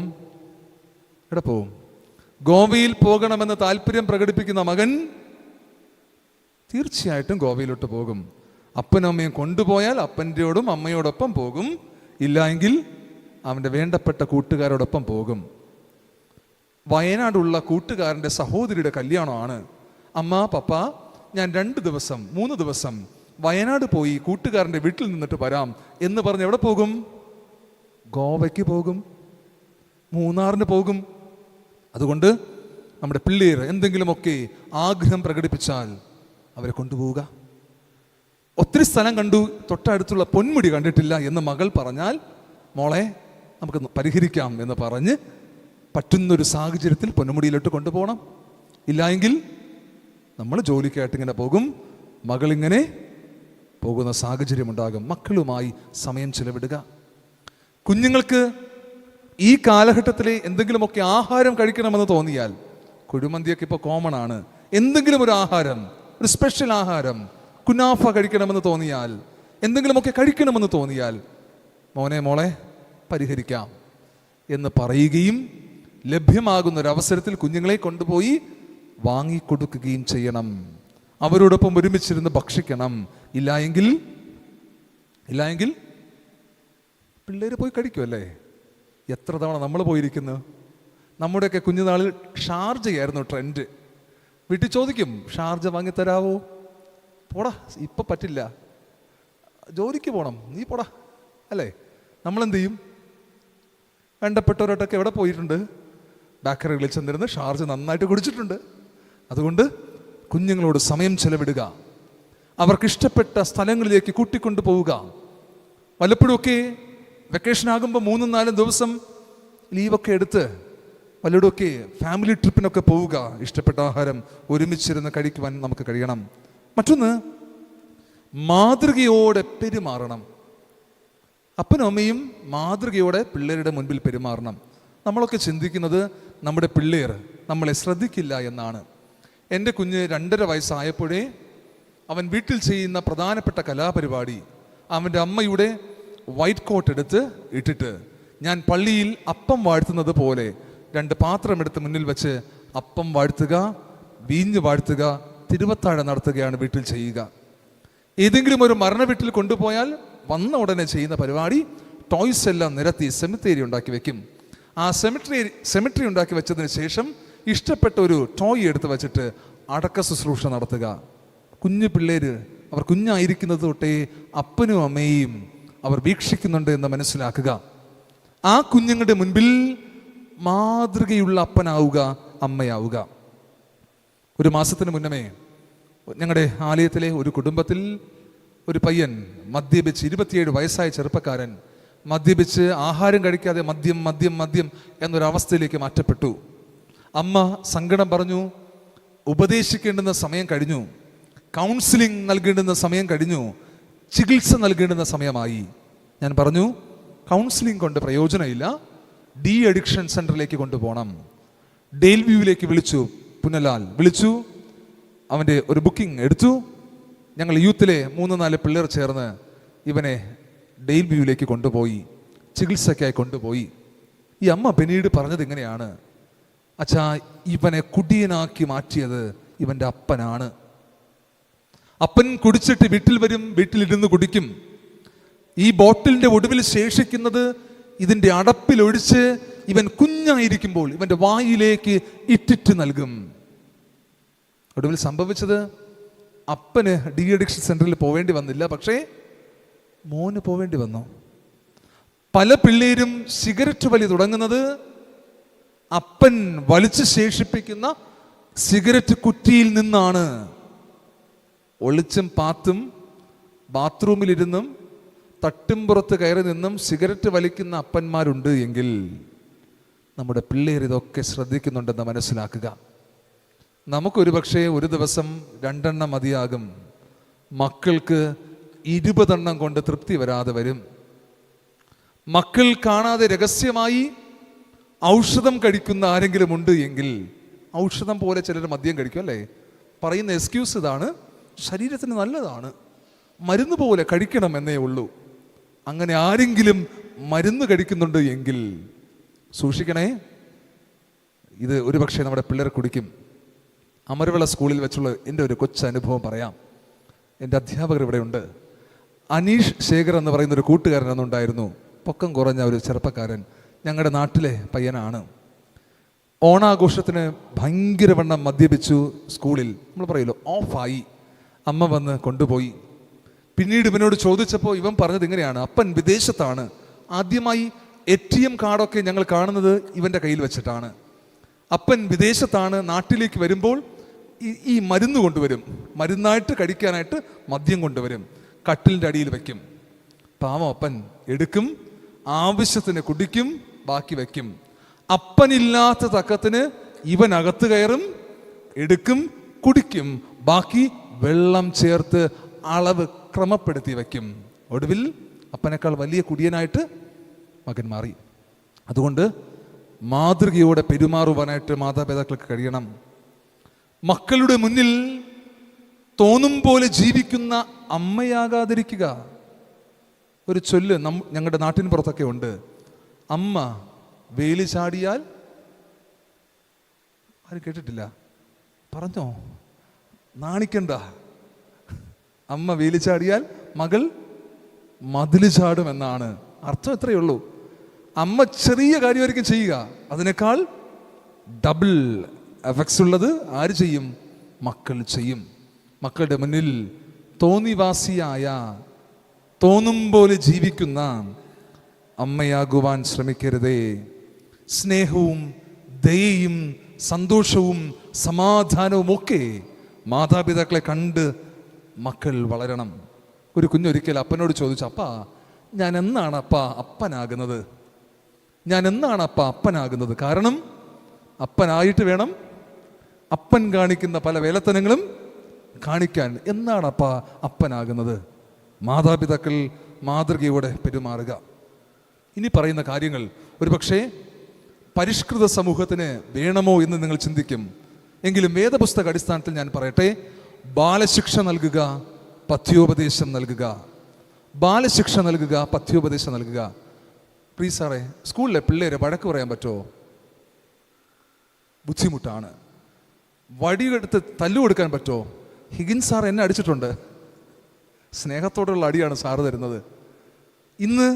ഗോവയിൽ പോകണമെന്ന് താല്പര്യം പ്രകടിപ്പിക്കുന്ന മകൻ തീർച്ചയായിട്ടും ഗോവയിലോട്ട് പോകും. അപ്പനും അമ്മയും കൊണ്ടുപോയാൽ അപ്പൻ്റെയോടും അമ്മയോടൊപ്പം പോകും. ഇല്ല എങ്കിൽ അവൻ്റെ വേണ്ടപ്പെട്ട കൂട്ടുകാരോടൊപ്പം പോകും. വയനാടുള്ള കൂട്ടുകാരൻ്റെ സഹോദരിയുടെ കല്യാണമാണ്. അമ്മ, പപ്പ, ഞാൻ 2 ദിവസം 3 ദിവസം വയനാട് പോയി കൂട്ടുകാരൻ്റെ വീട്ടിൽ നിന്നിട്ട് വരാം എന്ന് പറഞ്ഞ് എവിടെ പോകും? ഗോവയ്ക്ക് പോകും, മൂന്നാറിന് പോകും. അതുകൊണ്ട് നമ്മുടെ പിള്ളേർ എന്തെങ്കിലുമൊക്കെ ആഗ്രഹം പ്രകടിപ്പിച്ചാൽ അവരെ കൊണ്ടുപോവുക. ഒത്തിരി സ്ഥലം കണ്ടു, തൊട്ടടുത്തുള്ള പൊന്മുടി കണ്ടിട്ടില്ല എന്ന് മകൾ പറഞ്ഞാൽ, മോളെ നമുക്ക് പരിഹരിക്കാം എന്ന് പറഞ്ഞ് പറ്റുന്നൊരു സാഹചര്യത്തിൽ പൊന്മുടിയിലോട്ട് കൊണ്ടുപോകണം. ഇല്ലായെങ്കിൽ നമ്മൾ ജോലിക്കായിട്ട് ഇങ്ങനെ പോകും, മകളിങ്ങനെ പോകുന്ന സാഹചര്യം ഉണ്ടാകും. മക്കളുമായി സമയം ചിലവിടുക. കുഞ്ഞുങ്ങൾക്ക് ഈ കാലഘട്ടത്തിൽ എന്തെങ്കിലുമൊക്കെ ആഹാരം കഴിക്കണമെന്ന് തോന്നിയാൽ, കുഴിമന്തിയൊക്കെ ഇപ്പോൾ കോമൺ ആണ്, എന്തെങ്കിലും ഒരു ആഹാരം, ഒരു സ്പെഷ്യൽ ആഹാരം, കുനാഫ കഴിക്കണമെന്ന് തോന്നിയാൽ, എന്തെങ്കിലുമൊക്കെ കഴിക്കണമെന്ന് തോന്നിയാൽ, മോനെ മോളെ പരിഹരിക്കാം എന്ന് പറയുകയും ലഭ്യമാകുന്നൊരവസരത്തിൽ കുഞ്ഞുങ്ങളെ കൊണ്ടുപോയി വാങ്ങിക്കൊടുക്കുകയും ചെയ്യണം. അവരോടൊപ്പം ഒരുമിച്ചിരുന്ന് ഭക്ഷിക്കണം. ഇല്ലായെങ്കിൽ പിള്ളേർ പോയി കഴിക്കുമല്ലേ? എത്ര തവണ നമ്മൾ പോയിരിക്കുന്നു. നമ്മുടെയൊക്കെ കുഞ്ഞുനാളിൽ ഷാർജയായിരുന്നു ട്രെൻഡ്. വീട്ടിൽ ചോദിക്കും, ഷാർജ വാങ്ങിത്തരാവോ? പോടാ, ഇപ്പം പറ്റില്ല, ജോലിക്ക് പോകണം, നീ പോടാ അല്ലേ? നമ്മളെന്ത് ചെയ്യും? വേണ്ടപ്പെട്ടവരോട്ടൊക്കെ എവിടെ പോയിട്ടുണ്ട്? ബേക്കറികളിൽ ചെന്നിരുന്ന് ഷാർജ നന്നായിട്ട് കുടിച്ചിട്ടുണ്ട്. അതുകൊണ്ട് കുഞ്ഞുങ്ങളോട് സമയം ചെലവിടുക, അവർക്കിഷ്ടപ്പെട്ട സ്ഥലങ്ങളിലേക്ക് കൂട്ടിക്കൊണ്ടു പോവുക. വല്ലപ്പോഴുമൊക്കെ വെക്കേഷൻ ആകുമ്പോൾ 3-4 ദിവസം ലീവൊക്കെ എടുത്ത് വല്ലപ്പോഴുമൊക്കെ ഫാമിലി ട്രിപ്പിനൊക്കെ പോവുക. ഇഷ്ടപ്പെട്ട ആഹാരം ഒരുമിച്ചിരുന്ന് കഴിക്കുവാൻ നമുക്ക് കഴിയണം. മറ്റൊന്ന്, മാതൃകയോടെ പെരുമാറണം. അപ്പനും അമ്മയും മാതൃകയോടെ പിള്ളേരുടെ മുൻപിൽ പെരുമാറണം. നമ്മളൊക്കെ ചിന്തിക്കുന്നത് നമ്മുടെ പിള്ളേർ നമ്മളെ ശ്രദ്ധിക്കില്ല എന്നാണ്. എൻ്റെ കുഞ്ഞ് 2.5 വയസ്സായപ്പോഴേ അവൻ വീട്ടിൽ ചെയ്യുന്ന പ്രധാനപ്പെട്ട കലാപരിപാടി അവൻ്റെ അമ്മയുടെ വൈറ്റ് കോട്ട് എടുത്ത് ഇട്ടിട്ട് ഞാൻ പള്ളിയിൽ അപ്പം വാഴ്ത്തുന്നത് പോലെ 2 പാത്രം എടുത്ത് മുന്നിൽ വെച്ച് അപ്പം വാഴ്ത്തുക, വീഞ്ഞ് വാഴ്ത്തുക, തിരുവത്താഴ നടത്തുകയാണ് വീട്ടിൽ ചെയ്യുക. ഏതെങ്കിലും ഒരു മരണ വീട്ടിൽ കൊണ്ടുപോയാൽ വന്ന ഉടനെ ചെയ്യുന്ന പരിപാടി ടോയ്സ് എല്ലാം നിരത്തി സെമിത്തേരി ഉണ്ടാക്കി വെക്കും. ആ സെമിട്രി ഉണ്ടാക്കി വെച്ചതിന് ശേഷം ഇഷ്ടപ്പെട്ട ഒരു ടോയ് എടുത്ത് വെച്ചിട്ട് അടക്ക ശുശ്രൂഷ നടത്തുക. കുഞ്ഞു പിള്ളേര് അവർ കുഞ്ഞായിരിക്കുന്നത് തൊട്ടേ അപ്പനും അമ്മയും അവർ വീക്ഷിക്കുന്നുണ്ട് എന്ന് മനസ്സിലാക്കുക. ആ കുഞ്ഞുങ്ങളുടെ മുൻപിൽ മാതൃകയുള്ള അപ്പനാവുക, അമ്മയാവുക. ഒരു മാസത്തിന് മുന്നമേ ഞങ്ങളുടെ ആലയത്തിലെ ഒരു കുടുംബത്തിൽ ഒരു പയ്യൻ മദ്യപിച്ച്, 27 വയസ്സായ ചെറുപ്പക്കാരൻ മദ്യപിച്ച് ആഹാരം കഴിക്കാതെ മദ്യം മദ്യം മദ്യം എന്നൊരവസ്ഥയിലേക്ക് മാറ്റപ്പെട്ടു. അമ്മ സങ്കടം പറഞ്ഞു. ഉപദേശിക്കേണ്ടുന്ന സമയം കഴിഞ്ഞു, കൗൺസിലിംഗ് നൽകേണ്ടുന്ന സമയം കഴിഞ്ഞു, ചികിത്സ നൽകേണ്ടുന്ന സമയമായി. ഞാൻ പറഞ്ഞു, കൗൺസിലിംഗ് കൊണ്ട് പ്രയോജനമില്ല, ഡി അഡിക്ഷൻ സെൻ്ററിലേക്ക് കൊണ്ടുപോകണം. ഡെയിൽ വ്യൂവിലേക്ക് വിളിച്ചു, പുനലാൽ വിളിച്ചു, അവൻ്റെ ഒരു ബുക്കിംഗ് എടുത്തു. ഞങ്ങൾ യൂത്തിലെ 3-4 പിള്ളേർ ചേർന്ന് ഇവനെ ഡെയിൽ വ്യൂവിലേക്ക് കൊണ്ടുപോയി, ചികിത്സയ്ക്കായി കൊണ്ടുപോയി. ഈ അമ്മ പിന്നീട് പറഞ്ഞത് ഇങ്ങനെയാണ്, അച്ഛാ, ഇവനെ കുടിയനാക്കി മാറ്റിയത് ഇവൻ്റെ അപ്പനാണ്. അപ്പൻ കുടിച്ചിട്ട് വീട്ടിൽ വരും, വീട്ടിലിരുന്ന് കുടിക്കും. ഈ ബോട്ടിലിൻ്റെ ഒടുവിൽ ശേഷിക്കുന്നത് ഇതിൻ്റെ അടപ്പിലൊഴിച്ച് ഇവൻ കുഞ്ഞായിരിക്കുമ്പോൾ ഇവൻ്റെ വായിലേക്ക് ഇറ്റിറ്റ് നൽകും. ഒടുവിൽ സംഭവിച്ചത്, അപ്പന് ഡി അഡിക്ഷൻ സെൻ്ററിൽ പോവേണ്ടി വന്നില്ല, പക്ഷേ മോന് പോവേണ്ടി വന്നു. പല പിള്ളേരും സിഗരറ്റ് വലി തുടങ്ങുന്നത് അപ്പൻ വലിച്ചു ശേഷിപ്പിക്കുന്ന സിഗരറ്റ് കുറ്റിയിൽ നിന്നാണ്. ഒളിച്ചും പാത്തും ബാത്റൂമിലിരുന്നും തട്ടുംപുറത്ത് കയറി നിന്നും സിഗരറ്റ് വലിക്കുന്ന അപ്പന്മാരുണ്ട് എങ്കിൽ നമ്മുടെ പിള്ളേർ ഇതൊക്കെ ശ്രദ്ധിക്കുന്നുണ്ടെന്ന് മനസ്സിലാക്കുക. നമുക്കൊരു പക്ഷേ ഒരു ദിവസം 2 എണ്ണം മതിയാകും, മക്കൾക്ക് 20 എണ്ണം കൊണ്ട് തൃപ്തി വരാതെ വരും. മക്കൾ കാണാതെ രഹസ്യമായി ഔഷധം കഴിക്കുന്ന ആരെങ്കിലും ഉണ്ട് എങ്കിൽ, ഔഷധം പോലെ ചിലർ മദ്യം കഴിക്കും അല്ലേ? പറയുന്ന എക്സ്ക്യൂസ് ഇതാണ്, ശരീരത്തിന് നല്ലതാണ്, മരുന്ന് പോലെ കഴിക്കണം എന്നേ ഉള്ളൂ. അങ്ങനെ ആരെങ്കിലും മരുന്ന് കഴിക്കുന്നുണ്ട് എങ്കിൽ സൂക്ഷിക്കണേ, ഇത് ഒരുപക്ഷെ നമ്മുടെ പിള്ളേർ കുടിക്കും. അമരവിള സ്കൂളിൽ വെച്ചുള്ള എൻ്റെ ഒരു കൊച്ചനുഭവം പറയാം. എൻ്റെ അധ്യാപകർ ഇവിടെ ഉണ്ട്. അനീഷ് ശേഖർ എന്ന് പറയുന്ന ഒരു കൂട്ടുകാരൻ അന്നുണ്ടായിരുന്നു. പൊക്കം കുറഞ്ഞ ഒരു ചെറുപ്പക്കാരൻ, ഞങ്ങളുടെ നാട്ടിലെ പയ്യനാണ്. ഓണാഘോഷത്തിന് ഭയങ്കരവണ്ണം മദ്യപിച്ചു. സ്കൂളിൽ നമ്മൾ പറയല്ലോ ഓഫായി. അമ്മ വന്ന് കൊണ്ടുപോയി. പിന്നീട് ഇവനോട് ചോദിച്ചപ്പോൾ ഇവൻ പറഞ്ഞത് ഇങ്ങനെയാണ്: അപ്പൻ വിദേശത്താണ്. ആദ്യമായി ATM കാർഡൊക്കെ ഞങ്ങൾ കാണുന്നത് ഇവൻ്റെ കയ്യിൽ വെച്ചിട്ടാണ്. അപ്പൻ വിദേശത്താണ്. നാട്ടിലേക്ക് വരുമ്പോൾ ഈ മരുന്ന് കൊണ്ടുവരും, മരുന്നായിട്ട് കഴിക്കാനായിട്ട് മദ്യം കൊണ്ടുവരും, കട്ടിലിൻ്റെ അടിയിൽ വയ്ക്കും. പാവം അപ്പൻ എടുക്കും, ആവശ്യത്തിന് കുടിക്കും, ബാക്കി വയ്ക്കും. അപ്പനില്ലാത്ത തക്കത്തിന് ഇവൻ അകത്ത് കയറും, എടുക്കും, കുടിക്കും, ബാക്കി വെള്ളം ചേർത്ത് അളവ് ക്രമപ്പെടുത്തി വയ്ക്കും. ഒടുവിൽ അപ്പനേക്കാൾ വലിയ കുടിയനായിട്ട് മകൻ മാറി. അതുകൊണ്ട് മാതൃകയോടെ പെരുമാറുവാനായിട്ട് മാതാപിതാക്കൾക്ക് കഴിയണം. മക്കളുടെ മുന്നിൽ തോന്നും പോലെ ജീവിക്കുന്ന അമ്മയാകാതിരിക്കുക. ഒരു ചൊല്ല് ഞങ്ങളുടെ നാട്ടിൻ പുറത്തൊക്കെ ഉണ്ട്: അമ്മ വേലി ചാടിയാൽ, ആരും കേട്ടിട്ടില്ല? പറഞ്ഞോ, നാണിക്കണ്ട. അമ്മ വേലി ചാടിയാൽ മകൾ മതില് ചാടും എന്നാണ് അർത്ഥം. എത്രയേ ഉള്ളൂ. അമ്മ ചെറിയ കാര്യമായിരിക്കും ചെയ്യുക, അതിനേക്കാൾ ഡബിൾ എഫക്ട്സ് ഉള്ളത് ആര് ചെയ്യും? മക്കൾ ചെയ്യും. മക്കളുടെ മുന്നിൽ തോന്നിവാസിയായ, തോന്നും പോലെ ജീവിക്കുന്ന അമ്മയാകുവാൻ ശ്രമിക്കരുതേ. സ്നേഹവും ദയയും സന്തോഷവും സമാധാനവും ഒക്കെ മാതാപിതാക്കളെ കണ്ട് മക്കൾ വളരണം. ഒരു കുഞ്ഞൊരിക്കൽ അപ്പനോട് ചോദിച്ചു: അപ്പാ, ഞാൻ എന്നാണ് അപ്പനാകുന്നത്? ഞാൻ എന്നാണ് അപ്പനാകുന്നത്? കാരണം അപ്പനായിട്ട് വേണം അപ്പൻ കാണിക്കുന്ന പല വേലത്തനങ്ങളും കാണിക്കാൻ. എന്നാണ് അപ്പനാകുന്നത്? മാതാപിതാക്കൾ മാതൃകയോടെ പെരുമാറുക. ഇനി പറയുന്ന കാര്യങ്ങൾ ഒരുപക്ഷെ പരിഷ്കൃത സമൂഹത്തിന് വേണമോ എന്ന് നിങ്ങൾ ചിന്തിക്കും. എങ്കിലും വേദപുസ്തക അടിസ്ഥാനത്തിൽ ഞാൻ പറയട്ടെ: ബാലശിക്ഷ നൽകുക, പഥ്യോപദേശം നൽകുക. ബാലശിക്ഷ നൽകുക, പഥ്യോപദേശം നൽകുക. പ്ലീസ് സാറേ, സ്കൂളിലെ പിള്ളേരെ വഴക്ക് പറയാൻ പറ്റുമോ? ബുദ്ധിമുട്ടാണ്. വടിയെടുത്ത് തല്ലു കൊടുക്കാൻ പറ്റുമോ? ഹിഗിൻസ് സാർ എന്നെ അടിച്ചിട്ടുണ്ട്. സ്നേഹത്തോടുള്ള അടിയാണ് സാറ് തരുന്നത്. ഇന്ന്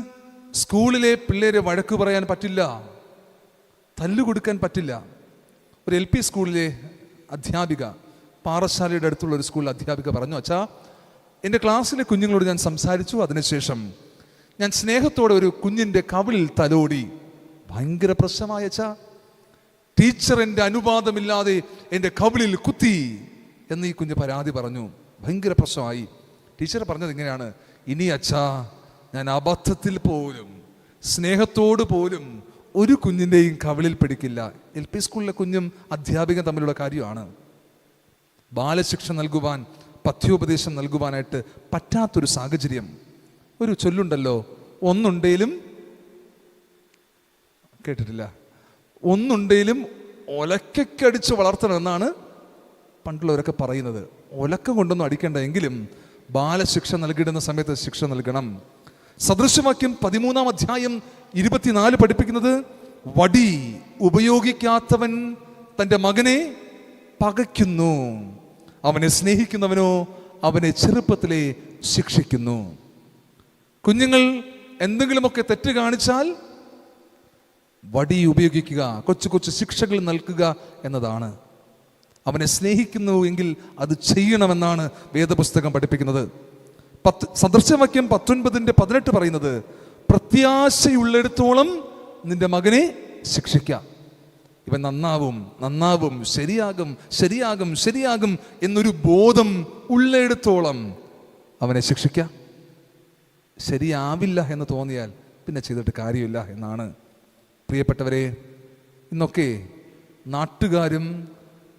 സ്കൂളിലെ പിള്ളേരെ വഴക്ക് പറയാൻ പറ്റില്ല, തല്ലു കൊടുക്കാൻ പറ്റില്ല. ഒരു LP സ്കൂളിലെ അധ്യാപിക, പാറശാലയുടെ അടുത്തുള്ള ഒരു സ്കൂളിലെ അധ്യാപിക പറഞ്ഞു: അച്ഛാ, എൻ്റെ ക്ലാസ്സിലെ കുഞ്ഞുങ്ങളോട് ഞാൻ സംസാരിച്ചു. അതിനുശേഷം ഞാൻ സ്നേഹത്തോടെ ഒരു കുഞ്ഞിൻ്റെ കവിളിൽ തലോടി. ഭയങ്കര പ്രശ്നമായ അച്ഛാ. ടീച്ചർ എൻ്റെ അനുവാദമില്ലാതെ എൻ്റെ കവിളിൽ കുത്തി എന്ന് ഈ കുഞ്ഞ് പരാതി പറഞ്ഞു. ഭയങ്കര പ്രശ്നമായി. ടീച്ചർ പറഞ്ഞത് ഇങ്ങനെയാണ്: ഇനി അച്ഛാ, ഞാൻ അബദ്ധത്തിൽ പോലും സ്നേഹത്തോട് പോലും ഒരു കുഞ്ഞിൻ്റെയും കവിളിൽ പിടിക്കില്ല. LP സ്കൂളിലെ കുഞ്ഞും അധ്യാപികൻ തമ്മിലുള്ള കാര്യമാണ്. ബാലശിക്ഷ നൽകുവാൻ, പഥ്യോപദേശം നൽകുവാനായിട്ട് പറ്റാത്തൊരു സാഹചര്യം. ഒരു ചൊല്ലുണ്ടല്ലോ, ഒന്നുണ്ടേലും, കേട്ടിട്ടില്ല? ഒന്നുണ്ടേലും ഒലക്കടിച്ച് വളർത്തണമെന്നാണ് പണ്ടുള്ളവരൊക്കെ പറയുന്നത്. ഒലക്ക കൊണ്ടൊന്നും അടിക്കേണ്ട, എങ്കിലും ബാലശിക്ഷ നൽകിയിടുന്ന സമയത്ത് ശിക്ഷ നൽകണം. സദൃശവാക്യം 13-ാം അധ്യായം 24 പഠിപ്പിക്കുന്നത്: വടി ഉപയോഗിക്കാത്തവൻ തൻ്റെ മകനെ പകയ്ക്കുന്നു, അവനെ സ്നേഹിക്കുന്നവനോ അവനെ ചെറുപ്പത്തിലെ ശിക്ഷിക്കുന്നു. കുഞ്ഞുങ്ങൾ എന്തെങ്കിലുമൊക്കെ തെറ്റ് കാണിച്ചാൽ വടി ഉപയോഗിക്കുക, കൊച്ചു കൊച്ചു ശിക്ഷകൾ നൽകുക എന്നതാണ്. അവനെ സ്നേഹിക്കുന്നു എങ്കിൽ അത് ചെയ്യണമെന്നാണ് വേദപുസ്തകം പഠിപ്പിക്കുന്നത്. സദൃശവാക്യം 19:18 പറയുന്നത്: പ്രത്യാശയുള്ളിടത്തോളം നിന്റെ മകനെ ശിക്ഷിക്കാം. ഇവൻ നന്നാവും, ശരിയാകും എന്നൊരു ബോധം ഉള്ളിടത്തോളം അവനെ ശിക്ഷിക്കാം. ശരിയാവില്ല എന്ന് തോന്നിയാൽ പിന്നെ ചെയ്തിട്ട് കാര്യമില്ല എന്നാണ്. പ്രിയപ്പെട്ടവരെ, ഇന്നൊക്കെ നാട്ടുകാരും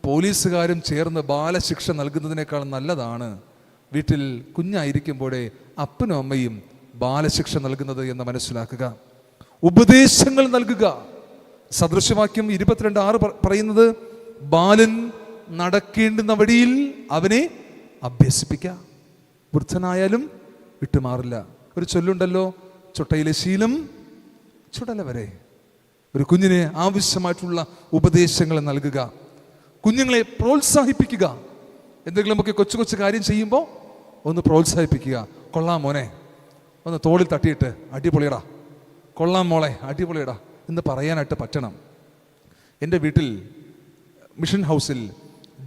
പോലീസുകാരും ചേർന്ന് ബാലശിക്ഷ നൽകുന്നതിനേക്കാൾ നല്ലതാണ് വീട്ടിൽ കുഞ്ഞായിരിക്കുമ്പോഴേ അപ്പനും അമ്മയും ബാലശിക്ഷ നൽകുന്നത് എന്ന് മനസ്സിലാക്കുക. ഉപദേശങ്ങൾ നൽകുക. സദൃശവാക്യം 22:6 പറയുന്നത്: ബാലൻ നടക്കേണ്ടുന്ന വഴിയിൽ അവനെ അഭ്യസിപ്പിക്കുക. വൃദ്ധനായാലും വിട്ടുമാറില്ല. ഒരു ചൊല്ലുണ്ടല്ലോ, ചുട്ടയിലെ ശീലം ചുടല വരെ. ഒരു കുഞ്ഞിന് ആവശ്യമായിട്ടുള്ള ഉപദേശങ്ങൾ നൽകുക. കുഞ്ഞുങ്ങളെ പ്രോത്സാഹിപ്പിക്കുക. എന്തെങ്കിലുമൊക്കെ കൊച്ചു കൊച്ചു കാര്യം ചെയ്യുമ്പോൾ ഒന്ന് പ്രോത്സാഹിപ്പിക്കുക. കൊള്ളാം മോനെ, ഒന്ന് തോളിൽ തട്ടിയിട്ട് അടിപൊളിയടാ, കൊള്ളാം മോളെ, അടിപൊളിയടാ എന്ന് പറയാനായിട്ട് പറ്റണം. എൻ്റെ വീട്ടിൽ മിഷൻ ഹൗസിൽ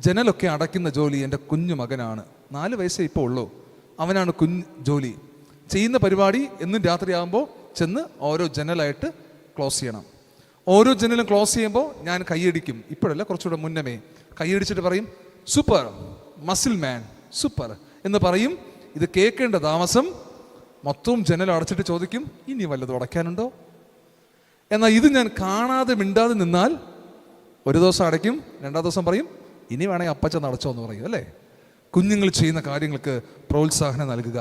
ജനലൊക്കെ അടയ്ക്കുന്ന ജോലി എൻ്റെ കുഞ്ഞു മകനാണ്. 4 വയസ്സേ ഇപ്പോൾ ഉള്ളൂ. അവനാണ് ജോലി ചെയ്യുന്ന പരിപാടി. എന്നും രാത്രിയാകുമ്പോൾ ചെന്ന് ഓരോ ജനലായിട്ട് ക്ലോസ് ചെയ്യണം. ഓരോ ജനലും ക്ലോസ് ചെയ്യുമ്പോൾ ഞാൻ കൈയടിക്കും. ഇപ്പോഴല്ല, കുറച്ചുകൂടെ മുന്നമേ കൈയടിച്ചിട്ട് പറയും, സൂപ്പർ മസിൽ മാൻ, സൂപ്പർ എന്ന് പറയും. ഇത് കേൾക്കേണ്ട താമസം മൊത്തവും ജനൽ അടച്ചിട്ട് ചോദിക്കും, ഇനി വല്ലതും അടയ്ക്കാനുണ്ടോ? എന്നാൽ ഇത് ഞാൻ കാണാതെ മിണ്ടാതെ നിന്നാൽ ഒരു ദിവസം അടയ്ക്കും, 2-ാം ദിവസം പറയും, ഇനി വേണമെങ്കിൽ അപ്പച്ചൻ അടച്ചോ എന്ന് പറയും. അല്ലേ? കുഞ്ഞുങ്ങൾ ചെയ്യുന്ന കാര്യങ്ങൾക്ക് പ്രോത്സാഹനം നൽകുക.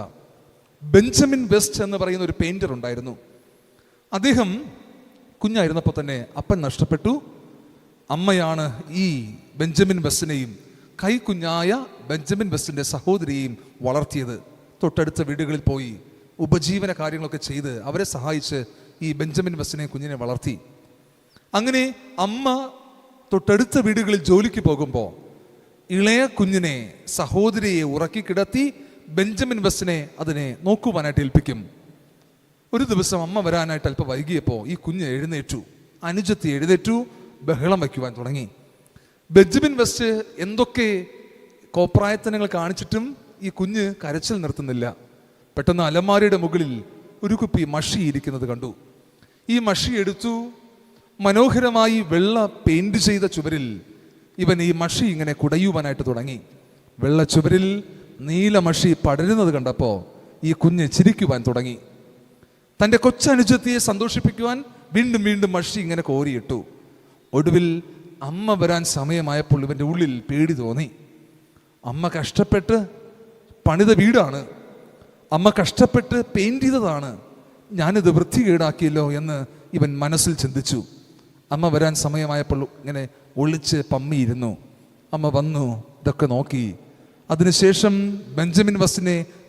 ബെഞ്ചമിൻ വെസ്റ്റ് എന്ന് പറയുന്ന ഒരു പെയിൻറ്റർ ഉണ്ടായിരുന്നു. അദ്ദേഹം കുഞ്ഞായിരുന്നപ്പോൾ തന്നെ അപ്പൻ നഷ്ടപ്പെട്ടു. അമ്മയാണ് ഈ ബെഞ്ചമിൻ വെസ്റ്റിനെയും കൈക്കുഞ്ഞായ ബെഞ്ചമിൻ വെസ്റ്റിൻ്റെ സഹോദരിയെയും വളർത്തിയത്. തൊട്ടടുത്ത വീടുകളിൽ പോയി ഉപജീവന കാര്യങ്ങളൊക്കെ ചെയ്ത് അവരെ സഹായിച്ച് ഈ ബെഞ്ചമിൻ വെസ്റ്റിനെ കുഞ്ഞിനെ വളർത്തി. അങ്ങനെ അമ്മ തൊട്ടടുത്ത വീടുകളിൽ ജോലിക്ക് പോകുമ്പോൾ ഇളയ കുഞ്ഞിനെ, സഹോദരിയെ ഉറക്കി കിടത്തി ബെഞ്ചമിൻ വെസ്റ്റിനെ അതിനെ നോക്കുവാനായിട്ട് ഏൽപ്പിക്കും. ഒരു ദിവസം അമ്മ വരാനായിട്ട് അല്പം വൈകിയപ്പോൾ ഈ കുഞ്ഞ് എഴുന്നേറ്റു. അനുജത്തി എഴുന്നേറ്റു, ബഹളം വയ്ക്കുവാൻ തുടങ്ങി. ബെഞ്ചമിൻ വെസ്റ്റ് എന്തൊക്കെ കോപ്രായത്തനങ്ങൾ കാണിച്ചിട്ടും ഈ കുഞ്ഞ് കരച്ചിൽ നിർത്തുന്നില്ല. പെട്ടെന്ന് അലമാരയുടെ മുകളിൽ ഒരു കുപ്പി മഷി ഇരിക്കുന്നത് കണ്ടു. ഈ മഷി എടുത്തു, മനോഹരമായി വെള്ള പെയിന്റ് ചെയ്ത ചുവരിൽ ഇവൻ ഈ മഷി ഇങ്ങനെ കുടയുവാനായിട്ട് തുടങ്ങി. വെള്ള ചുവരിൽ നീല മഷി പടരുന്നത് കണ്ടപ്പോൾ ഈ കുഞ്ഞ് ചിരിക്കുവാൻ തുടങ്ങി. തൻ്റെ കൊച്ചനുജത്തിയെ സന്തോഷിപ്പിക്കുവാൻ വീണ്ടും വീണ്ടും മഷി ഇങ്ങനെ കോരിയിട്ടു. ഒടുവിൽ അമ്മ വരാൻ സമയമായപ്പോൾ ഇവൻ്റെ ഉള്ളിൽ പേടി തോന്നി. അമ്മ കഷ്ടപ്പെട്ട് പണിത വീടാണ്, അമ്മ കഷ്ടപ്പെട്ട് പെയിന്റ് ചെയ്തതാണ്, ഞാനിത് വൃത്തികേടാക്കിയല്ലോ എന്ന് ഇവൻ മനസ്സിൽ ചിന്തിച്ചു. അമ്മ വരാൻ സമയമായപ്പോൾ ഇങ്ങനെ ഒളിച്ച് പമ്മിയിരുന്നു. അമ്മ വന്നു, ഇതൊക്കെ നോക്കി. അതിനുശേഷം ബെഞ്ചമിൻ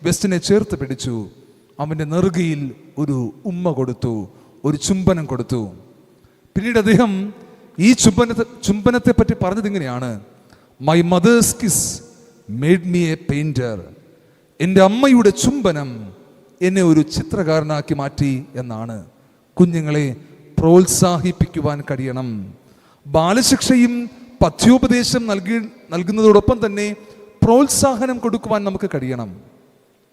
വെസ്റ്റിനെ ചേർത്ത് പിടിച്ചു. അവൻ്റെ നെറുകയിൽ ഒരു ഉമ്മ കൊടുത്തു, ഒരു ചുംബനം കൊടുത്തു. പിന്നീട് അദ്ദേഹം ഈ ചുംബനത്തെ പറ്റി പറഞ്ഞത് ഇങ്ങനെയാണ്: my mother's kiss made me A painter. എൻ്റെ അമ്മയുടെ ചുംബനം എന്നെ ഒരു ചിത്രകാരനാക്കി മാറ്റി എന്നാണ്. കുഞ്ഞുങ്ങളെ പ്രോത്സാഹിപ്പിക്കുവാൻ കഴിയണം. ബാലശിക്ഷയും പഥ്യോപദേശം നൽകുന്നതോടൊപ്പം തന്നെ പ്രോത്സാഹനം കൊടുക്കുവാൻ നമുക്ക് കഴിയണം.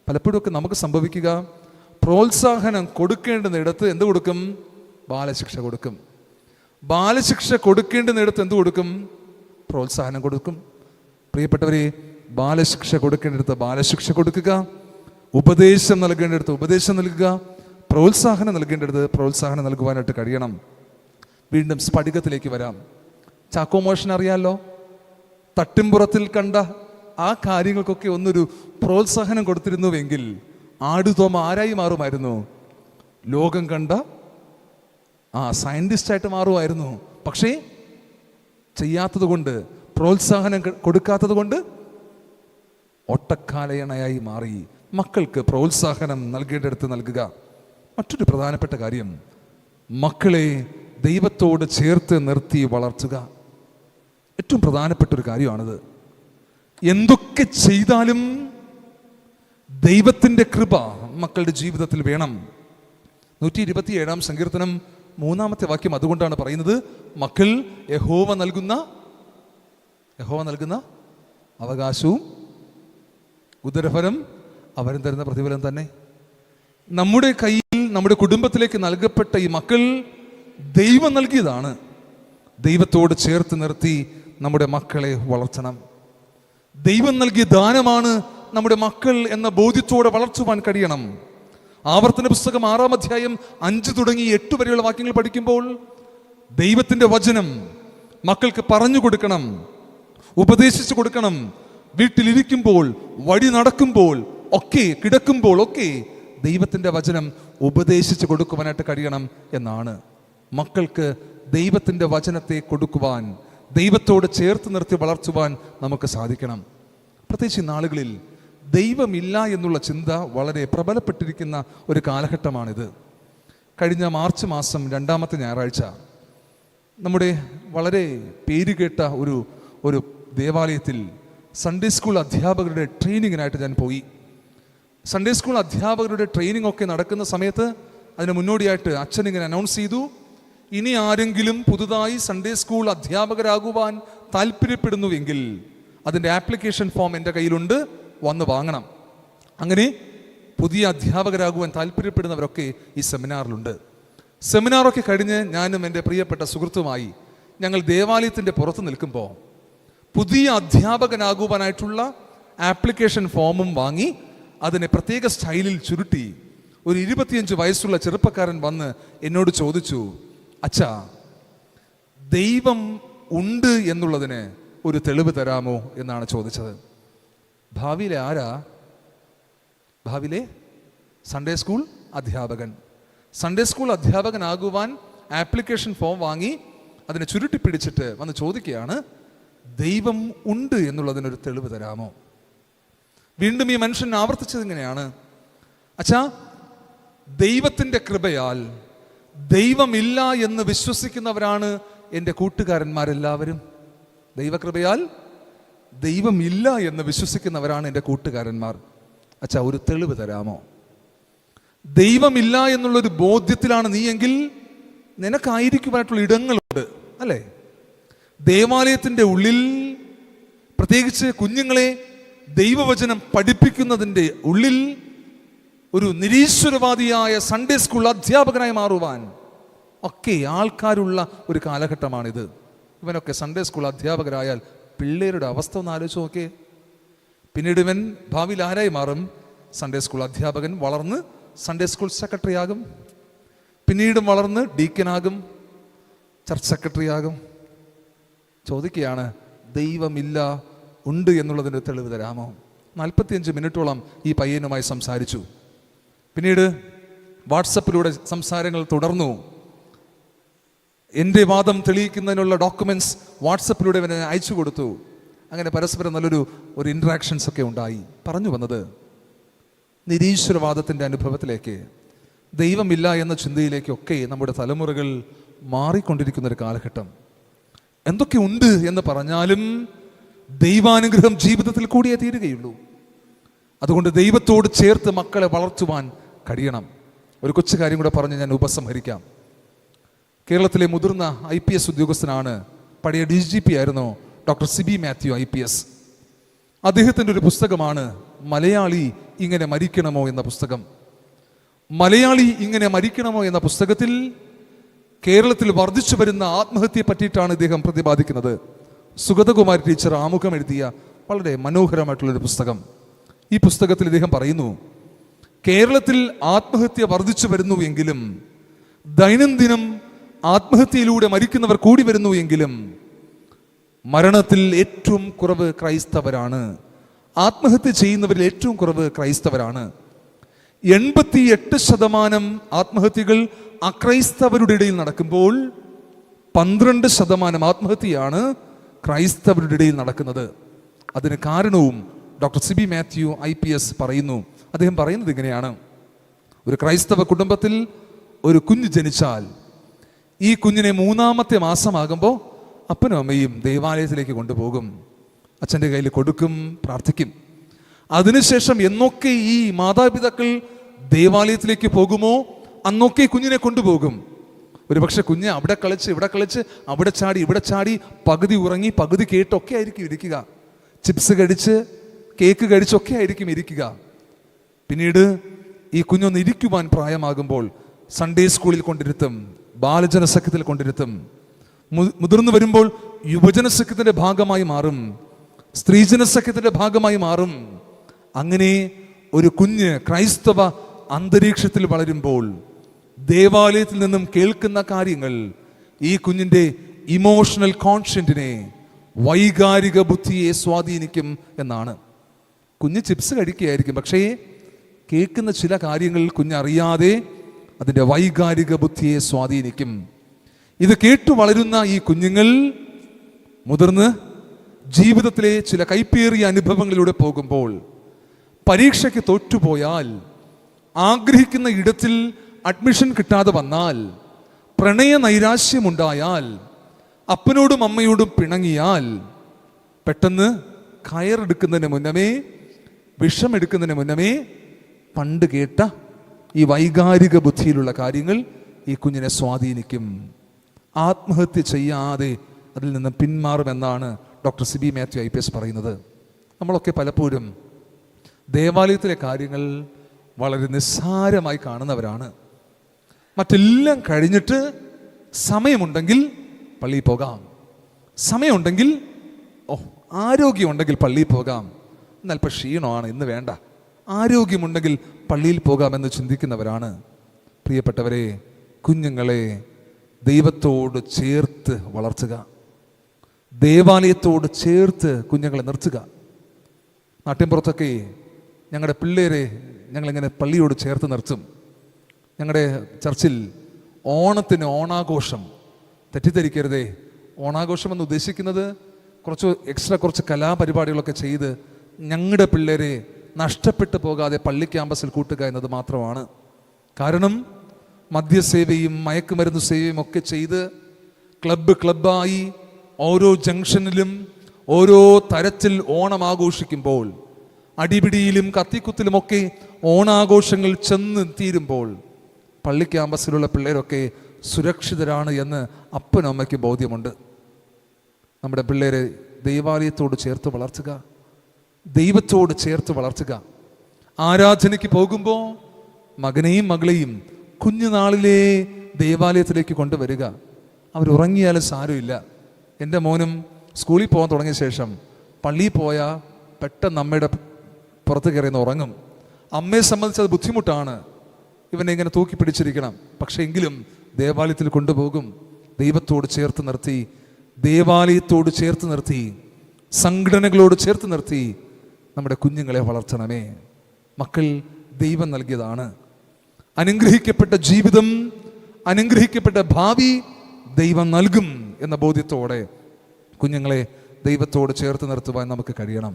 പലപ്പോഴൊക്കെ നമുക്ക് സംഭവിക്കുക, പ്രോത്സാഹനം കൊടുക്കേണ്ടുന്നിടത്ത് എന്ത് കൊടുക്കും? ബാലശിക്ഷ കൊടുക്കും. ബാലശിക്ഷ കൊടുക്കേണ്ടുന്നിടത്ത് എന്ത് കൊടുക്കും? പ്രോത്സാഹനം കൊടുക്കും. പ്രിയപ്പെട്ടവരെ, ബാലശിക്ഷ കൊടുക്കേണ്ടിടത്ത് ബാലശിക്ഷ കൊടുക്കുക, ഉപദേശം നൽകേണ്ടിടത്ത് ഉപദേശം നൽകുക, പ്രോത്സാഹനം നൽകേണ്ടിടത്ത് പ്രോത്സാഹനം നൽകുവാനായിട്ട് കഴിയണം. വീണ്ടും സ്ഫടികത്തിലേക്ക് വരാം. ചാക്കോ മോഷൻ അറിയാമല്ലോ. തട്ടിമ്പുറത്തിൽ കണ്ട ആ കാര്യങ്ങൾക്കൊക്കെ ഒന്നൊരു പ്രോത്സാഹനം കൊടുത്തിരുന്നുവെങ്കിൽ ആടുതോമ ആരായി മാറുമായിരുന്നു? ലോകം കണ്ട സയന്റിസ്റ്റായിട്ട് മാറുമായിരുന്നു. പക്ഷേ ചെയ്യാത്തത് കൊണ്ട്, പ്രോത്സാഹനം കൊടുക്കാത്തത് കൊണ്ട് ഒട്ടക്കാലയണയായി മാറി. മക്കൾക്ക് പ്രോത്സാഹനം നൽകേണ്ടിടത്ത് നൽകുക. മറ്റൊരു പ്രധാനപ്പെട്ട കാര്യം, മക്കളെ ദൈവത്തോട് ചേർത്ത് നിർത്തി വളർത്തുക. ഏറ്റവും പ്രധാനപ്പെട്ട ഒരു കാര്യമാണിത്. എന്തൊക്കെ ചെയ്താലും ദൈവത്തിൻ്റെ കൃപ മക്കളുടെ ജീവിതത്തിൽ വേണം. 127 സങ്കീർത്തനം 3-ാമത്തെ വാക്യം അതുകൊണ്ടാണ് പറയുന്നത്, മക്കൾ യഹോവ നൽകുന്ന അവകാശവും ഉദരഫലം അവരും തരുന്ന പ്രതിഫലം തന്നെ. നമ്മുടെ കയ്യിൽ, നമ്മുടെ കുടുംബത്തിലേക്ക് നൽകപ്പെട്ട ഈ മക്കൾ ദൈവം നൽകിയതാണ്. ദൈവത്തോട് ചേർത്ത് നിർത്തി നമ്മുടെ മക്കളെ വളർത്തണം. ദൈവം നൽകിയ ദാനമാണ് നമ്മുടെ മക്കൾ എന്ന ബോധ്യത്തോടെ വളർത്തുവാൻ കഴിയണം. ആവർത്തന പുസ്തകം 6-ാം അധ്യായം 5 തുടങ്ങി 8 വരെയുള്ള വാക്യങ്ങൾ പഠിക്കുമ്പോൾ ദൈവത്തിൻ്റെ വചനം മക്കൾക്ക് പറഞ്ഞു കൊടുക്കണം, ഉപദേശിച്ചു കൊടുക്കണം. വീട്ടിലിരിക്കുമ്പോൾ, വഴി നടക്കുമ്പോൾ ഒക്കെ, കിടക്കുമ്പോൾ ഒക്കെ ദൈവത്തിൻ്റെ വചനം ഉപദേശിച്ചു കൊടുക്കുവാനായിട്ട് കഴിയണം എന്നാണ്. മക്കൾക്ക് ദൈവത്തിൻ്റെ വചനത്തെ കൊടുക്കുവാൻ, ദൈവത്തോട് ചേർത്ത് നിർത്തി വളർത്തുവാൻ നമുക്ക് സാധിക്കണം. പ്രത്യേകിച്ച് നാളുകളിൽ ദൈവമില്ല എന്നുള്ള ചിന്ത വളരെ പ്രബലപ്പെട്ടിരിക്കുന്ന ഒരു കാലഘട്ടമാണിത്. കഴിഞ്ഞ മാർച്ച് മാസം 2-ാമത്തെ ഞായറാഴ്ച നമ്മുടെ വളരെ പേരുകേട്ട ഒരു ദേവാലയത്തിൽ സൺഡേ സ്കൂൾ അധ്യാപകരുടെ ട്രെയിനിങ്ങിനായിട്ട് ഞാൻ പോയി. സൺഡേ സ്കൂൾ അധ്യാപകരുടെ ട്രെയിനിങ് ഒക്കെ നടക്കുന്ന സമയത്ത് അതിന് മുന്നോടിയായിട്ട് അച്ഛൻ ഇങ്ങനെ അനൗൺസ് ചെയ്തു, ഇനി ആരെങ്കിലും പുതുതായി സൺഡേ സ്കൂൾ അധ്യാപകരാകുവാൻ താല്പര്യപ്പെടുന്നുവെങ്കിൽ അതിൻ്റെ ആപ്ലിക്കേഷൻ ഫോം എൻ്റെ കയ്യിലുണ്ട്, വന്ന് വാങ്ങണം. അങ്ങനെ പുതിയ അധ്യാപകരാകുവാൻ താല്പര്യപ്പെടുന്നവരൊക്കെ ഈ സെമിനാറിലുണ്ട്. സെമിനാറൊക്കെ കഴിഞ്ഞ് ഞാനും എൻ്റെ പ്രിയപ്പെട്ട സുഹൃത്തുമായി ഞങ്ങൾ ദേവാലയത്തിൻ്റെ പുറത്ത് നിൽക്കുമ്പോൾ പുതിയ അധ്യാപകനാകുവാനായിട്ടുള്ള ആപ്ലിക്കേഷൻ ഫോമും വാങ്ങി അതിനെ പ്രത്യേക സ്റ്റൈലിൽ ചുരുട്ടി ഒരു 25 വയസ്സുള്ള ചെറുപ്പക്കാരൻ വന്ന് എന്നോട് ചോദിച്ചു, അച്ഛാ, ദൈവം ഉണ്ട് എന്നുള്ളതിന് ഒരു തെളിവ് തരാമോ എന്നാണ് ചോദിച്ചത്. ഭാവിയിലെ ആരാ? ഭാവിയിലെ സൺഡേ സ്കൂൾ അധ്യാപകൻ. സൺഡേ സ്കൂൾ അധ്യാപകനാകുവാൻ ആപ്ലിക്കേഷൻ ഫോം വാങ്ങി അതിനെ ചുരുട്ടി പിടിച്ചിട്ട് വന്ന് ചോദിക്കുകയാണ്, ദൈവം ഉണ്ട് എന്നുള്ളതിനൊരു തെളിവ് തരാമോ? വീണ്ടും ഈ മനുഷ്യൻ ആവർത്തിച്ചത് ഇങ്ങനെയാണ്, അച്ഛാ, ദൈവത്തിൻ്റെ കൃപയാൽ ദൈവമില്ല എന്ന് വിശ്വസിക്കുന്നവരാണ് എൻ്റെ കൂട്ടുകാരന്മാരെല്ലാവരും. ദൈവകൃപയാൽ ദൈവമില്ല എന്ന് വിശ്വസിക്കുന്നവരാണ് എൻ്റെ കൂട്ടുകാരന്മാർ. അച്ഛാ, ഒരു തെളിവ് തരാമോ? ദൈവമില്ല എന്നുള്ളൊരു ബോധ്യത്തിലാണ് നീയെങ്കിൽ നിനക്കായിരിക്കുവാനായിട്ടുള്ള ഇടങ്ങളുണ്ട്, അല്ലേ? ദേവാലയത്തിൻ്റെ ഉള്ളിൽ പ്രത്യേകിച്ച് കുഞ്ഞുങ്ങളെ ദൈവവചനം പഠിപ്പിക്കുന്നതിൻ്റെ ഉള്ളിൽ ഒരു നിരീശ്വരവാദിയായ സൺഡേ സ്കൂൾ അധ്യാപകനായി മാറുവാൻ ഒക്കെ ആൾക്കാരുള്ള ഒരു കാലഘട്ടമാണിത്. ഇവനൊക്കെ സൺഡേ സ്കൂൾ അധ്യാപകരായാൽ പിള്ളേരുടെ അവസ്ഥ ഒന്ന് ആലോചിച്ച് നോക്കേ. പിന്നീട് ഇവൻ ഭാവിയിൽ ആരായി മാറും? സൺഡേ സ്കൂൾ അധ്യാപകൻ വളർന്ന് സൺഡേ സ്കൂൾ സെക്രട്ടറി ആകും, പിന്നീടും വളർന്ന് ഡീക്കനാകും, ചർച്ച് സെക്രട്ടറി ആകും. ചോദിക്കുകയാണ്, ദൈവമില്ല, ഉണ്ട് എന്നുള്ളതിന് തെളിവ് തരാമോ? 45 മിനിറ്റോളം ഈ പയ്യനുമായി സംസാരിച്ചു. പിന്നീട് വാട്സപ്പിലൂടെ സംസാരങ്ങൾ തുടർന്നു. എൻ്റെ വാദം തെളിയിക്കുന്നതിനുള്ള ഡോക്യുമെന്റ്സ് വാട്സപ്പിലൂടെ അവന് അയച്ചു കൊടുത്തു. അങ്ങനെ പരസ്പരം നല്ലൊരു ഇൻട്രാക്ഷൻസ് ഒക്കെ ഉണ്ടായി. പറഞ്ഞു വന്നത്, നിരീശ്വരവാദത്തിൻ്റെ അനുഭവത്തിലേക്ക്, ദൈവമില്ല എന്ന ചിന്തയിലേക്കൊക്കെ നമ്മുടെ തലമുറകൾ മാറിക്കൊണ്ടിരിക്കുന്നൊരു കാലഘട്ടം. എന്തൊക്കെ ഉണ്ട് എന്ന് പറഞ്ഞാലും ദൈവാനുഗ്രഹം ജീവിതത്തിൽ കൂടിയേ തീരുകയുള്ളൂ. അതുകൊണ്ട് ദൈവത്തോട് ചേർത്ത് മക്കളെ വളർത്തുവാൻ കഴിയണം. ഒരു കൊച്ചു കാര്യം കൂടെ പറഞ്ഞ് ഞാൻ ഉപസംഹരിക്കാം. കേരളത്തിലെ മുതിർന്ന IPS ഉദ്യോഗസ്ഥനാണ്, പഴയ DGP ആയിരുന്നു ഡോക്ടർ സിബി മാത്യു IPS. അദ്ദേഹത്തിൻ്റെ ഒരു പുസ്തകമാണ് മലയാളി ഇങ്ങനെ മരിക്കണമോ എന്ന പുസ്തകം. മലയാളി ഇങ്ങനെ മരിക്കണമോ എന്ന പുസ്തകത്തിൽ കേരളത്തിൽ വർദ്ധിച്ചു വരുന്ന ആത്മഹത്യയെ പറ്റിയിട്ടാണ് ഇദ്ദേഹം പ്രതിപാദിക്കുന്നത്. സുഗതകുമാരി ടീച്ചർ ആമുഖം എഴുതിയ വളരെ മനോഹരമായിട്ടുള്ളൊരു പുസ്തകം. ഈ പുസ്തകത്തിൽ ഇദ്ദേഹം പറയുന്നു, കേരളത്തിൽ ആത്മഹത്യ വർദ്ധിച്ചു വരുന്നു എങ്കിലും, ദൈനംദിനം ആത്മഹത്യയിലൂടെ മരിക്കുന്നവർ കൂടി വരുന്നു എങ്കിലും മരണത്തിൽ ഏറ്റവും കുറവ് ക്രൈസ്തവരാണ്. ആത്മഹത്യ ചെയ്യുന്നവരിൽ ഏറ്റവും കുറവ് ക്രൈസ്തവരാണ്. 88% ആത്മഹത്യകൾ അക്രൈസ്തവരുടെ ഇടയിൽ നടക്കുമ്പോൾ 12% ആത്മഹത്യയാണ് ക്രൈസ്തവരുടെ ഇടയിൽ നടക്കുന്നത്. അതിന് കാരണവും ഡോക്ടർ സിബി മാത്യു IPS പറയുന്നു. അദ്ദേഹം പറയുന്നത് ഇങ്ങനെയാണ്, ഒരു ക്രൈസ്തവ കുടുംബത്തിൽ ഒരു കുഞ്ഞ് ജനിച്ചാൽ ഈ കുഞ്ഞിനെ 3-ാമത്തെ മാസമാകുമ്പോൾ അപ്പനും അമ്മയും ദേവാലയത്തിലേക്ക് കൊണ്ടുപോകും, അച്ഛൻ്റെ കയ്യിൽ കൊടുക്കും, പ്രാർത്ഥിക്കും. അതിനുശേഷം എന്നൊക്കെ ഈ മാതാപിതാക്കൾ ദേവാലയത്തിലേക്ക് പോകുമോ അന്നൊക്കെ കുഞ്ഞിനെ കൊണ്ടുപോകും. ഒരുപക്ഷെ കുഞ്ഞ് അവിടെ കളിച്ച് ഇവിടെ കളിച്ച്, അവിടെ ചാടി ഇവിടെ ചാടി, പകുതി ഉറങ്ങി പകുതി കേട്ടൊക്കെ ആയിരിക്കും ഇരിക്കുക. ചിപ്സ് കഴിച്ച് കേക്ക് കഴിച്ചൊക്കെ ആയിരിക്കും ഇരിക്കുക. പിന്നീട് ഈ കുഞ്ഞൊന്ന് ഇരിക്കുവാൻ പ്രായമാകുമ്പോൾ സൺഡേ സ്കൂളിൽ കൊണ്ടിരുത്തും, ബാലജന സഖ്യത്തിൽ കൊണ്ടിരുത്തും. മുതിർന്നു വരുമ്പോൾ യുവജന സഖ്യത്തിന്റെ ഭാഗമായി മാറും, സ്ത്രീജന സഖ്യത്തിന്റെ ഭാഗമായി മാറും. അങ്ങനെ ഒരു കുഞ്ഞ് ക്രൈസ്തവ അന്തരീക്ഷത്തിൽ വളരുമ്പോൾ ദേവാലയത്തിൽ നിന്നും കേൾക്കുന്ന കാര്യങ്ങൾ ഈ കുഞ്ഞിൻ്റെ ഇമോഷണൽ കോൺഷ്യന്റിനെ, വൈകാരിക ബുദ്ധിയെ സ്വാധീനിക്കും എന്നാണ്. കുഞ്ഞ് ചിപ്സ് കഴിക്കുകയായിരിക്കും, പക്ഷേ കേൾക്കുന്ന ചില കാര്യങ്ങൾ കുഞ്ഞറിയാതെ അതിൻ്റെ വൈകാരിക ബുദ്ധിയെ സ്വാധീനിക്കും. ഇത് കേട്ടു വളരുന്ന ഈ കുഞ്ഞുങ്ങൾ മുതിർന്ന് ജീവിതത്തിലെ ചില കൈപ്പേറിയ അനുഭവങ്ങളിലൂടെ പോകുമ്പോൾ, പരീക്ഷയ്ക്ക് തോറ്റുപോയാൽ, ആഗ്രഹിക്കുന്ന ഇടത്തിൽ അഡ്മിഷൻ കിട്ടാതെ വന്നാൽ, പ്രണയ നൈരാശ്യമുണ്ടായാൽ, അപ്പനോടും അമ്മയോടും പിണങ്ങിയാൽ, പെട്ടെന്ന് കയറെടുക്കുന്നതിന് മുന്നമേ, വിഷമെടുക്കുന്നതിന് മുന്നമേ പണ്ട് കേട്ട ഈ വൈകാരിക ബുദ്ധിയിലുള്ള കാര്യങ്ങൾ ഈ കുഞ്ഞിനെ സ്വാധീനിക്കും. ആത്മഹത്യ ചെയ്യാതെ അതിൽ നിന്ന് പിന്മാറുമെന്നാണ് ഡോക്ടർ സിബി മാത്യു IPS പറയുന്നത്. നമ്മളൊക്കെ പലപ്പോഴും ദേവാലയത്തിലെ കാര്യങ്ങൾ വളരെ നിസ്സാരമായി കാണുന്നവരാണ്. മറ്റെല്ലാം കഴിഞ്ഞിട്ട് സമയമുണ്ടെങ്കിൽ പള്ളിയിൽ പോകാം, സമയമുണ്ടെങ്കിൽ ആരോഗ്യമുണ്ടെങ്കിൽ പള്ളിയിൽ പോകാം, എന്നൽപ്പം ക്ഷീണമാണ് ഇന്ന് വേണ്ട, ആരോഗ്യമുണ്ടെങ്കിൽ പള്ളിയിൽ പോകാമെന്ന് ചിന്തിക്കുന്നവരാണ്. പ്രിയപ്പെട്ടവരെ, കുഞ്ഞുങ്ങളെ ദൈവത്തോട് ചേർത്ത് വളർത്തുക, ദേവാലയത്തോട് ചേർത്ത് കുഞ്ഞുങ്ങളെ നിർത്തുക. നാട്ടിൻപുറത്തൊക്കെ ഞങ്ങളുടെ പിള്ളേരെ ഞങ്ങളിങ്ങനെ പള്ളിയോട് ചേർത്ത് നിർത്തും. ഞങ്ങളുടെ ചർച്ചിൽ ഓണത്തിന് ഓണാഘോഷം, തെറ്റിദ്ധരിക്കരുതേ, ഓണാഘോഷം എന്ന് ഉദ്ദേശിക്കുന്നത് കുറച്ച് കലാപരിപാടികളൊക്കെ ചെയ്ത് ഞങ്ങളുടെ പിള്ളേരെ നഷ്ടപ്പെട്ടു പോകാതെ പള്ളി ക്യാമ്പസിൽ കൂട്ടുക എന്നത് മാത്രമാണ്. കാരണം മദ്യസേവയും മയക്കുമരുന്ന് സേവയും ഒക്കെ ചെയ്ത് ക്ലബ്ബായി ഓരോ ജംഗ്ഷനിലും ഓരോ തരത്തിൽ ഓണം ആഘോഷിക്കുമ്പോൾ, അടിപിടിയിലും കത്തിക്കുത്തിലുമൊക്കെ ഓണാഘോഷങ്ങൾ ചെന്ന് തീരുമ്പോൾ പള്ളി ക്യാമ്പസിലുള്ള പിള്ളേരൊക്കെ സുരക്ഷിതരാണ് എന്ന് അപ്പനും അമ്മയ്ക്ക് ബോധ്യമുണ്ട്. നമ്മുടെ പിള്ളേരെ ദൈവാലയത്തോട് ചേർത്ത് വളർത്തുക, ദൈവത്തോട് ചേർത്ത് വളർത്തുക. ആരാധനയ്ക്ക് പോകുമ്പോൾ മകനെയും മകളെയും കുഞ്ഞുനാളിലേ ദേവാലയത്തിലേക്ക് കൊണ്ടുവരിക. അവരുറങ്ങിയാലും സാരമില്ല. എൻ്റെ മോനും സ്കൂളിൽ പോകാൻ തുടങ്ങിയ ശേഷം പള്ളിയിൽ പോയാൽ പെട്ടെന്ന് അമ്മയുടെ പുറത്ത് കയറിയെന്ന് ഉറങ്ങും. അമ്മയെ സംബന്ധിച്ച് അത് ബുദ്ധിമുട്ടാണ്, ഇവനെ ഇങ്ങനെ തൂക്കി പിടിച്ചിരിക്കണം. പക്ഷേ എങ്കിലും ദേവാലയത്തിൽ കൊണ്ടുപോകും. ദൈവത്തോട് ചേർത്ത് നിർത്തി, ദേവാലയത്തോട് ചേർത്ത് നിർത്തി, സംഘടനകളോട് ചേർത്ത് നിർത്തി നമ്മുടെ കുഞ്ഞുങ്ങളെ വളർത്തണമേ. മക്കൾ ദൈവം നൽകിയതാണ്. അനുഗ്രഹിക്കപ്പെട്ട ജീവിതം, അനുഗ്രഹിക്കപ്പെട്ട ഭാവി ദൈവം നൽകും എന്ന ബോധ്യത്തോടെ കുഞ്ഞുങ്ങളെ ദൈവത്തോട് ചേർത്ത് നിർത്തുവാൻ നമുക്ക് കഴിയണം.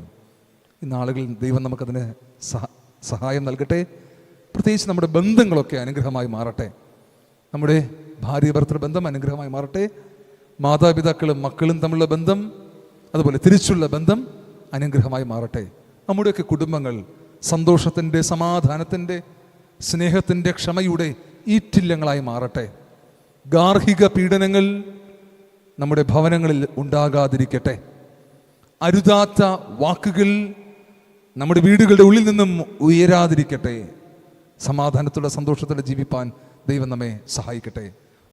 ഈ നാളുകളിൽ ദൈവം നമുക്കതിന് സഹായം നൽകട്ടെ. പ്രത്യേകിച്ച് നമ്മുടെ ബന്ധങ്ങളൊക്കെ അനുഗ്രഹമായി മാറട്ടെ. നമ്മുടെ ഭാര്യ ഭർത്തൃ ബന്ധം അനുഗ്രഹമായി മാറട്ടെ. മാതാപിതാക്കളും മക്കളും തമ്മിലുള്ള ബന്ധം, അതുപോലെ തിരിച്ചുള്ള ബന്ധം അനുഗ്രഹമായി മാറട്ടെ. നമ്മുടെയൊക്കെ കുടുംബങ്ങൾ സന്തോഷത്തിൻ്റെ, സമാധാനത്തിൻ്റെ, സ്നേഹത്തിൻ്റെ, ക്ഷമയുടെ ഈറ്റില്ലങ്ങളായി മാറട്ടെ. ഗാർഹിക പീഡനങ്ങൾ നമ്മുടെ ഭവനങ്ങളിൽ ഉണ്ടാകാതിരിക്കട്ടെ. അരുതാത്ത വാക്കുകൾ നമ്മുടെ വീടുകളുടെ ഉള്ളിൽ നിന്നും ഉയരാതിരിക്കട്ടെ. സമാധാനത്തോടെ സന്തോഷത്തോടെ ജീവിപ്പാൻ ദൈവം നമ്മെ സഹായിക്കട്ടെ.